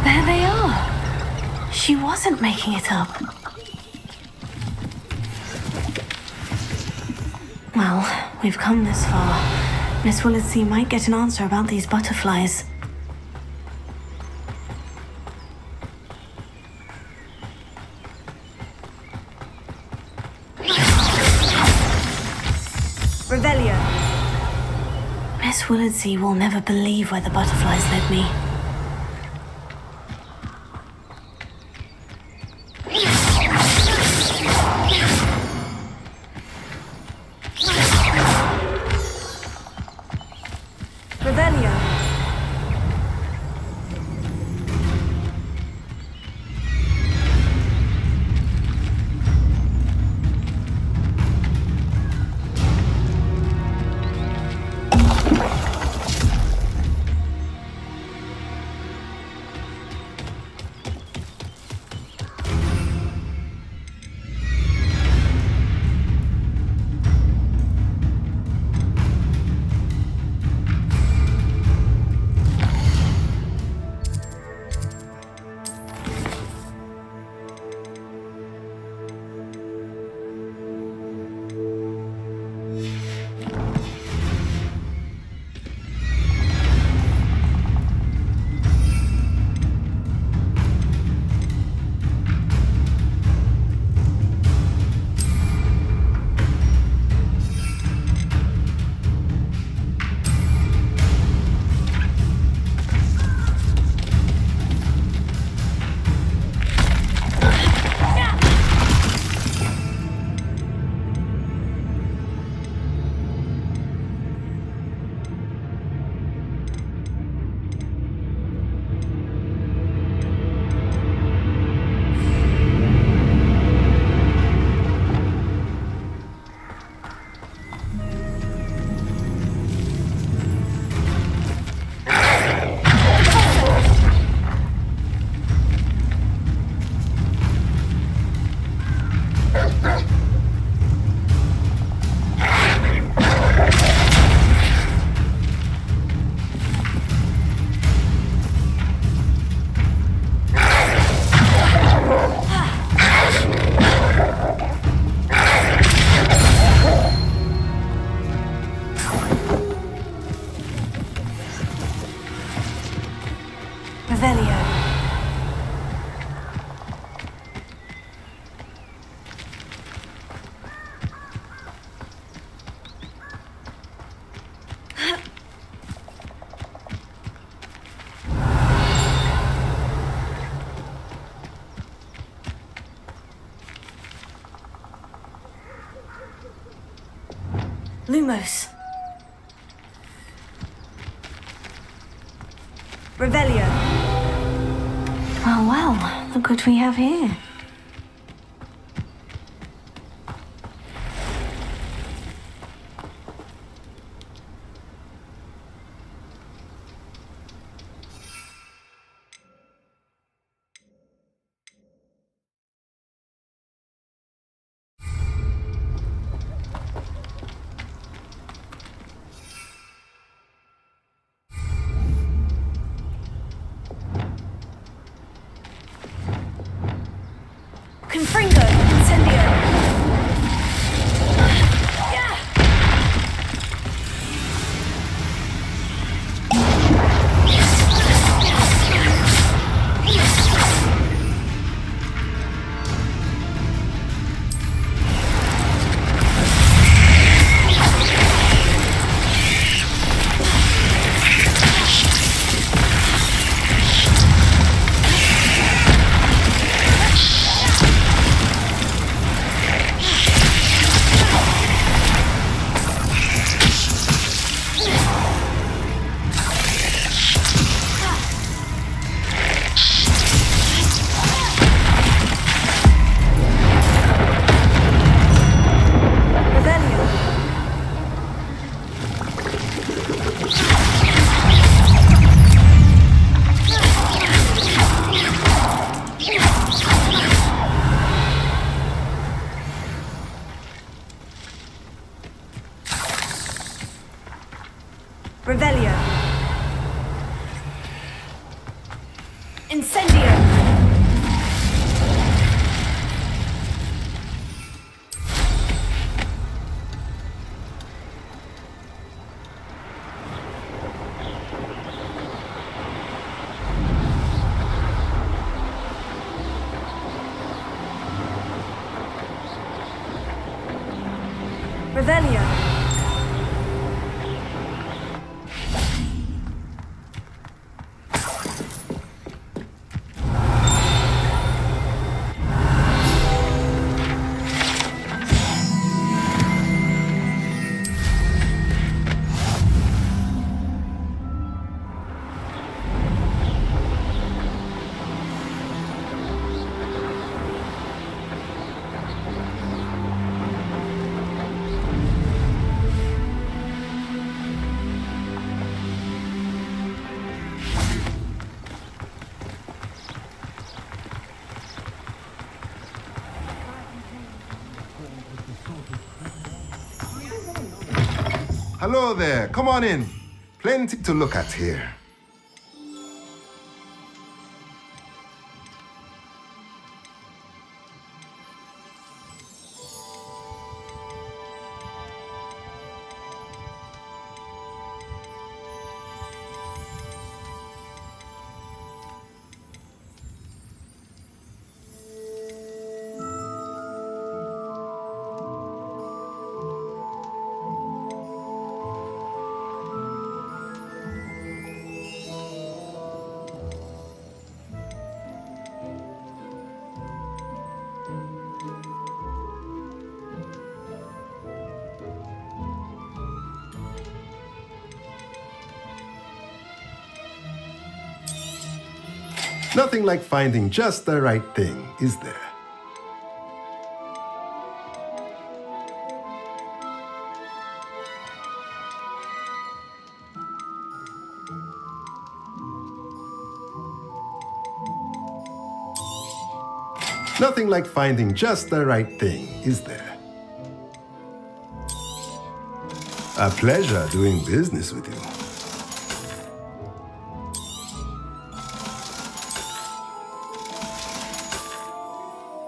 There they are. She wasn't making it up. Well, we've come this far. Miss Willardsea might get an answer about these butterflies. Revelio. Miss Willardsea will never believe where the butterflies led me. Revelio. Revelio. Lumos. Revelio. Well, look what we have here. Confringo, incendio. Revelio. Incendio. Revelio. Hello there, come on in. Plenty to look at here. Nothing like finding just the right thing, is there? Nothing like finding just the right thing, is there? A pleasure doing business with you.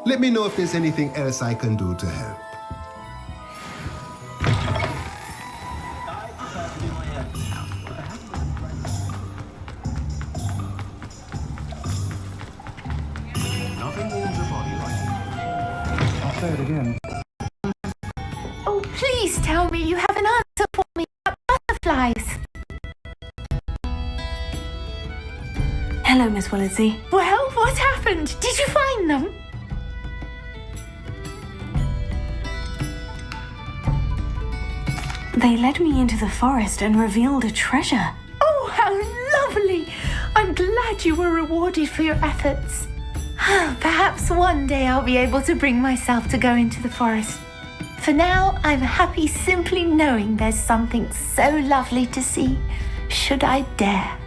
Let me know if there's anything else I can do to help. say it again. Oh, please tell me you have an answer for me about butterflies. Hello, Miss Willardsey. Well, what happened? Did you find them? They led me into the forest and revealed a treasure. Oh, how lovely! I'm glad you were rewarded for your efforts. Perhaps one day I'll be able to bring myself to go into the forest. For now, I'm happy simply knowing there's something so lovely to see, should I dare.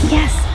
Yes.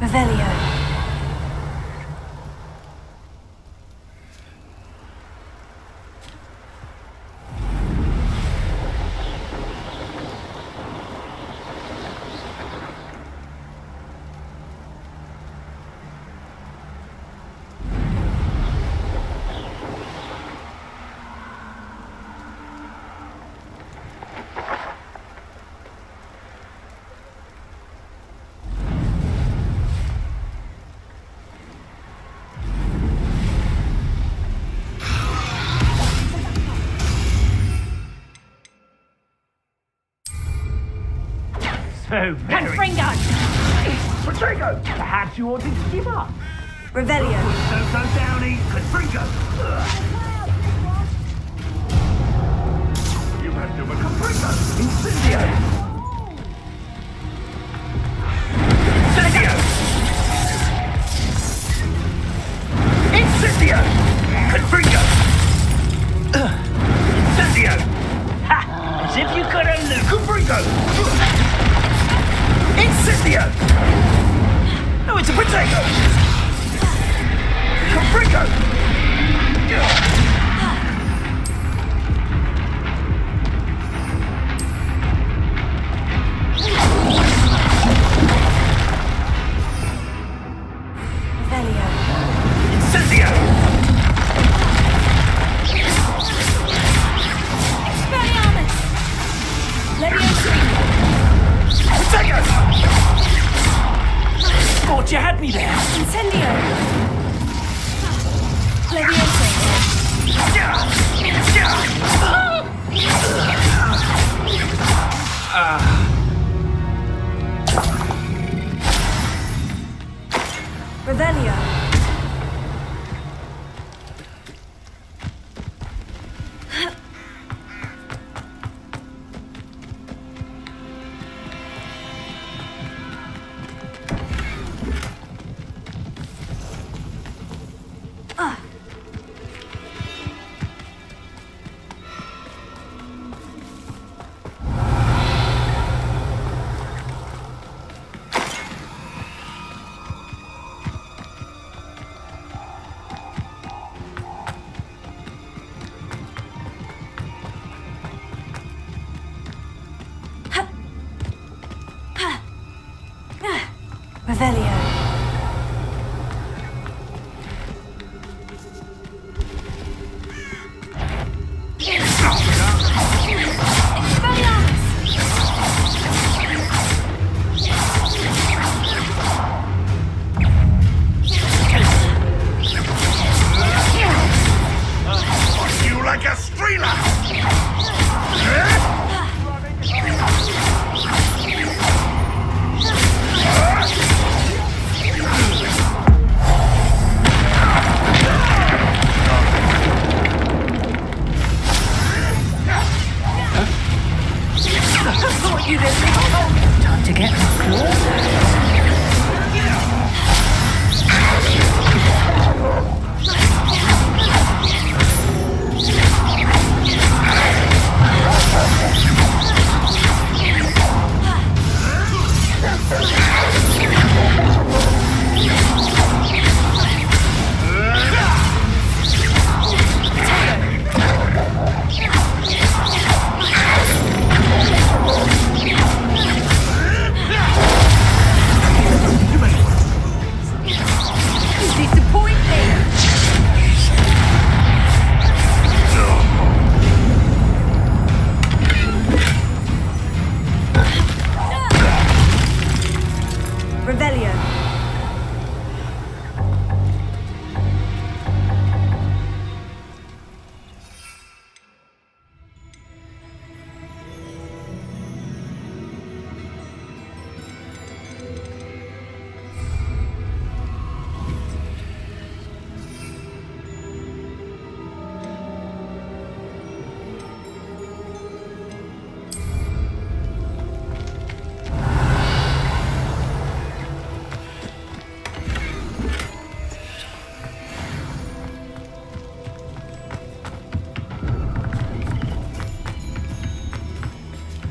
Revelio. So very... Confringo! Perhaps you wanted to give up? Revelio. Go Downey, Confringo! You have to become Confringo! Incendio! Incendio! Incendio! Confringo! Incendio! Ha! As if you could have lived! Confringo! Incendio! No, it's a potato! Confringo! Revelio. Incendio! Expelliarmus. Leviosa. Potato! Thought you had me there. Incendio. Leviosa. Revelio. Revelio. You like a streeler!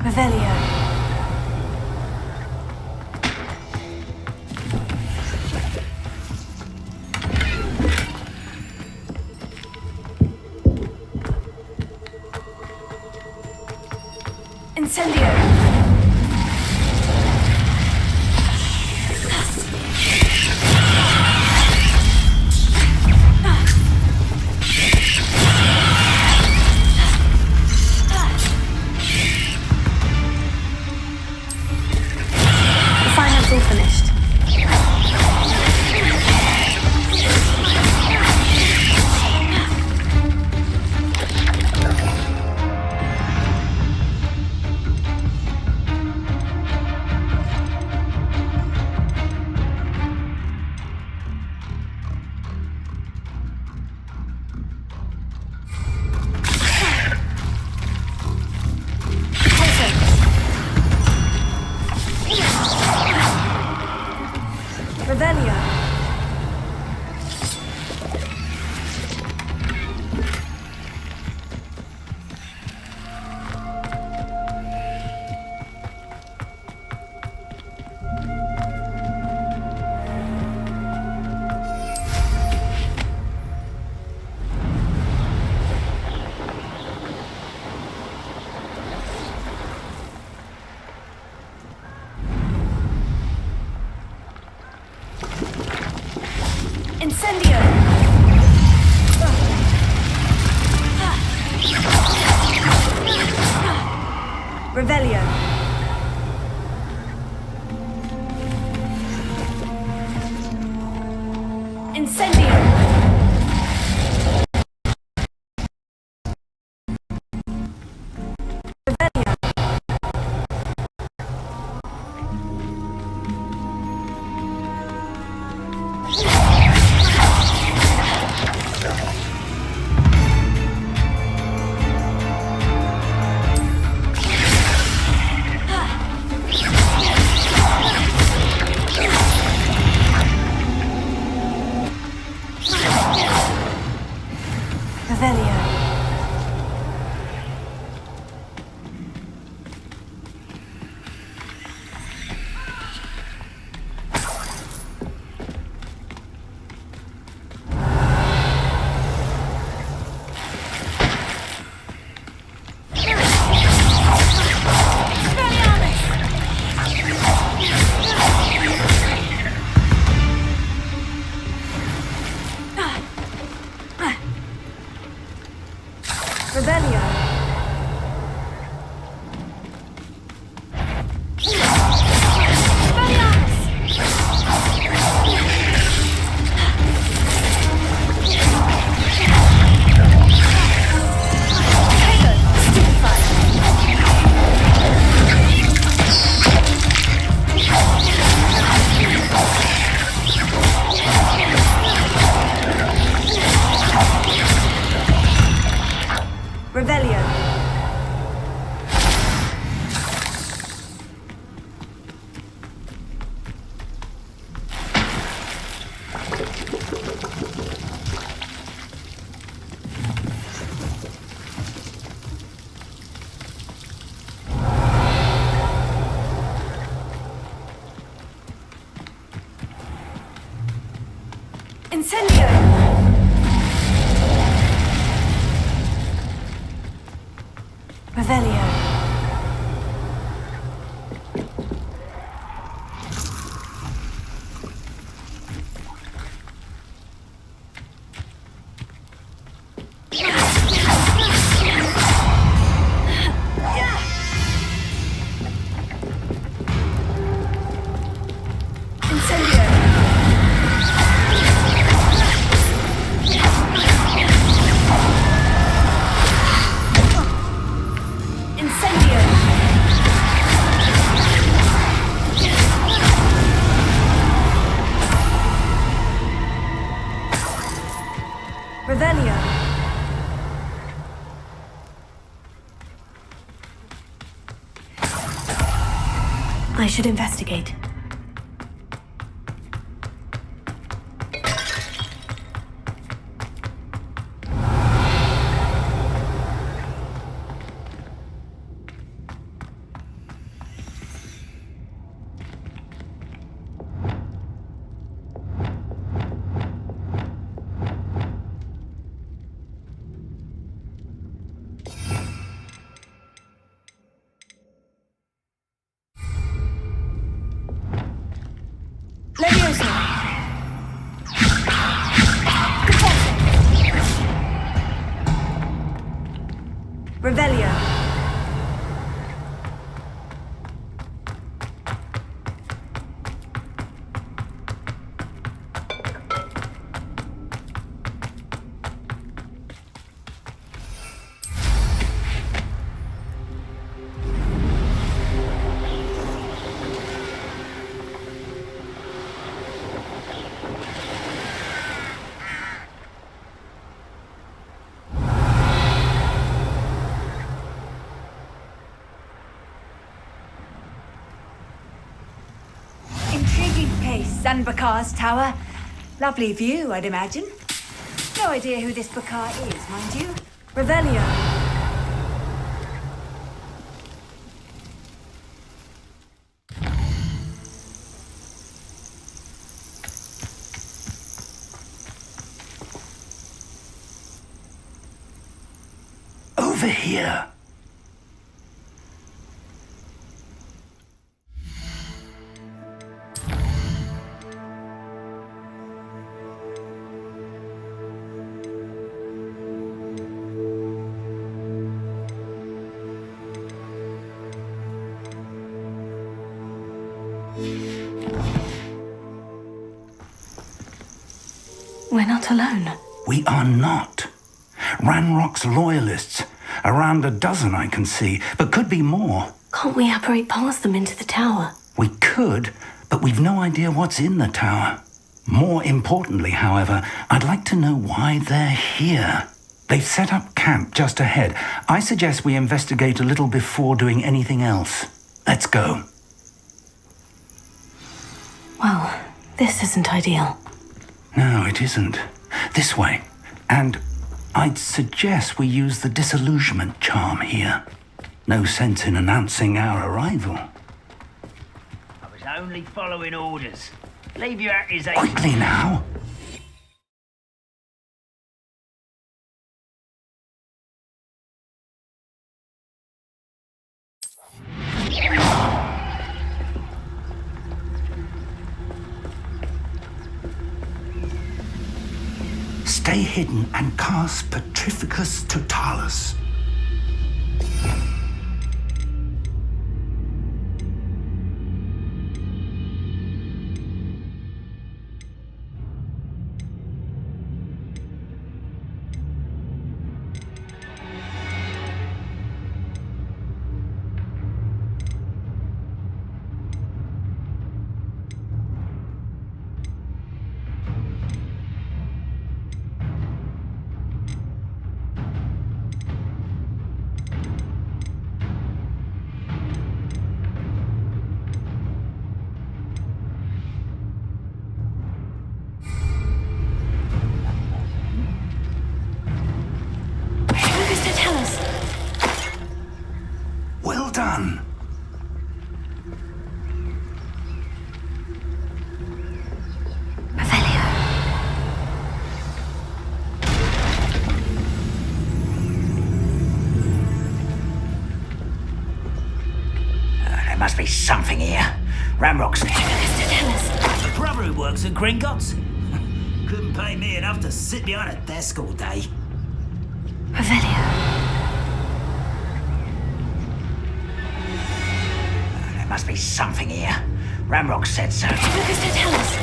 Revelio. Incendio. All finished. Revelio. Incendio! Revelio. Incendio! Incendio! Revelio. Revelio. I should investigate. Leviosa! Revelio. Intriguing place, Zanbakar's tower. Lovely view, I'd imagine. No idea who this Bakar is, mind you. Revelio. Over here. We're not alone. We are not. Ranrock's loyalists. Around a dozen I can see, but could be more. Can't we apparate past them into the tower? We could, but we've no idea what's in the tower. More importantly, however, I'd like to know why they're here. They've set up camp just ahead. I suggest we investigate a little before doing anything else. Let's go. Well, this isn't ideal. No, it isn't. This way. And I'd suggest we use the disillusionment charm here. No sense in announcing our arrival. I was only following orders. Leave your accusation. Quickly now. Stay hidden and cast Petrificus Totalis. something here. Ramrock's Tell us. the brother who works at Gringotts. Couldn't pay me enough to sit behind a desk all day. Revelio. There must be something here. Ramrock said so. Tell us.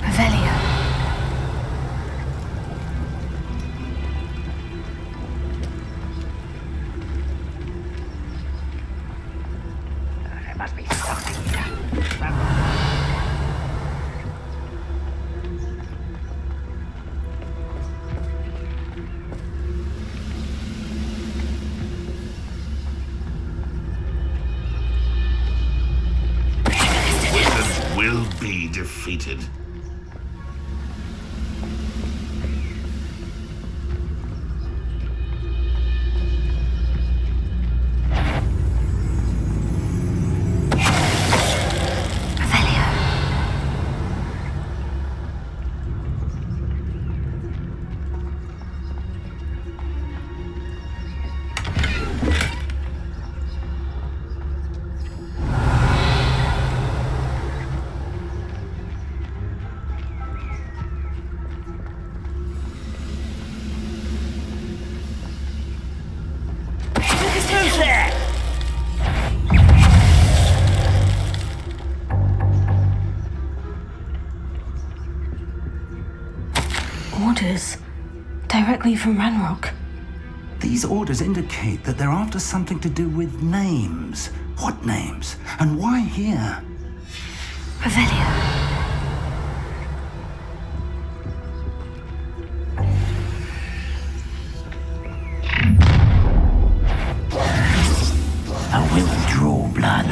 Revelio. There must be something here. Wizards will be defeated. Orders. Directly from Ranrock. These orders indicate that they're after something to do with names. What names? And why here? Revelio. I will draw blood.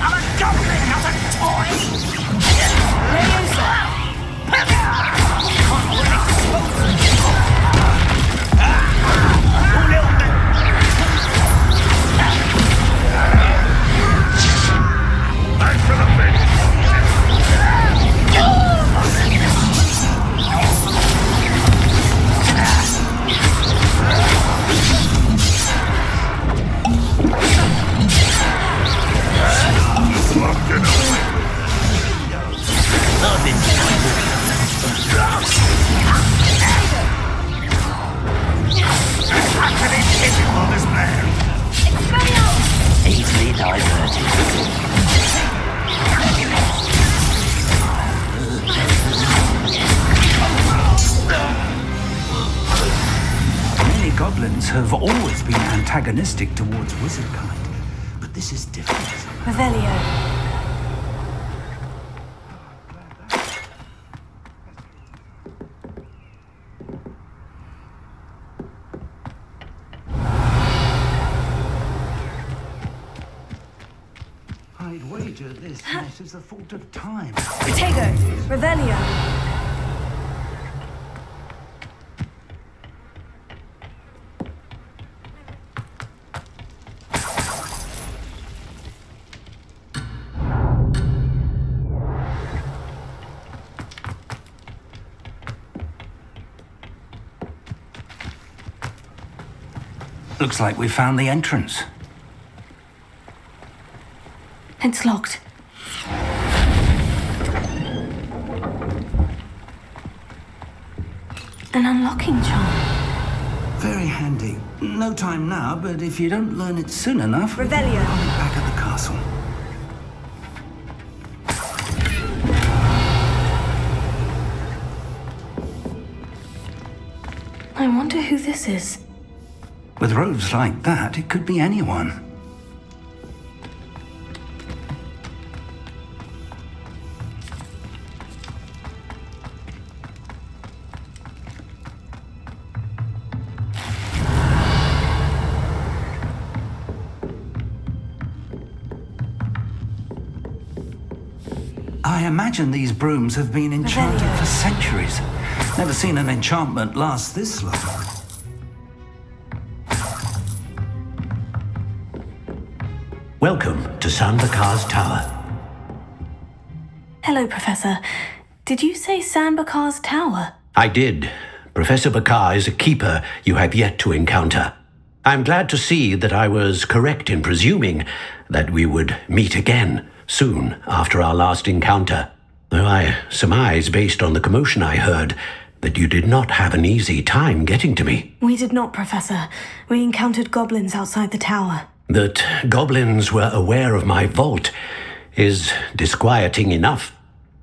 I'm a goblin, not a toy! Easily diverted. Many goblins have always been antagonistic towards wizard kind, but this is different. Revelio. I'd wager this mess is the fault of time. Protego. Revelio. Looks like we found the entrance. It's locked. An unlocking charm. Very handy. No time now, but if you don't learn it soon enough, Revelio. I'll be back at the castle. I wonder who this is. With robes like that, it could be anyone. I imagine these brooms have been enchanted for centuries. Never seen an enchantment last this long. Welcome to Sanvakar's Tower. Hello, Professor. Did you say Sanbakar's tower? I did. Professor Bakar is a keeper you have yet to encounter. I'm glad to see that I was correct in presuming that we would meet again soon after our last encounter, though I surmise, based on the commotion I heard, that you did not have an easy time getting to me. We did not, Professor. We encountered goblins outside the tower. That goblins were aware of my vault is disquieting enough.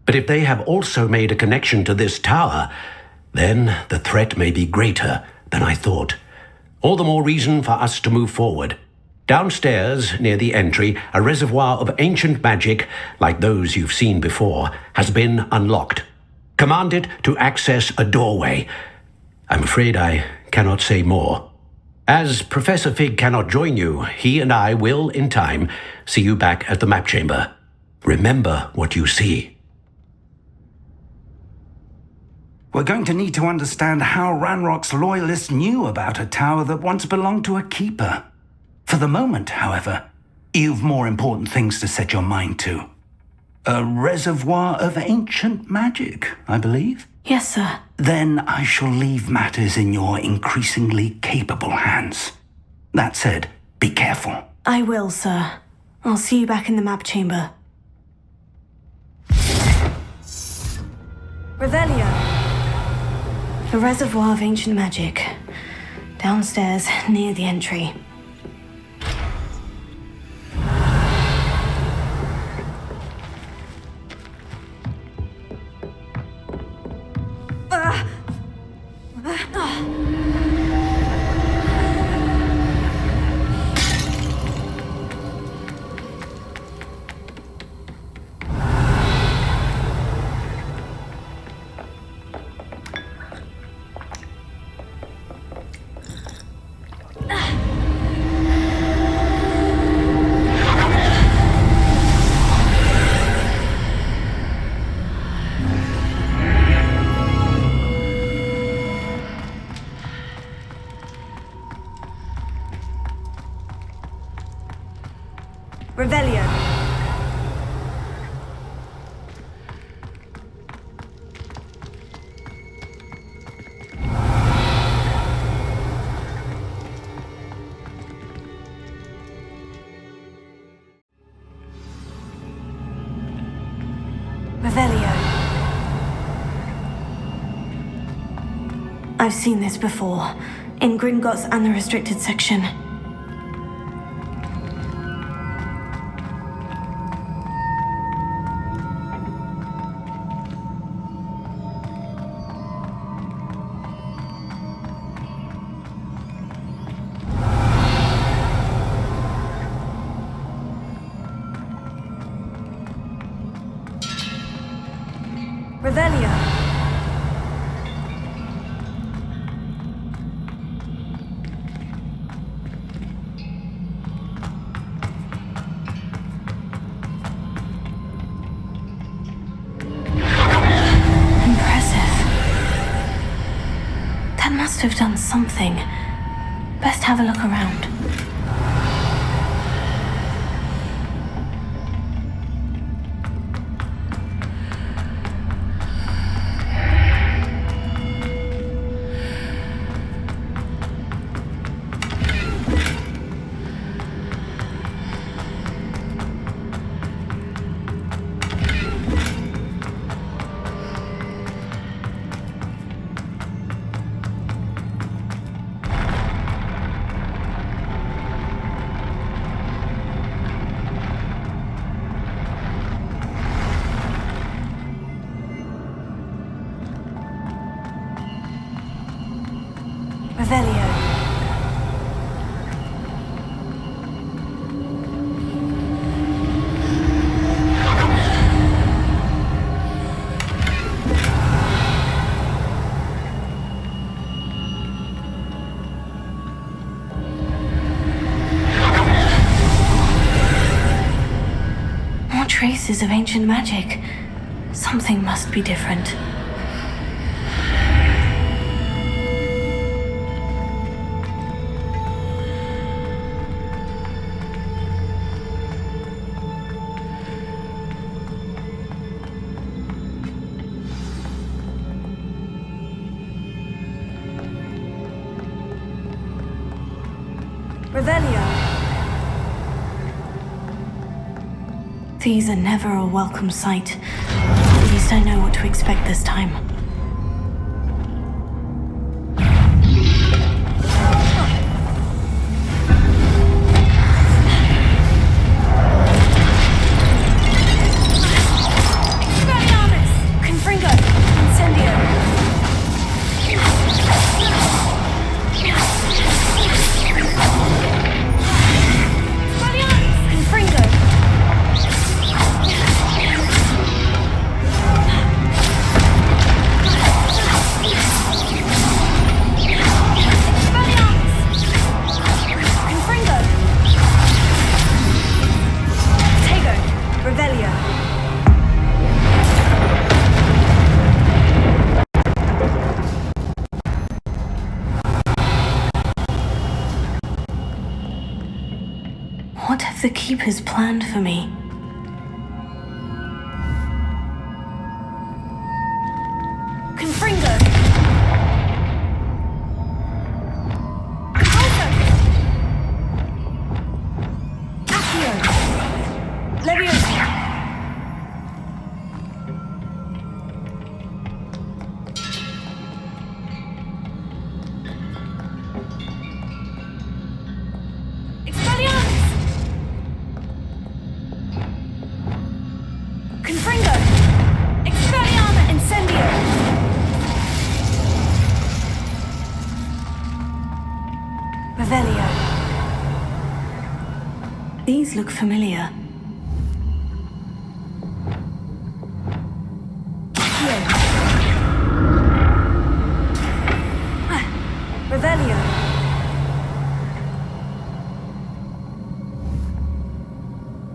But if they have also made a connection to this tower, then the threat may be greater than I thought. All the more reason for us to move forward. Downstairs, near the entry, a reservoir of ancient magic, like those you've seen before, has been unlocked. Command it to access a doorway. I'm afraid I cannot say more. As Professor Fig cannot join you, he and I will, in time, see you back at the map chamber. Remember what you see. We're going to need to understand how Ranrock's loyalists knew about a tower that once belonged to a keeper. For the moment, however, you've more important things to set your mind to. A reservoir of ancient magic, I believe? Yes, sir. Then I shall leave matters in your increasingly capable hands. That said, be careful. I will, sir. I'll see you back in the map chamber. Revelio. The reservoir of ancient magic. Downstairs, near the entry. Revelio. Revelio. I've seen this before, in Gringotts and the restricted section. Revelio. Impressive. That must have done something. Best have a look around. Revelio. More traces of ancient magic. Something must be different. Revelio. These are never a welcome sight. At least I know what to expect this time. What have the Keepers planned for me? Confringo! Accio! Leviosa! These look familiar. Revelio.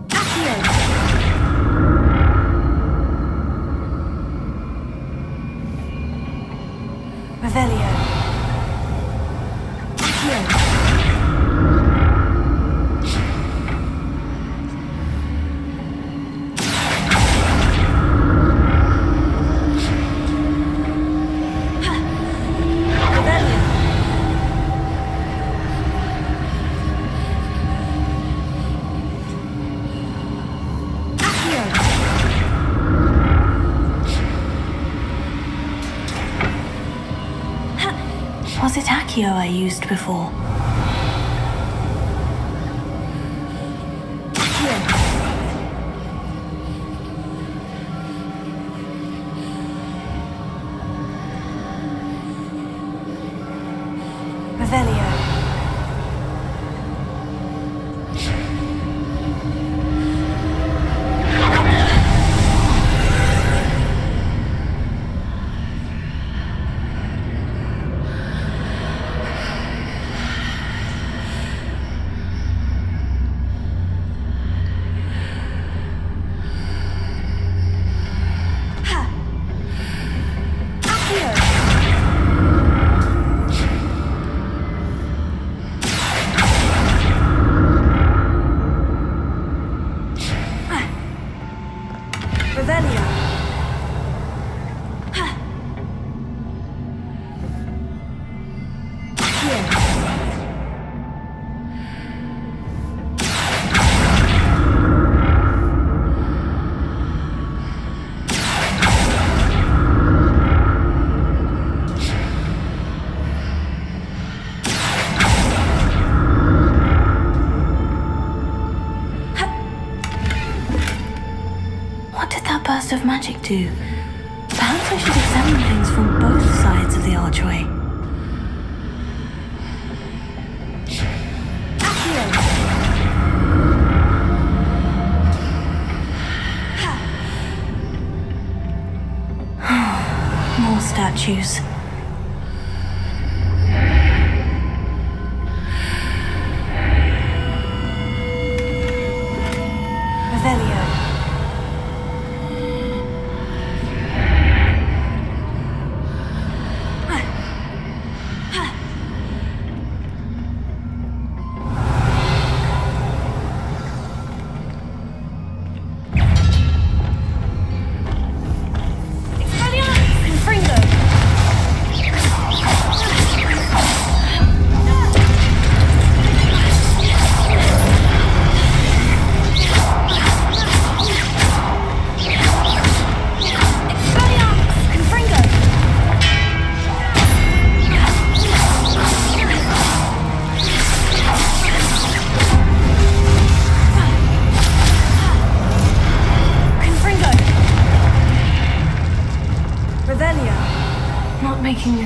Accio. Revelio. Accio. Was it Accio I used before? Revelio. Burst of magic do? Perhaps I should examine things from both sides of the archway. More statues. Revelio.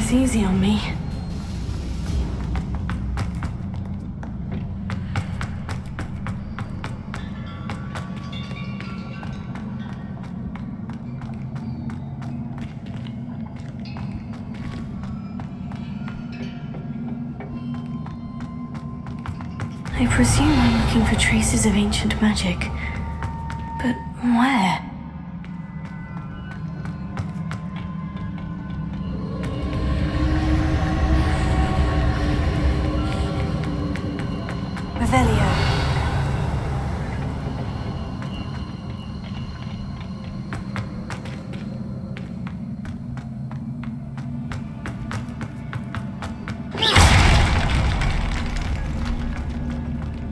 this easy on me. I presume I'm looking for traces of ancient magic. But where? Revelio.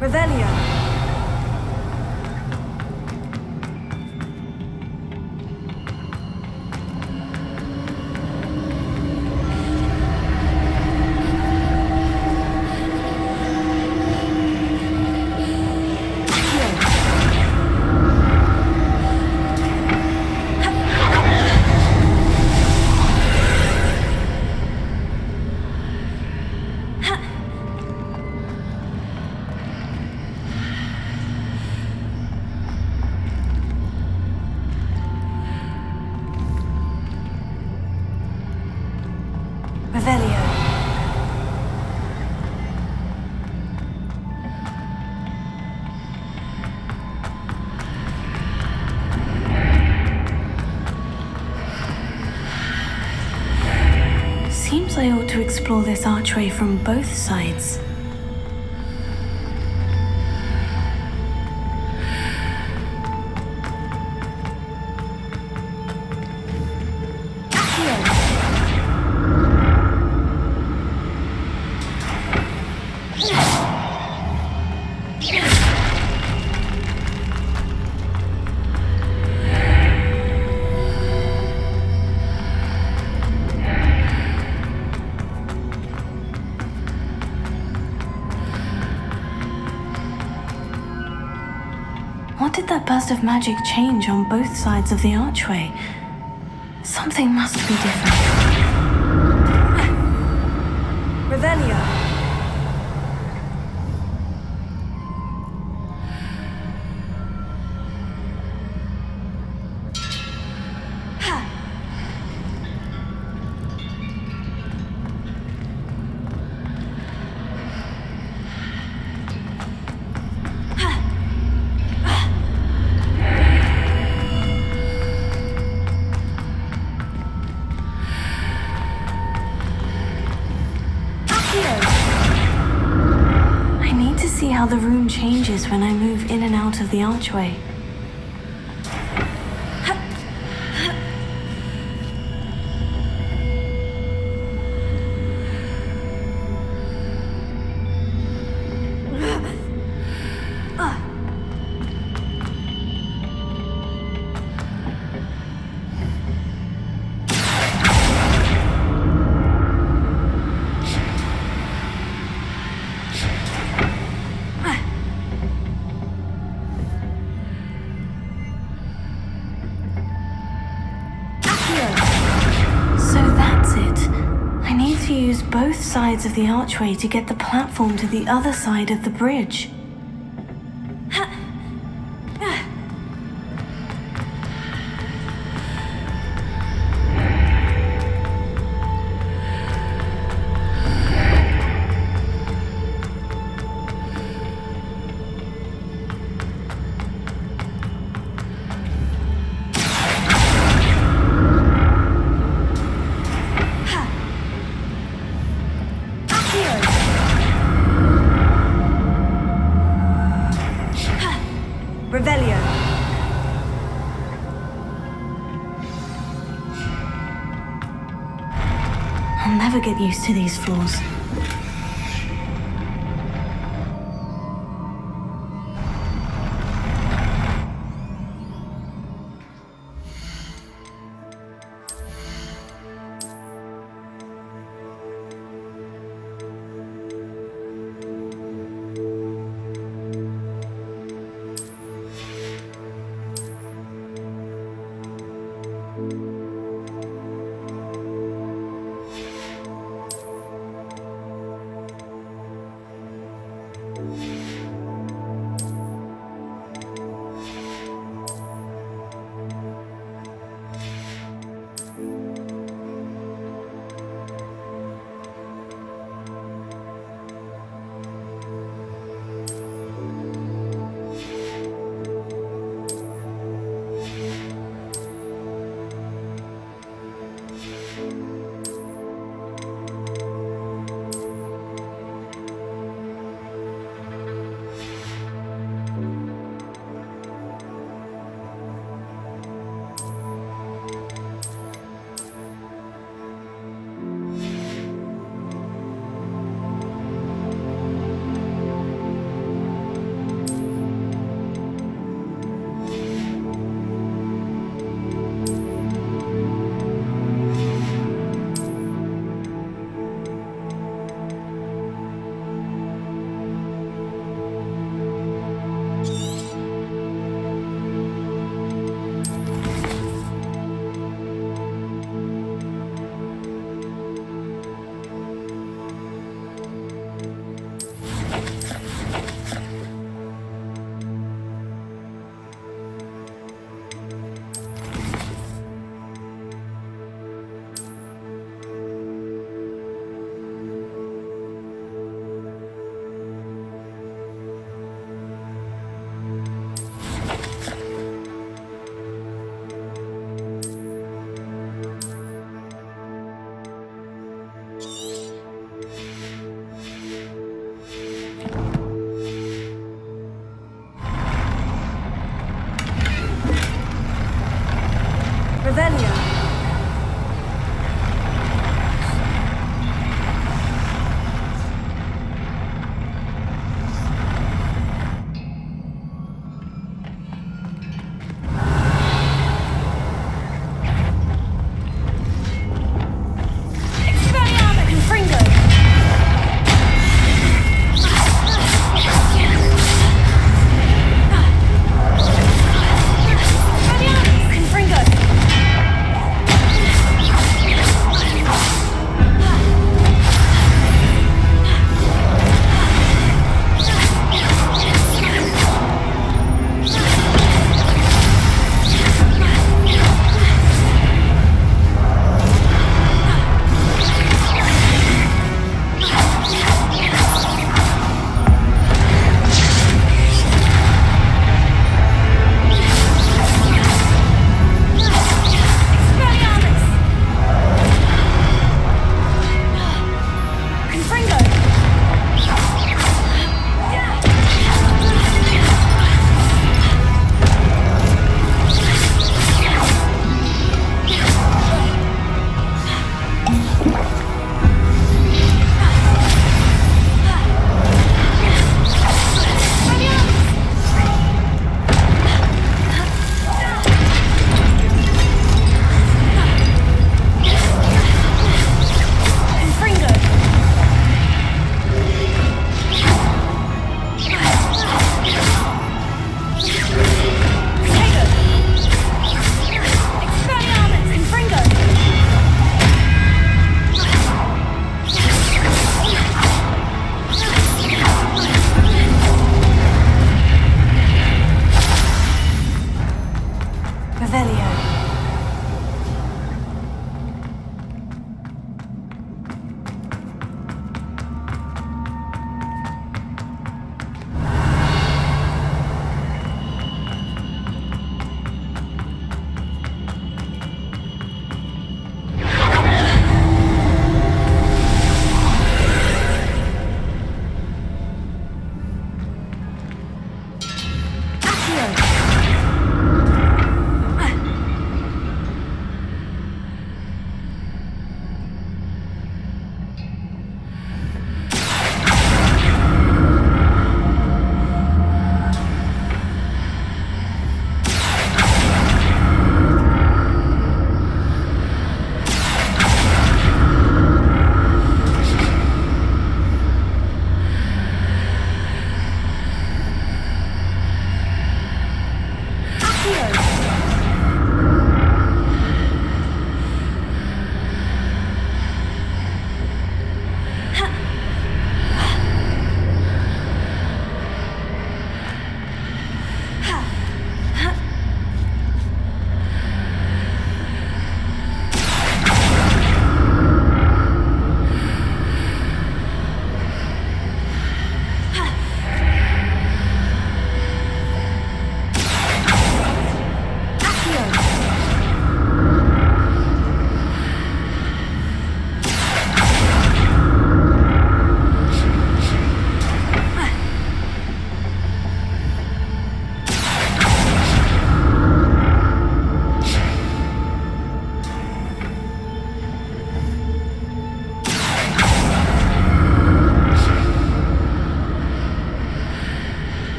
Revelio. Revelio. Seems I ought to explore this archway from both sides. What did that burst of magic change on both sides of the archway? Something must be different. Revelio. I need to see how the room changes when I move in and out of the archway. To use both sides of the archway to get the platform to the other side of the bridge. Revelio. I'll never get used to these floors.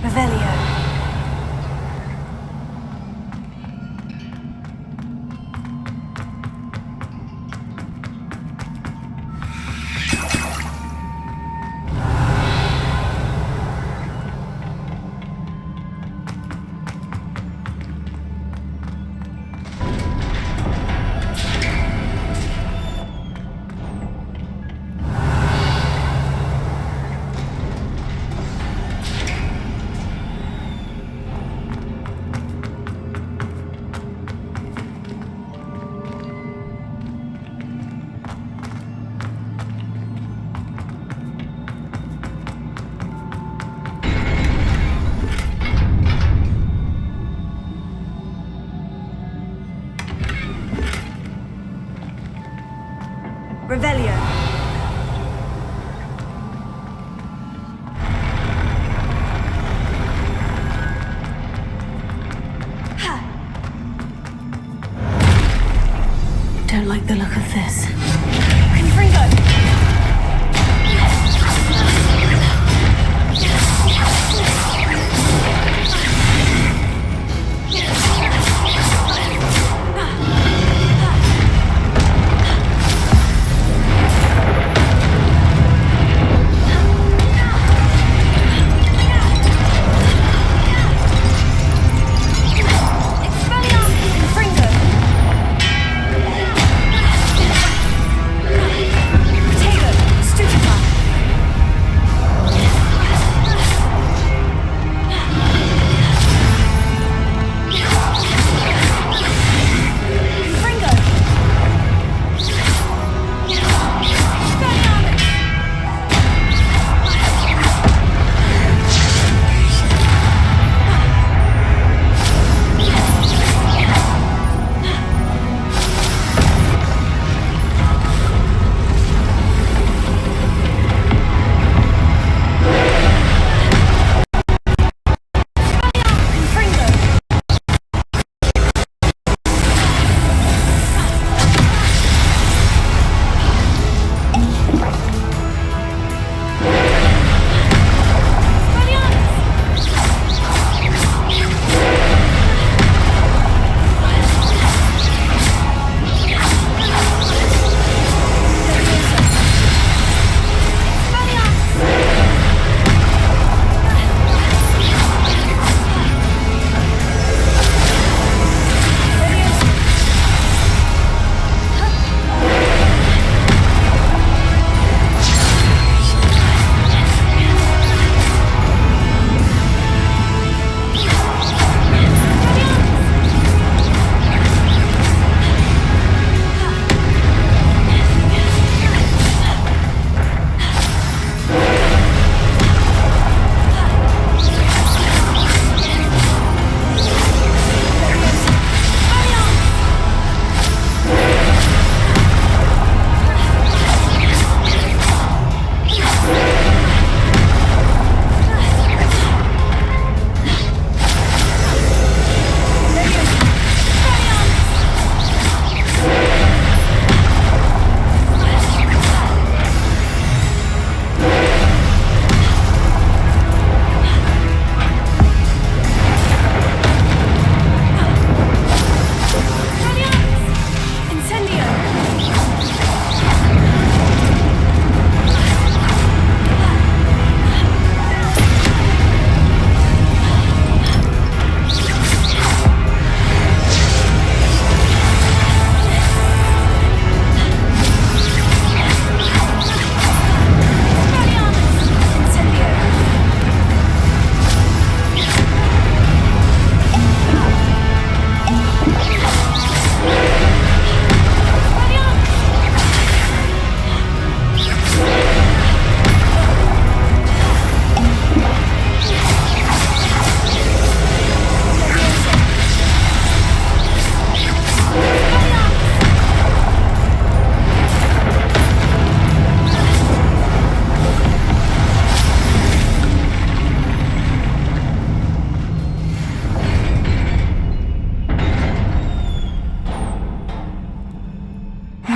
Revelio. Revelio. Don't like the look of this. Confringo!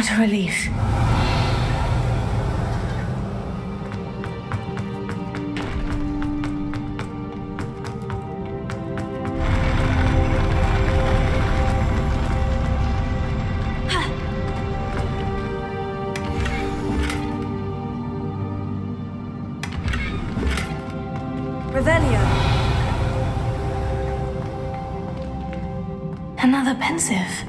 What a relief. Another pensive.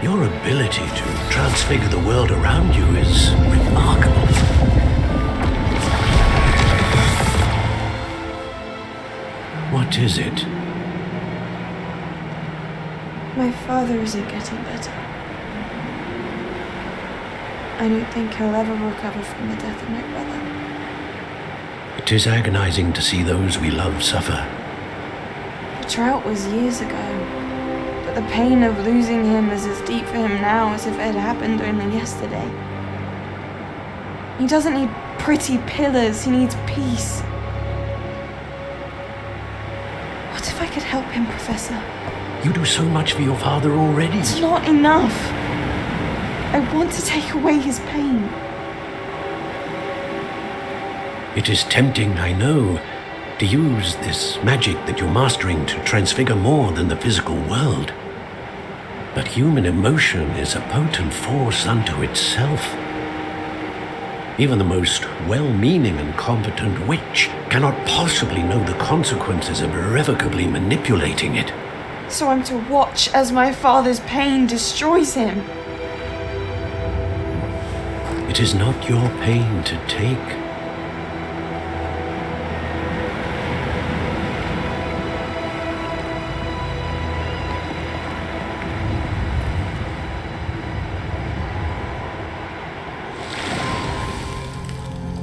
Your ability to transfigure the world around you is remarkable. What is it? My father isn't getting better. I don't think he'll ever recover from the death of my brother. It is agonizing to see those we love suffer. The drought was years ago, but the pain of losing him is as deep for him now as if it had happened only yesterday. He doesn't need pretty pillars, he needs peace. What if I could help him, Professor? You do so much for your father already. It's not enough. I want to take away his pain. It is tempting, I know, to use this magic that you're mastering to transfigure more than the physical world. But human emotion is a potent force unto itself. Even the most well-meaning and competent witch cannot possibly know the consequences of irrevocably manipulating it. So I'm to watch as my father's pain destroys him. It is not your pain to take.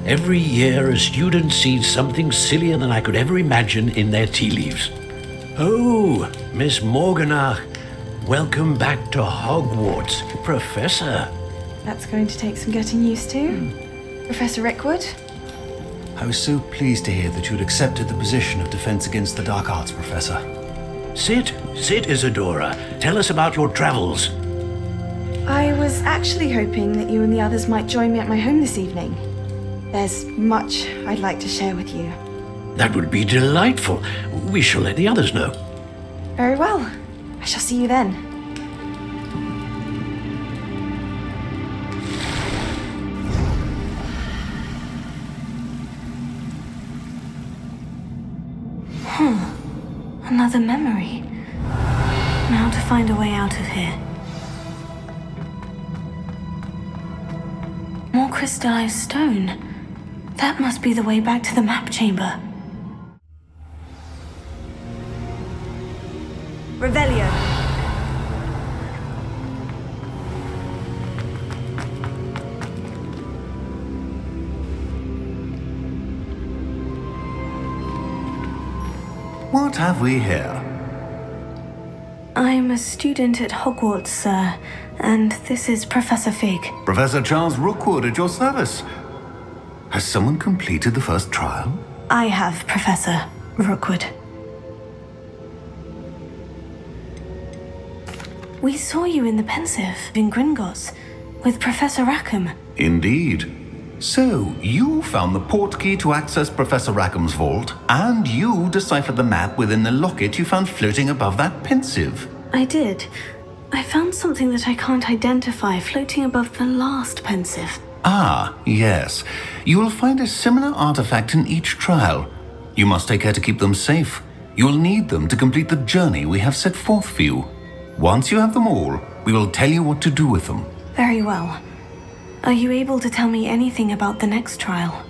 Every year, a student sees something sillier than I could ever imagine in their tea leaves. Oh, Miss Morganach, welcome back to Hogwarts, Professor. That's going to take some getting used to. Professor Rickwood? I was so pleased to hear that you'd accepted the position of Defense Against the Dark Arts, Professor. Sit, Isadora. Tell us about your travels. I was actually hoping that you and the others might join me at my home this evening. There's much I'd like to share with you. That would be delightful. We shall let the others know. Very well. I shall see you then. Another memory. Now to find a way out of here. More crystallized stone. That must be the way back to the map chamber. Revelio. What have we here? I'm a student at Hogwarts, sir, and this is Professor Fig. Professor Charles Rookwood at your service. Has someone completed the first trial? I have, Professor Rookwood. We saw you in the Pensive in Gringotts with Professor Rackham. Indeed. So, you found the portkey to access Professor Rackham's vault, and you deciphered the map within the locket you found floating above that Pensive. I did. I found something that I can't identify floating above the last Pensive. Ah, yes. You will find a similar artifact in each trial. You must take care to keep them safe. You'll need them to complete the journey we have set forth for you. Once you have them all, we We will tell you what to do with them. Very well. Are you able to tell me anything about the next trial?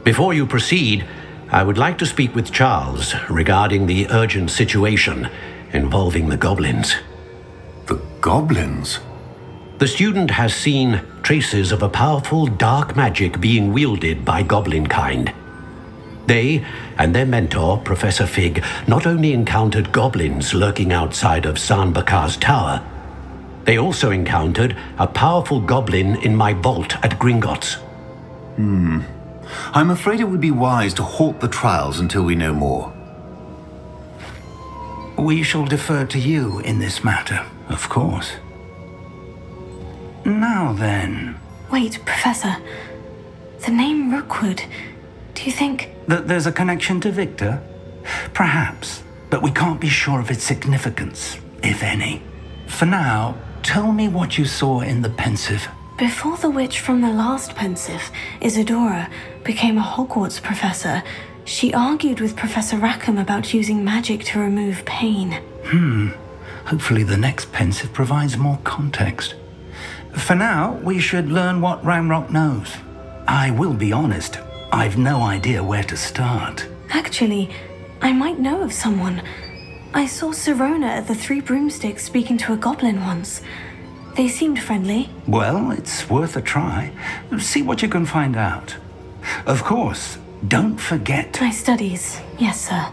Before you proceed, I would like to speak with Charles regarding the urgent situation involving the goblins. The goblins? The student has seen traces of a powerful dark magic being wielded by goblin kind. They and their mentor, Professor Fig, not only encountered goblins lurking outside of San Bakar's tower, they also encountered a powerful goblin in my vault at Gringotts. I'm afraid it would be wise to halt the trials until we know more. We shall defer to you in this matter, of course. Now then. Wait, Professor. The name Rookwood. Do you think... That there's a connection to Victor? Perhaps, but we can't be sure of its significance, if any. For now, tell me what you saw in the Pensive. Before the witch from the last Pensive, Isadora, became a Hogwarts professor, she argued with Professor Rackham about using magic to remove pain. Hopefully the next Pensive provides more context. For now, we should learn what Ranrock knows. I will be honest, I've no idea where to start. Actually, I might know of someone. I saw Sirona at the Three Broomsticks speaking to a goblin once. They seemed friendly. Well, it's worth a try. See what you can find out. Of course, don't forget... My studies, yes, sir.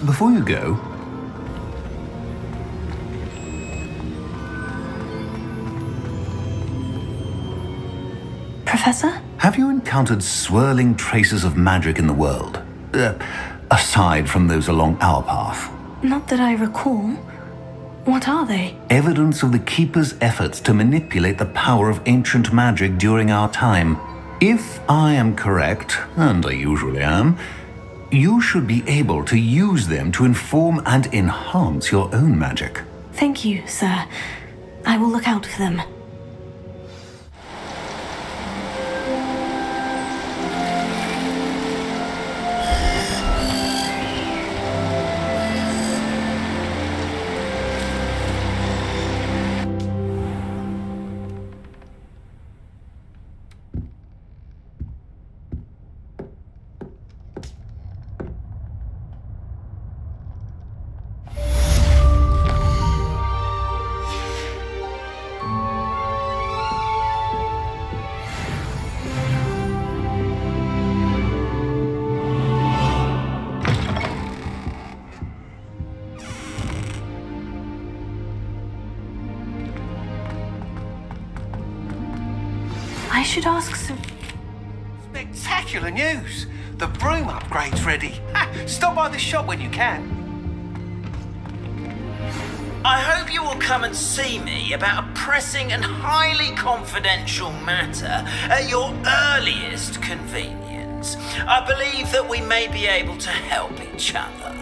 Before you go... Professor? Have you encountered swirling traces of magic in the world? Aside from those along our path? Not that I recall. What are they? Evidence of the Keeper's efforts to manipulate the power of ancient magic during our time. If I am correct, and I usually am, you should be able to use them to inform and enhance your own magic. Thank you, sir. I will look out for them. I should ask some... Spectacular news! The broom upgrade's ready. Stop by the shop when you can. I hope you will come and see me about a pressing and highly confidential matter at your earliest convenience. I believe that we may be able to help each other.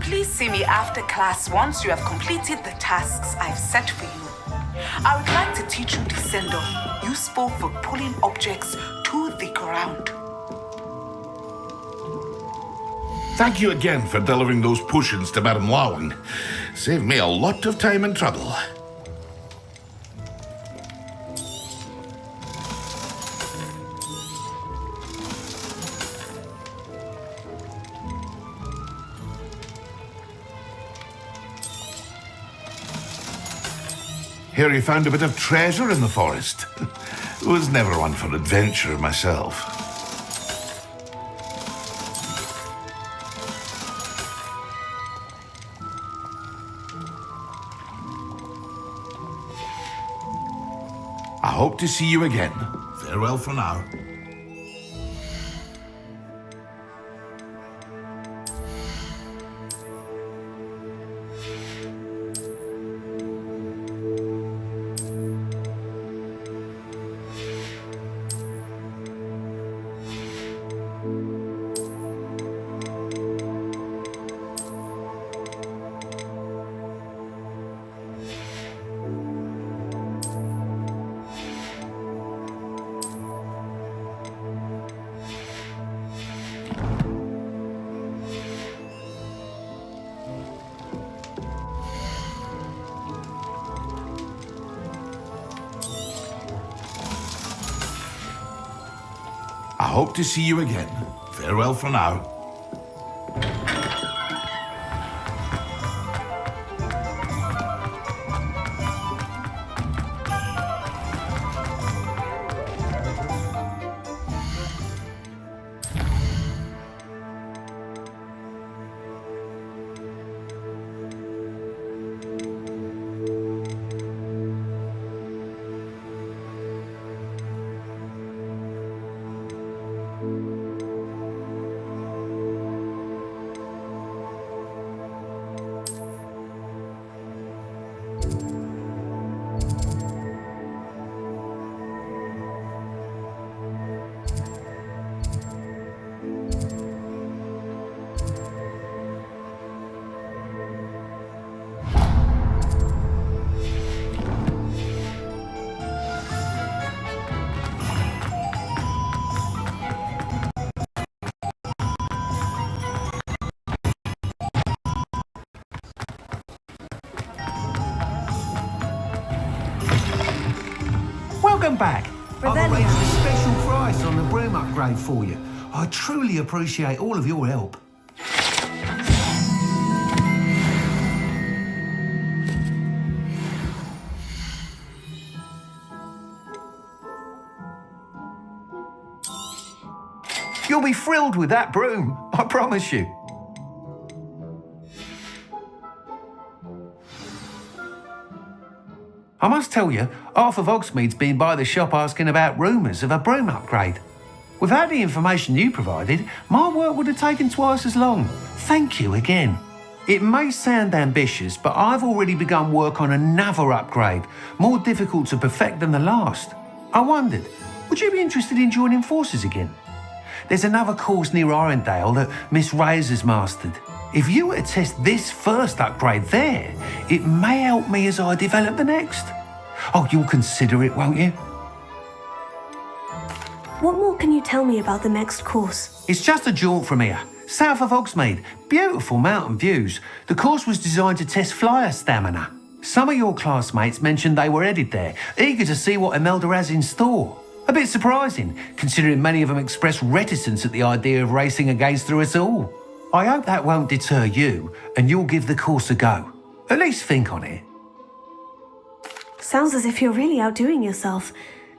Please see me after class once you have completed the tasks I've set for you. I would like to teach you Descendo, useful for pulling objects to the ground. Thank you again for delivering those potions to Madame Lawing. Saved me a lot of time and trouble. Hear you found a bit of treasure in the forest. Was never one for adventure myself. I hope to see you again. Farewell for now. hope to see you again. Farewell for now. Welcome back. I've arranged a special price on the broom upgrade for you. I truly appreciate all of your help. You'll be thrilled with that broom, I promise you. I must tell you, half of Hogsmeade's been by the shop asking about rumours of a broom upgrade. Without the information you provided, my work would have taken twice as long. Thank you again. It may sound ambitious, but I've already begun work on another upgrade, more difficult to perfect than the last. I wondered, would you be interested in joining forces again? There's another course near Arendelle that Miss Razor's mastered. If you were to test this first upgrade there, it may help me as I develop the next. Oh, you'll consider it, won't you? What more can you tell me about the next course? It's just a jaunt from here, south of Hogsmeade. Beautiful mountain views. The course was designed to test flyer stamina. Some of your classmates mentioned they were headed there, eager to see what Imelda has in store. A bit surprising, considering many of them expressed reticence at the idea of racing against us all. I hope that won't deter you, and you'll give the course a go. At least think on it. Sounds as if you're really outdoing yourself.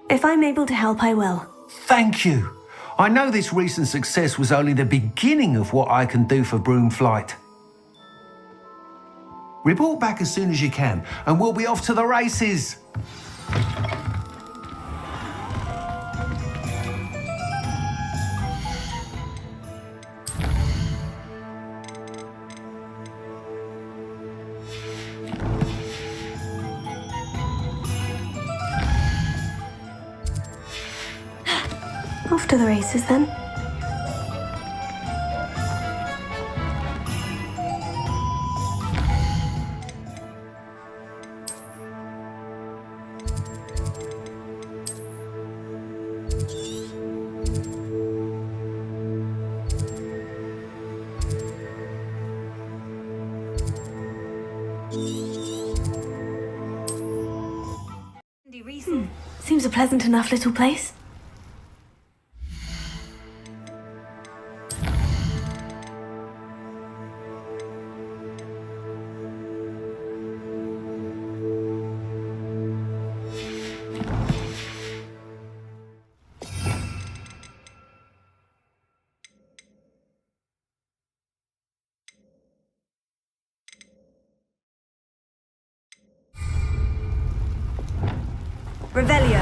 If I'm able to help, I will. Thank you. I know this recent success was only the beginning of what I can do for broom flight. Report back as soon as you can, and we'll be off to the races. Off to the races then. Seems a pleasant enough little place. Revelio.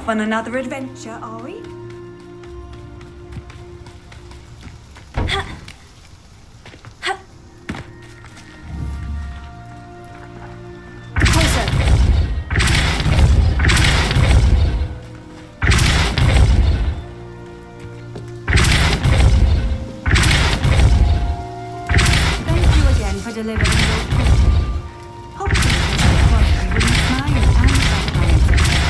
on another adventure, are we? Thank you again for delivering your potion. Hopefully, the quality will meet mine and other clients' expectations.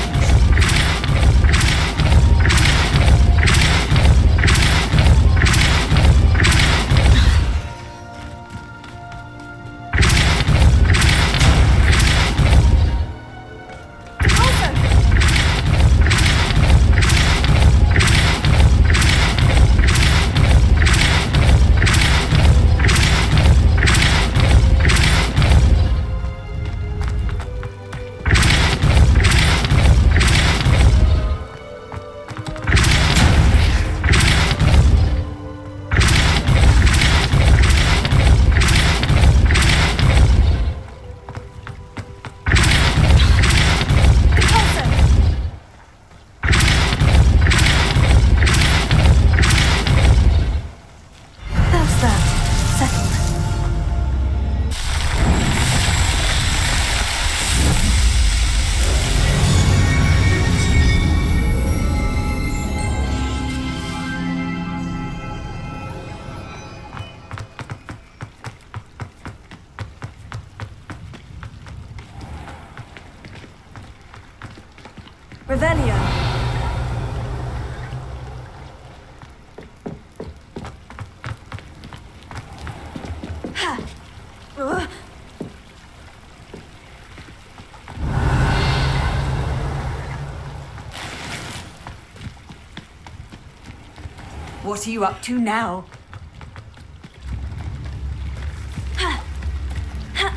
That's that. Settled. Revelio. Ha! What are you up to now? Ha! Ha!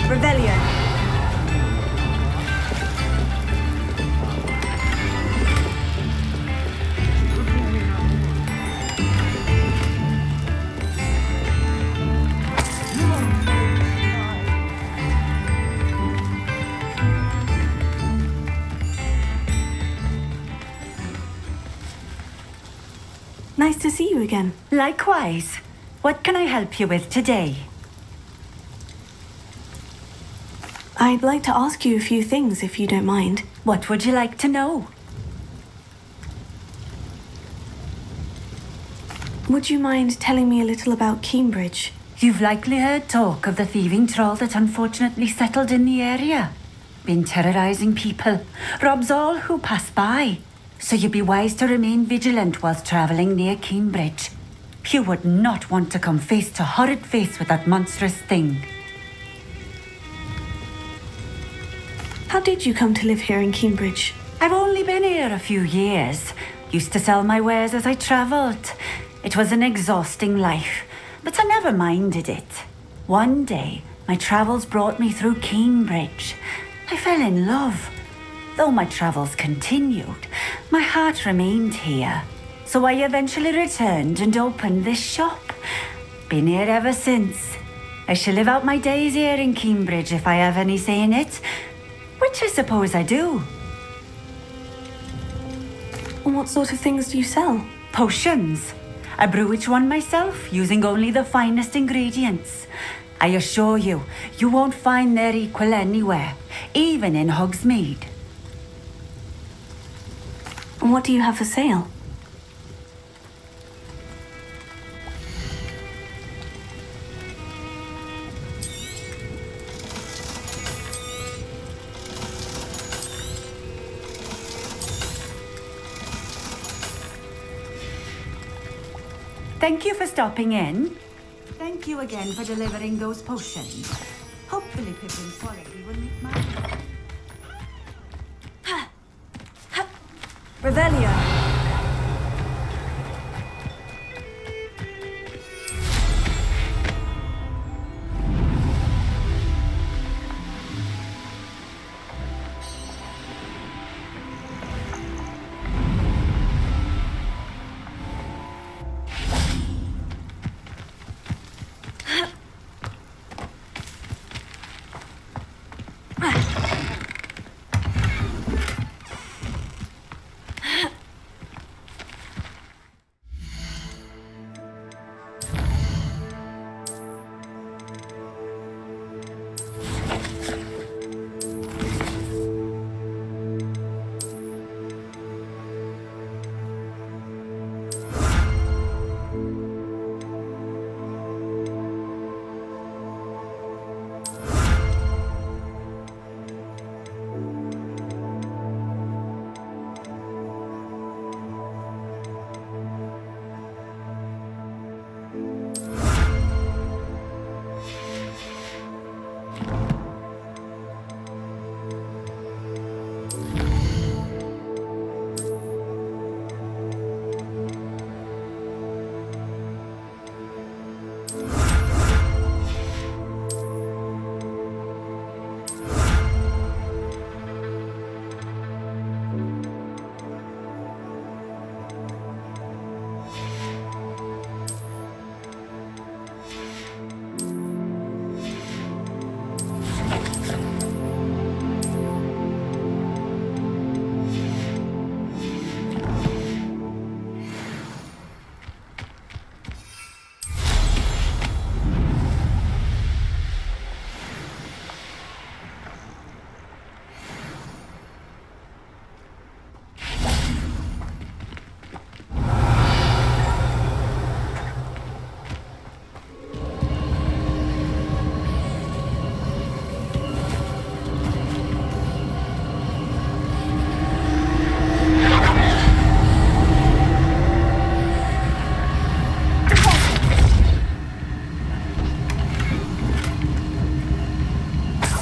Revelio. Nice to see you again. Likewise. What can I help you with today? I'd like to ask you a few things, if you don't mind. What would you like to know? Would you mind telling me a little about Cambridge? You've likely heard talk of the thieving troll that unfortunately settled in the area. Been terrorising people. Robs all who pass by. So you'd be wise to remain vigilant whilst travelling near Cambridge. You would not want to come face to horrid face with that monstrous thing. How did you come to live here in Cambridge? I've only been here a few years. Used to sell my wares as I travelled. It was an exhausting life, but I never minded it. One day, my travels brought me through Cambridge. I fell in love. Though my travels continued, my heart remained here. So I eventually returned and opened this shop. Been here ever since. I shall live out my days here in Cambridge if I have any say in it. Which I suppose I do. What sort of things do you sell? Potions. I brew each one myself, using only the finest ingredients. I assure you, you won't find their equal anywhere, even in Hogsmeade. What do you have for sale? Thank you for stopping in. Thank you again for delivering those potions. Hopefully Pippin's quality will meet mine. Revelio.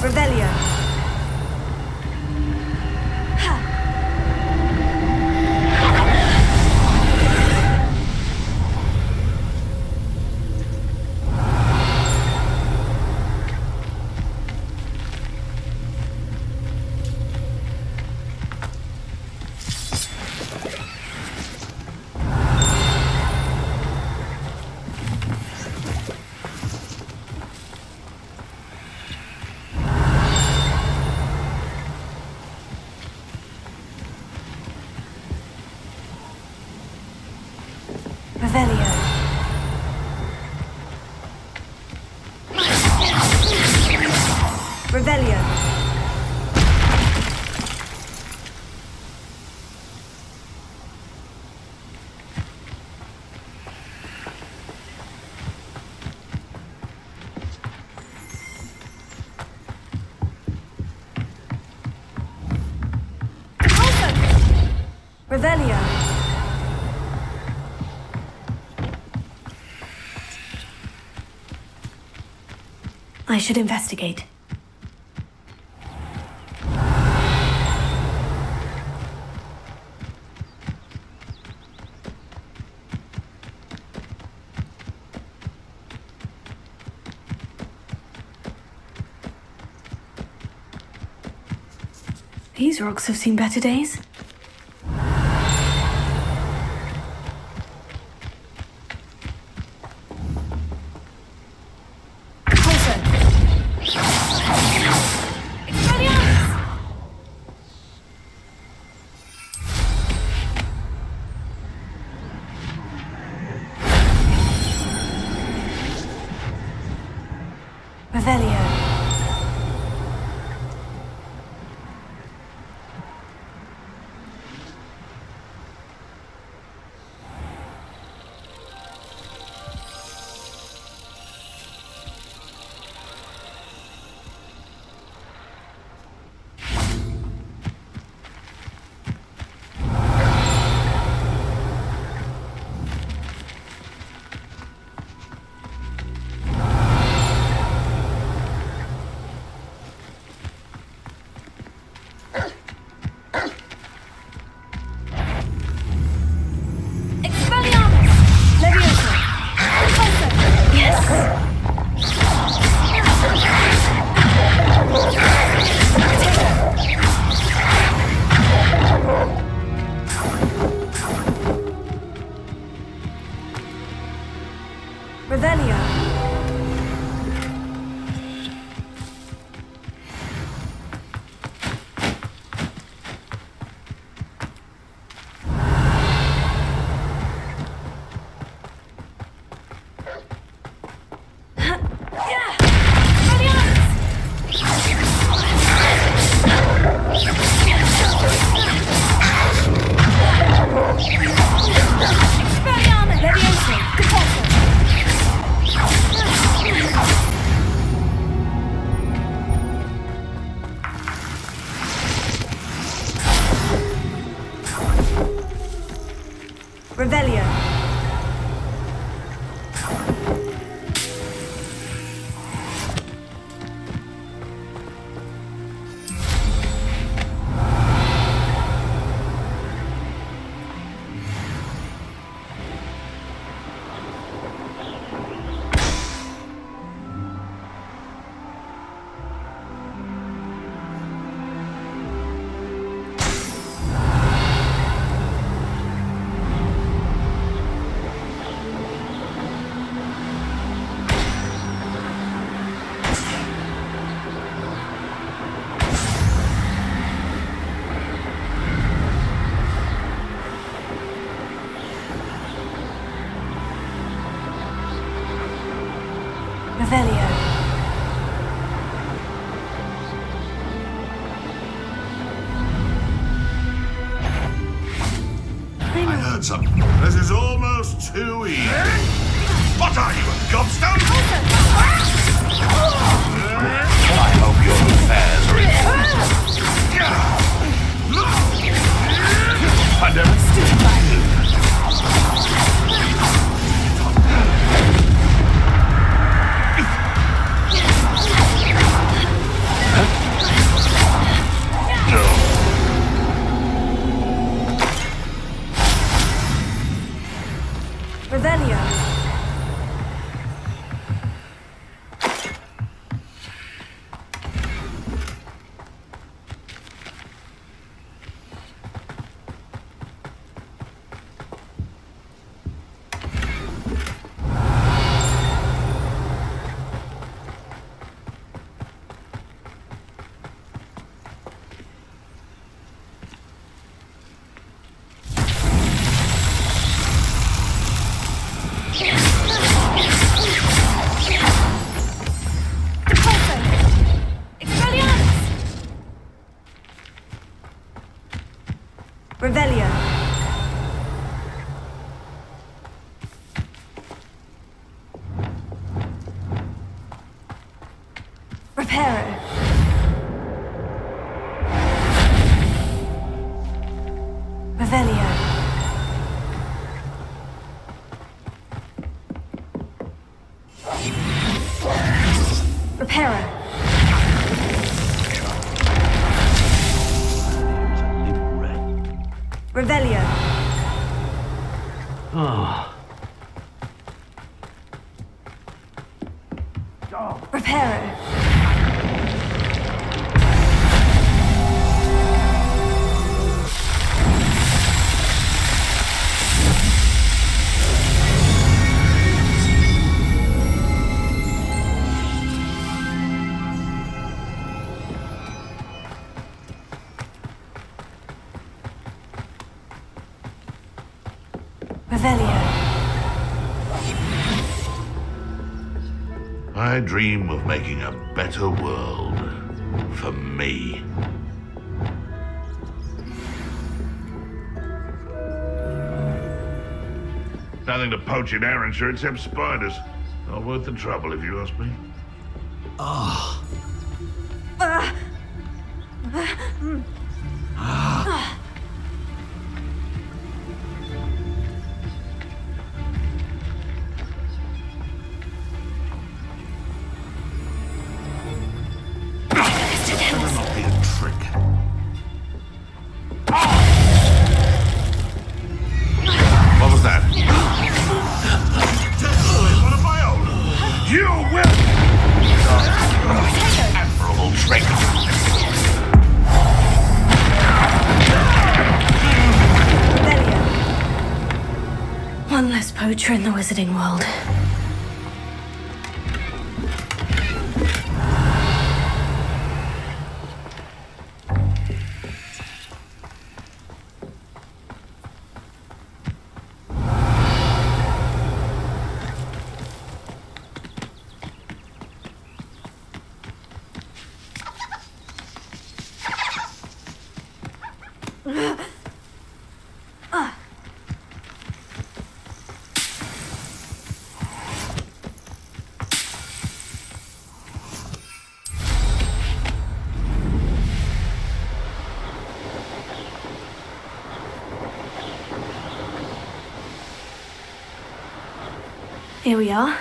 Revelio. Revelio. Revelio. Revelio. I should investigate. These rocks have seen better days. Revelio. Revelio. Revelio. Revelio. I heard something. This is almost too easy. What are you, a gobstone? I hope your affairs are in I never stood by you. Revelio. Reparo. Revelio. Reparo. Revelio. Oh. Reparo. I dream of making a better world for me. Nothing to poach in Arrowshire except spiders. Not worth the trouble, if you ask me. Oh. What was that? One of my own. You will. Admirable trick. One less poacher in the wizarding world. Here we are.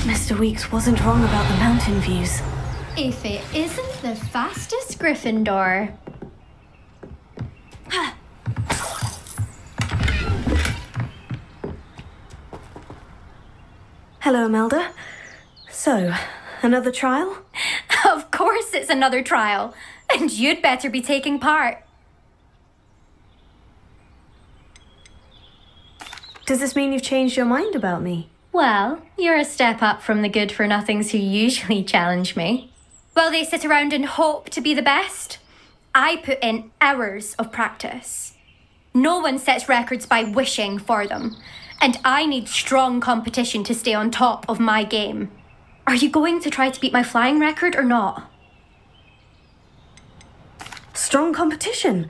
Mr. Weeks wasn't wrong about the mountain views. If it isn't the fastest Gryffindor. Hello, Imelda. So, another trial? Of course it's another trial. And you'd better be taking part. Does this mean you've changed your mind about me? Well, you're a step up from the good-for-nothings who usually challenge me. While they sit around and hope to be the best, I put in hours of practice. No one sets records by wishing for them, and I need strong competition to stay on top of my game. Are you going to try to beat my flying record or not? Strong competition?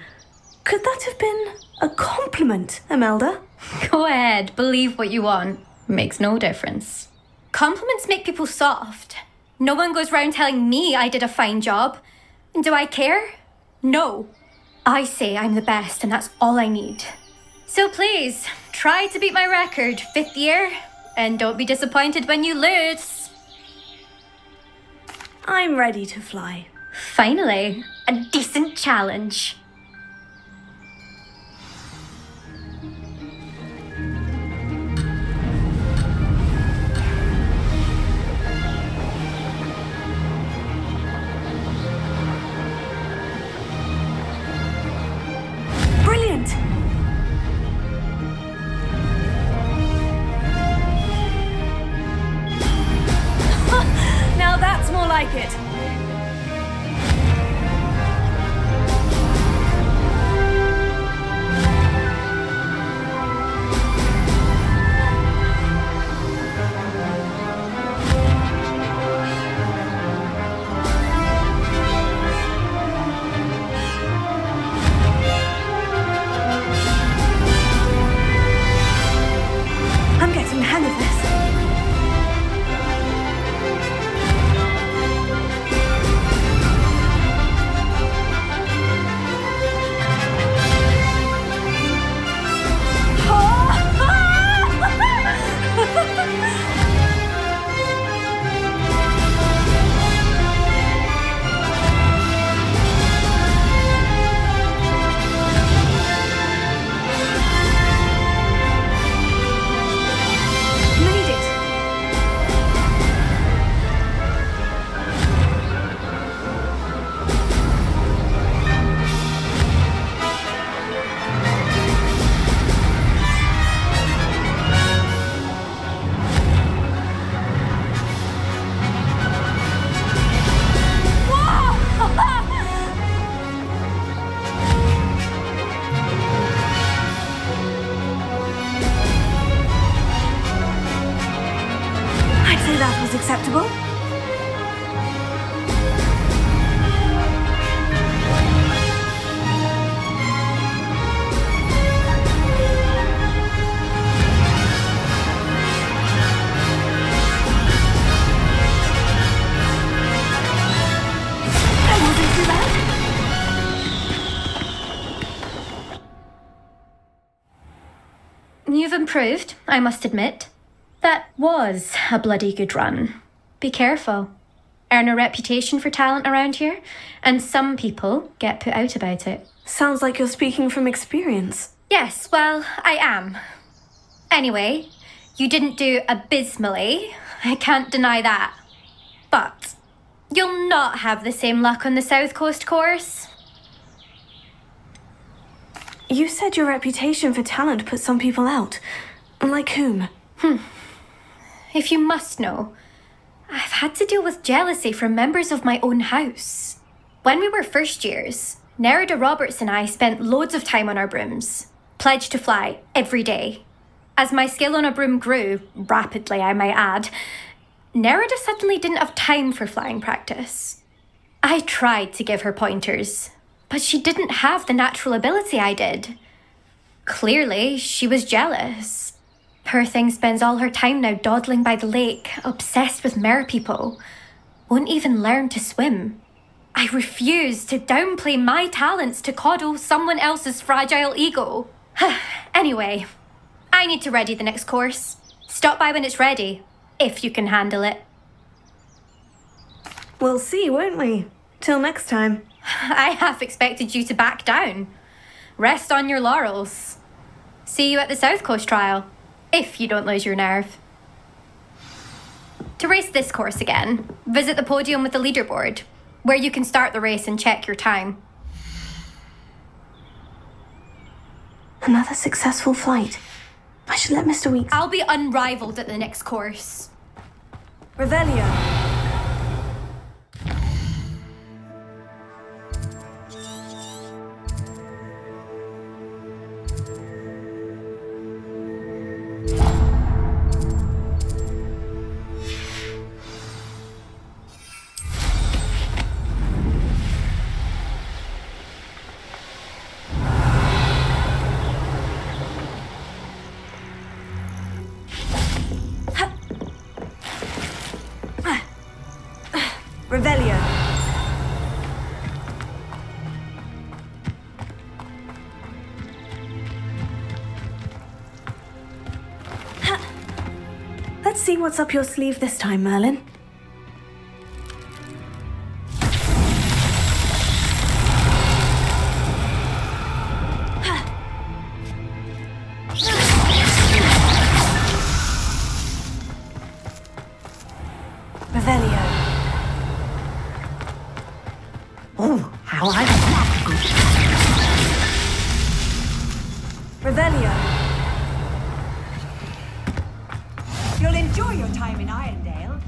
Could that have been a compliment, Imelda? Go ahead, believe what you want. Makes no difference. Compliments make people soft. No one goes round telling me I did a fine job. And do I care? No. I say I'm the best, and that's all I need. So please, try to beat my record, 5th year, and don't be disappointed when you lose. I'm ready to fly. Finally, a decent challenge. Brilliant! Now that's more like it. improved, I must admit. That was a bloody good run. Be careful. Earn a reputation for talent around here, and some people get put out about it. Sounds like you're speaking from experience. Yes, well, I am. Anyway, you didn't do abysmally. I can't deny that. But you'll not have the same luck on the South Coast course. You said your reputation for talent put some people out. Like whom? If you must know, I've had to deal with jealousy from members of my own house. When we were first years, Nerida Roberts and I spent loads of time on our brooms, pledged to fly every day. As my skill on a broom grew, rapidly I might add, Nerida suddenly didn't have time for flying practice. I tried to give her pointers, but she didn't have the natural ability I did. Clearly, she was jealous. Poor thing spends all her time now dawdling by the lake, obsessed with merpeople. Won't even learn to swim. I refuse to downplay my talents to coddle someone else's fragile ego. Anyway, I need to ready the next course. Stop by when it's ready, if you can handle it. We'll see, won't we? Till next time. I half expected you to back down. Rest on your laurels. See you at the South Coast trial, if you don't lose your nerve. To race this course again, visit the podium with the leaderboard, where you can start the race and check your time. Another successful flight. I should let Mr. Weeks... I'll be unrivaled at the next course. Revelio. Revelio. Let's see what's up your sleeve this time, Merlin. Revelio. Oh, how I... Revelio. You'll enjoy your time in Irondale.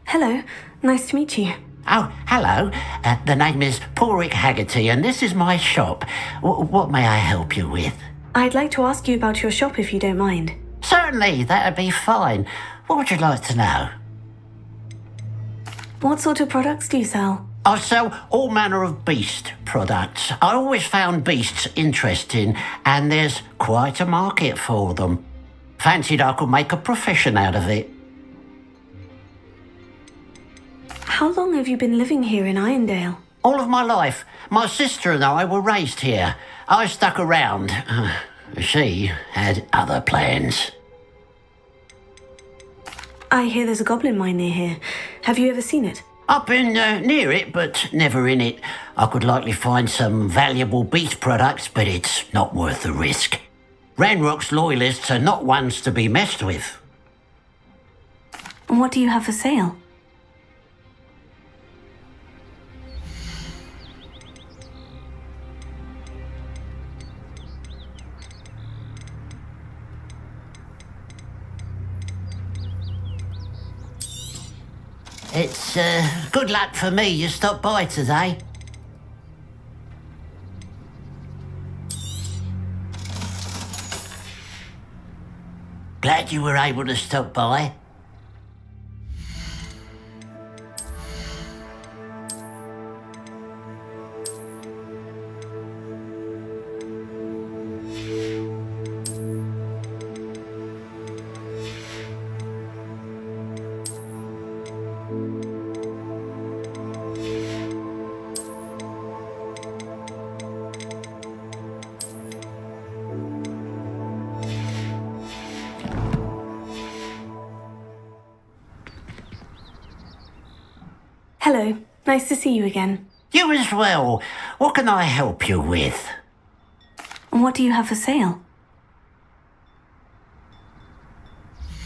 Hello, nice to meet you. Oh, hello. The name is Porrick Haggerty, and this is my shop. What may I help you with? I'd like to ask you about your shop if you don't mind. Certainly, that'd be fine. What would you like to know? What sort of products do you sell? I sell all manner of beast products. I always found beasts interesting, and there's quite a market for them. Fancied I could make a profession out of it. How long have you been living here in Irondale? All of my life. My sister and I were raised here. I stuck around. She had other plans. I hear there's a goblin mine near here. Have you ever seen it? I've been near it, but never in it. I could likely find some valuable beast products, but it's not worth the risk. Ranrock's loyalists are not ones to be messed with. What do you have for sale? It's good luck for me you stopped by today. Glad you were able to stop by. Nice to see you again. You as well. What can I help you with? And what do you have for sale?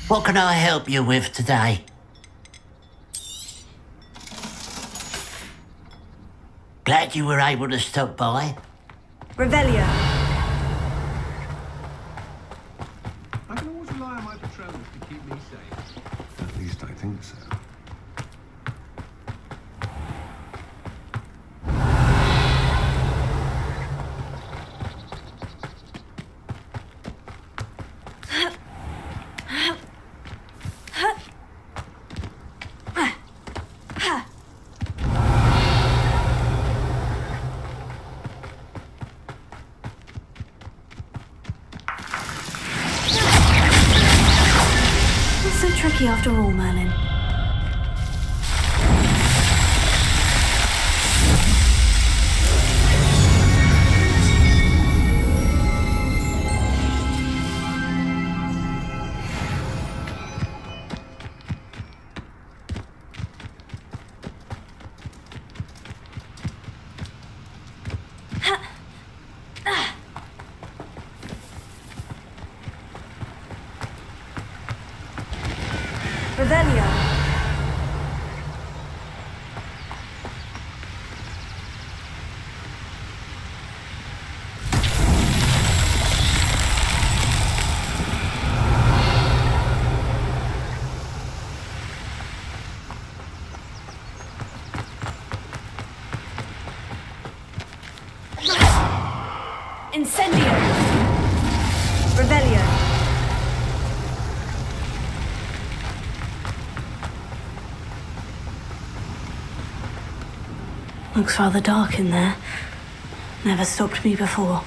What can I help you with today? Glad you were able to stop by. Revelio. I can always rely on my patrols to keep me safe. At least I think so. Not so tricky after all, Merlin. Revelio. Incendio. Revelio. Looks rather dark in there. Never stopped me before.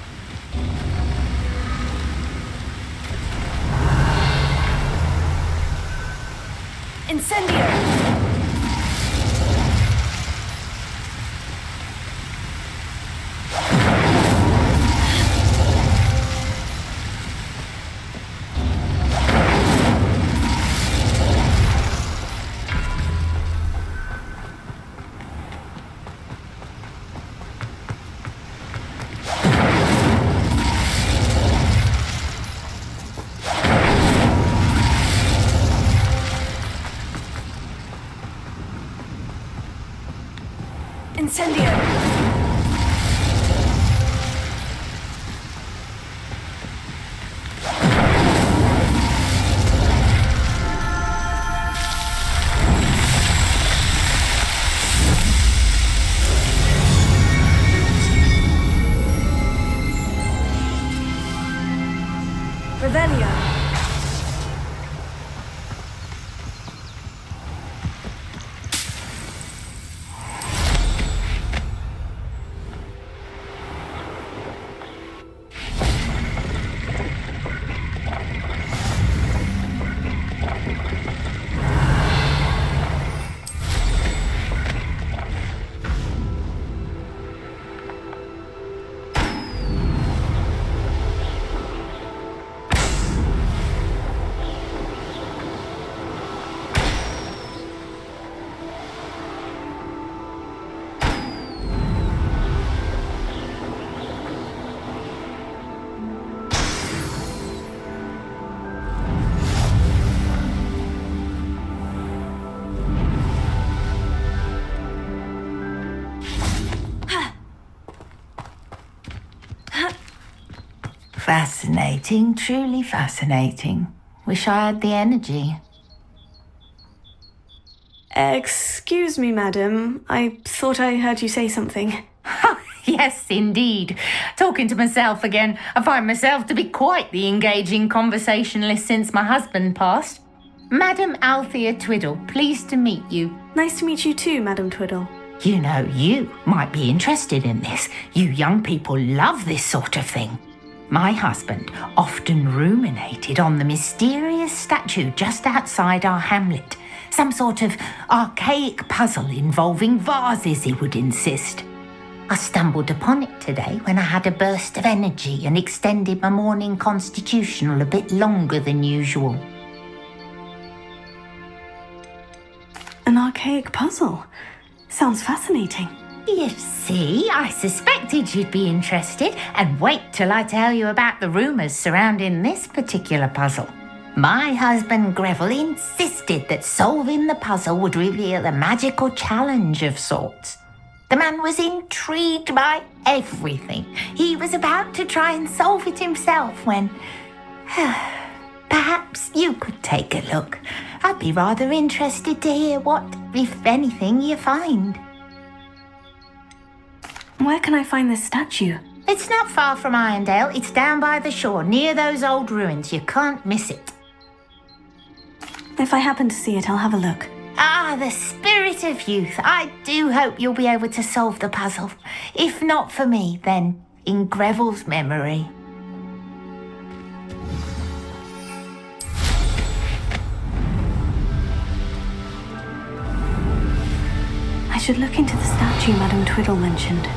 Incendio! Incendio! Revelio! Fascinating, truly fascinating. Wish I had the energy. Excuse me, madam. I thought I heard you say something. Yes, indeed. Talking to myself again. I find myself to be quite the engaging conversationalist since my husband passed. Madam Althea Twiddle, pleased to meet you. Nice to meet you too, Madam Twiddle. You know, you might be interested in this. You young people love this sort of thing. My husband often ruminated on the mysterious statue just outside our hamlet. Some sort of archaic puzzle involving vases, he would insist. I stumbled upon it today when I had a burst of energy and extended my morning constitutional a bit longer than usual. An archaic puzzle? Sounds fascinating. You see, I suspected you'd be interested, and wait till I tell you about the rumours surrounding this particular puzzle. My husband Greville insisted that solving the puzzle would reveal a magical challenge of sorts. The man was intrigued by everything. He was about to try and solve it himself when... Perhaps you could take a look. I'd be rather interested to hear what, if anything, you find. Where can I find this statue? It's not far from Irondale. It's down by the shore, near those old ruins. You can't miss it. If I happen to see it, I'll have a look. Ah, the spirit of youth. I do hope you'll be able to solve the puzzle. If not for me, then in Greville's memory. I should look into the statue Madame Twiddle mentioned.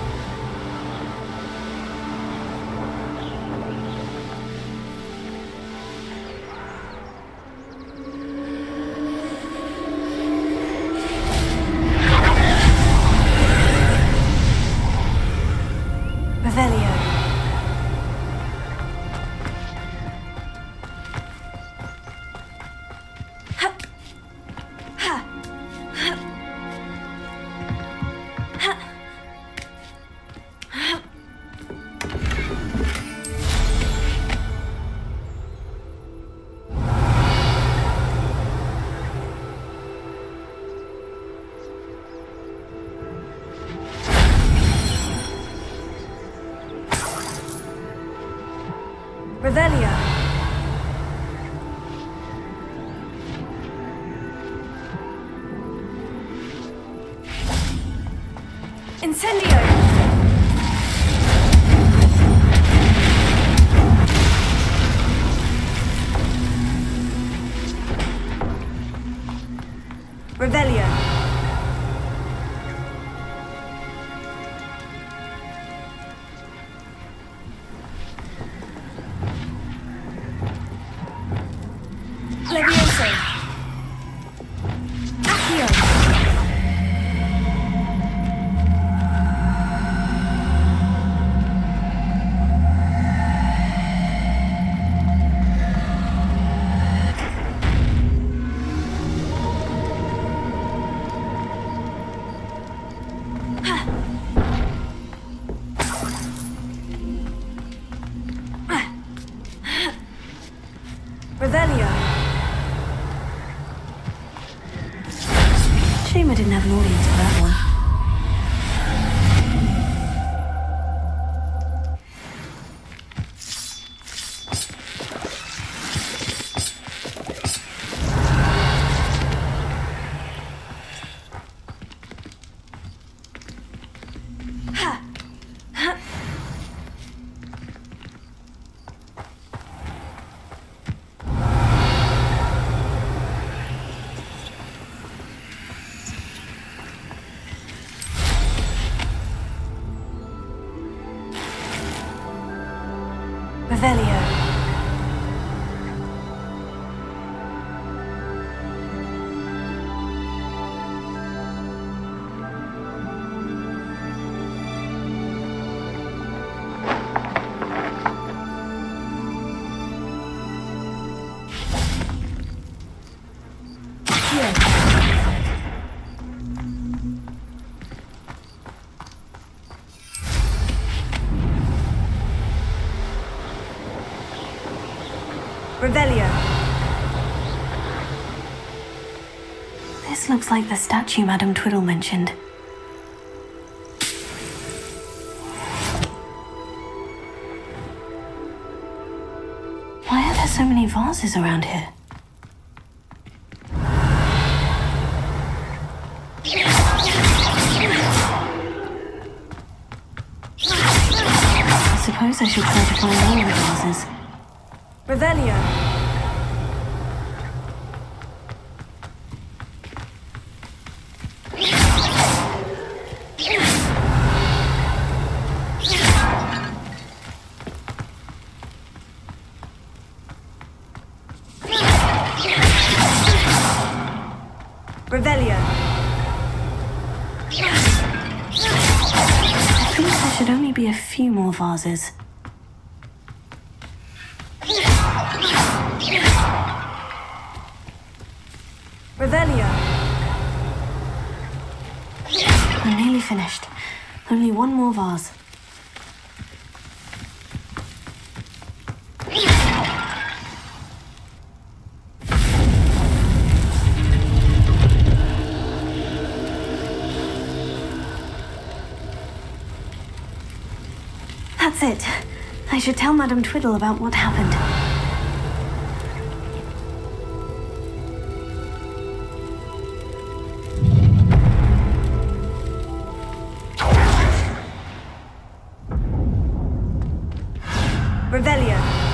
Revelio. Incendio. Revelio. Levioso. Accio. Revelio. Shame I didn't have an audience for that one. Revelio. Revelio. This looks like the statue Madame Twiddle mentioned. Why are there so many vases around here? I suppose I should try to find all the vases. Revelio. Revelio. should only be a few more vases. Revelio! I'm nearly finished. Only one more vase. That's it. I should tell Madame Twiddle about what happened. Revelio.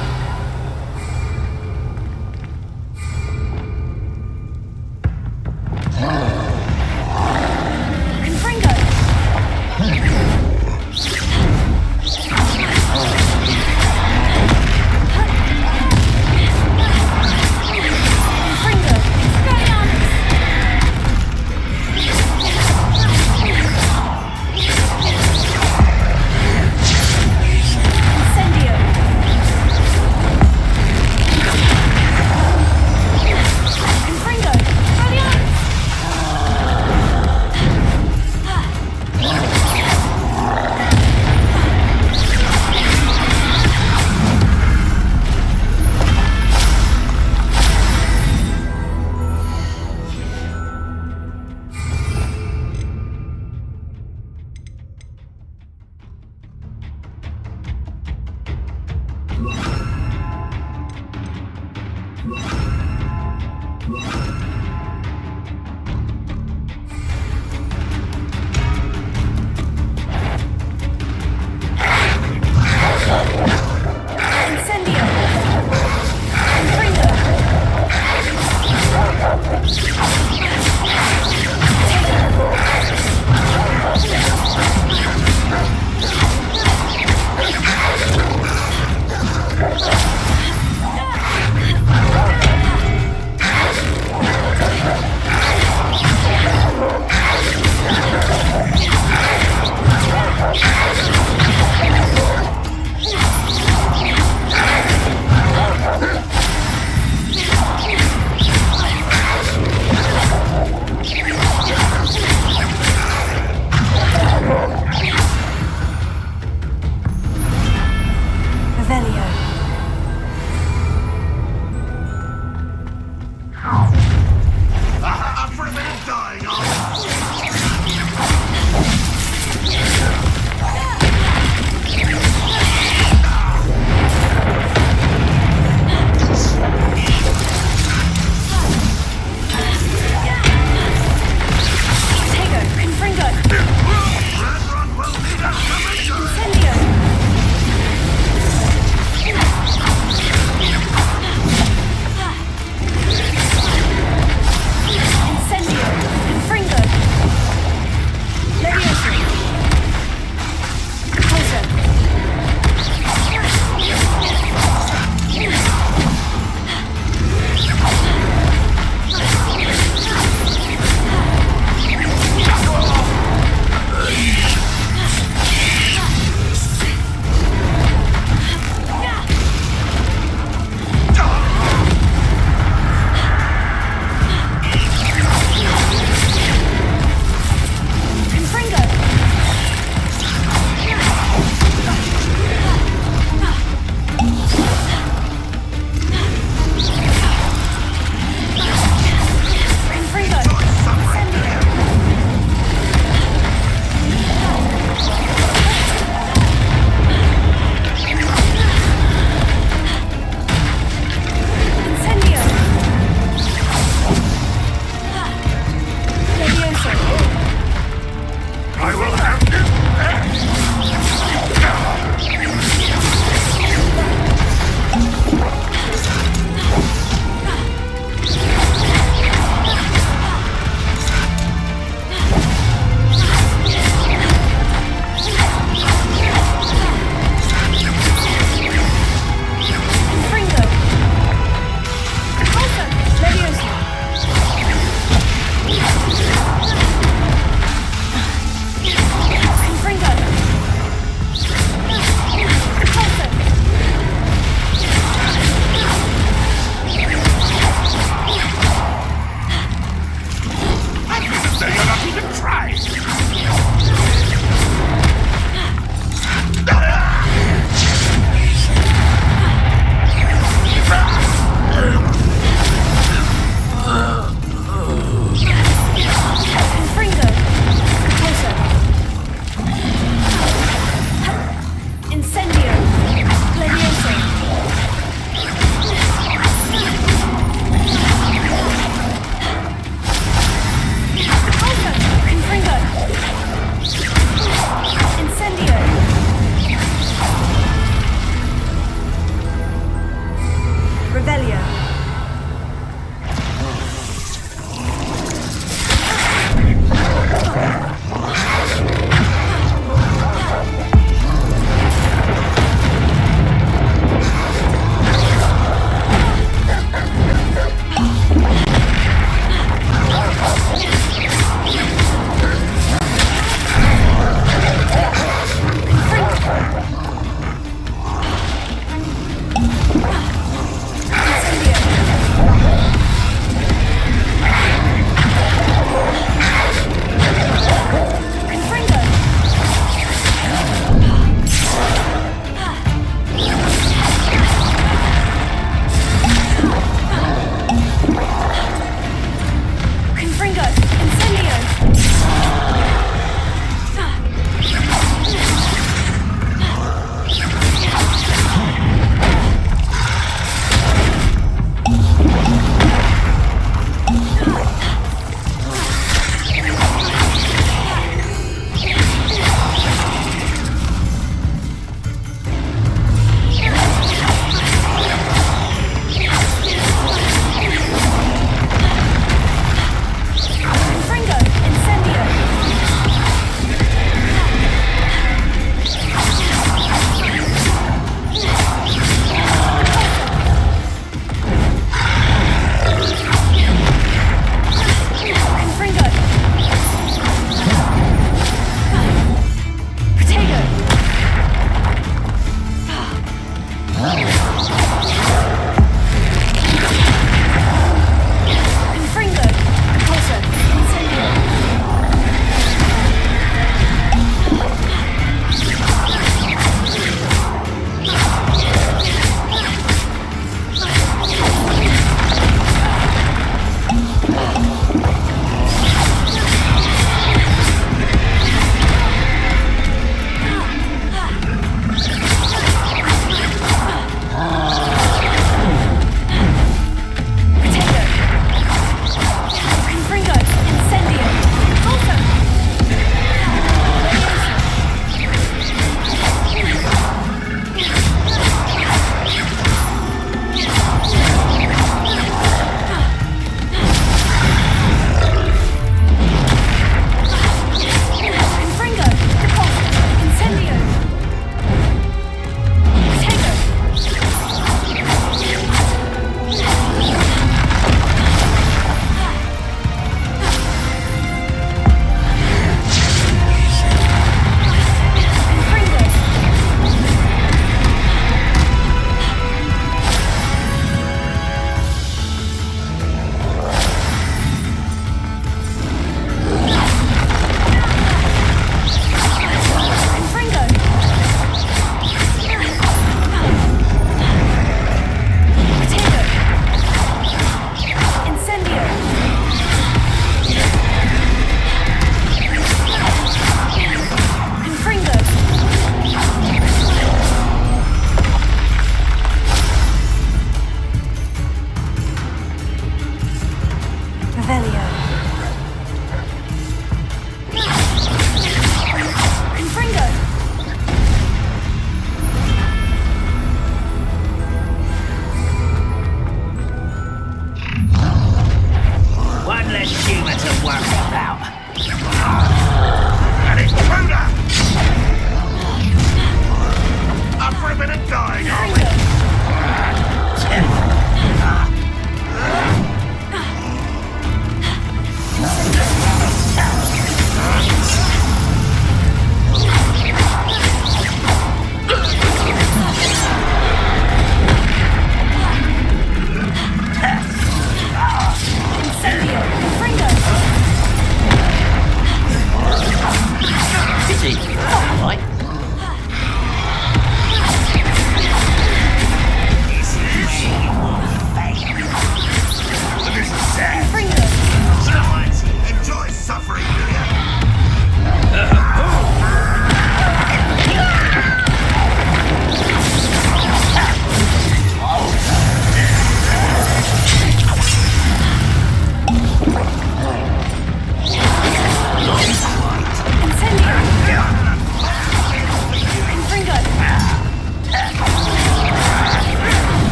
Revelio.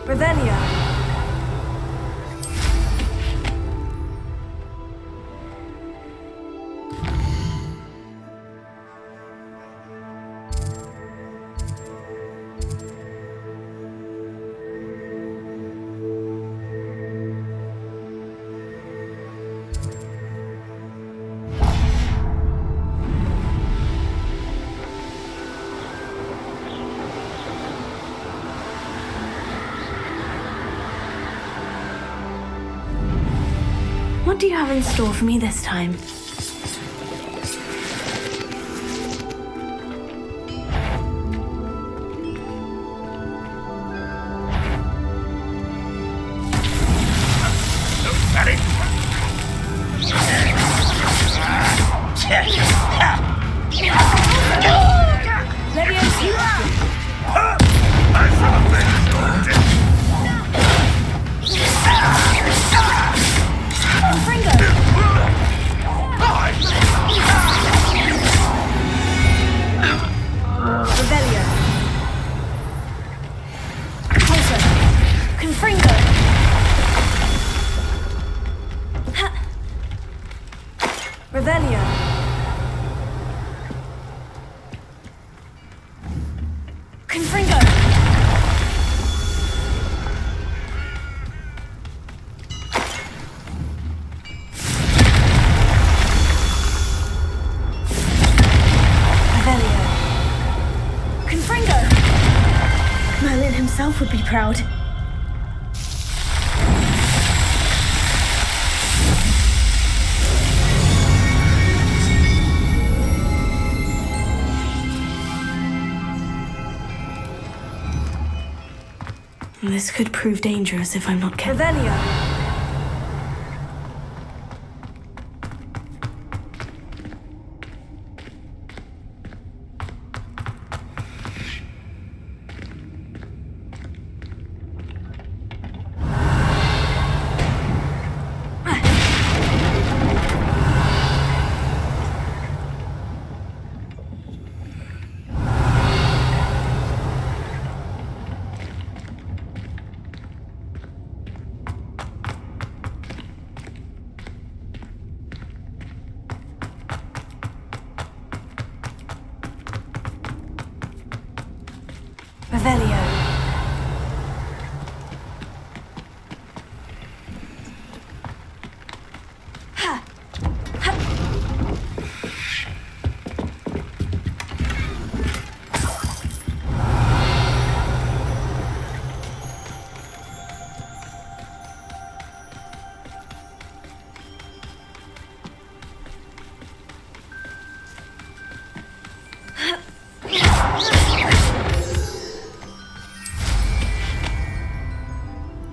Revelio. What do you have in store for me this time? Revelio. Confringo. Revelio. Confringo. Merlin himself would be proud. This could prove dangerous if I'm not careful. Revelio. Revelio.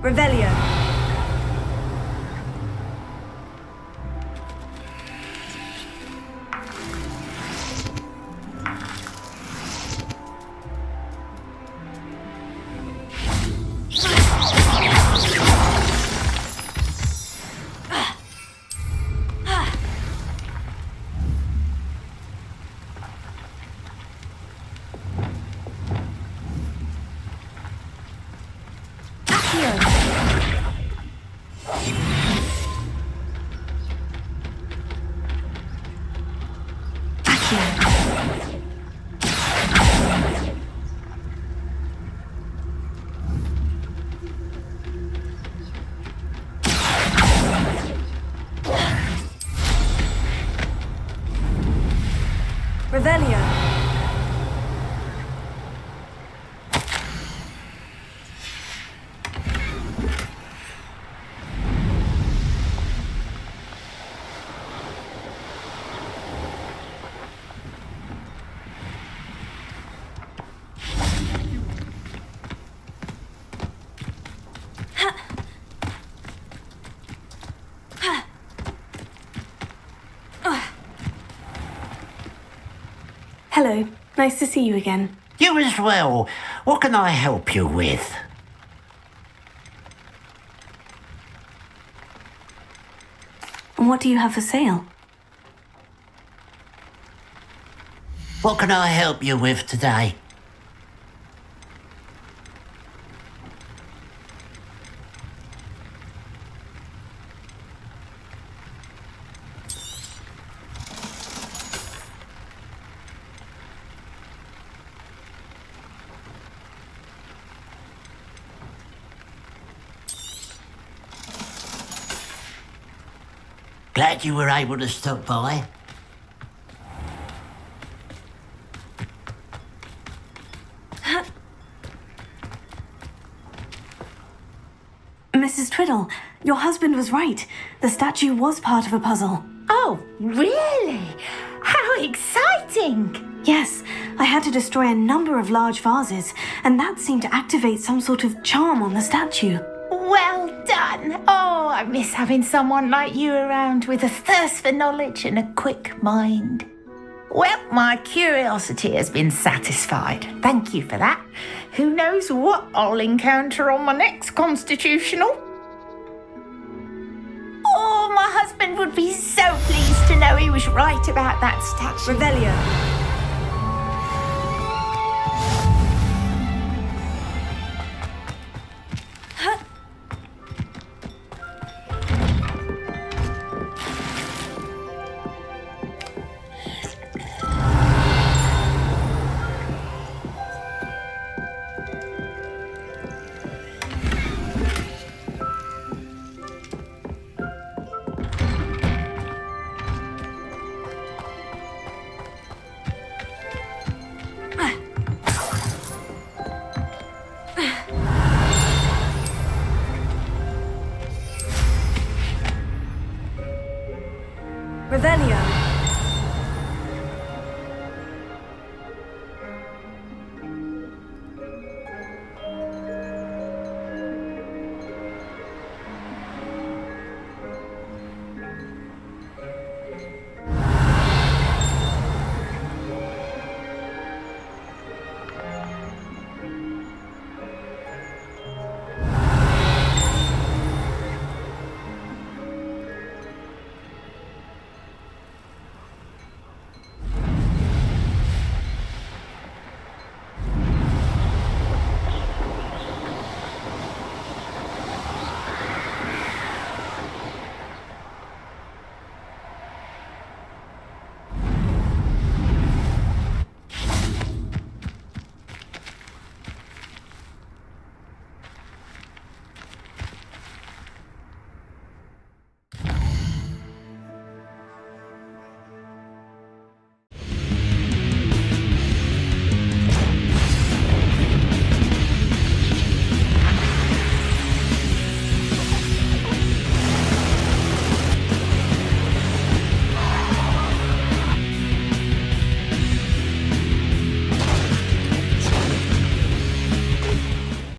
Revelio. Revelio. Hello. Nice to see you again. You as well. What can I help you with? And what do you have for sale? What can I help you with today? Glad you were able to stop by. Mrs. Twiddle, your husband was right. The statue was part of a puzzle. Oh, really? How exciting! Yes, I had to destroy a number of large vases, and that seemed to activate some sort of charm on the statue. Well done! Oh, I miss having someone like you around with a thirst for knowledge and a quick mind. Well, my curiosity has been satisfied. Thank you for that. Who knows what I'll encounter on my next constitutional? Oh, my husband would be so pleased to know he was right about that statue. Revelio.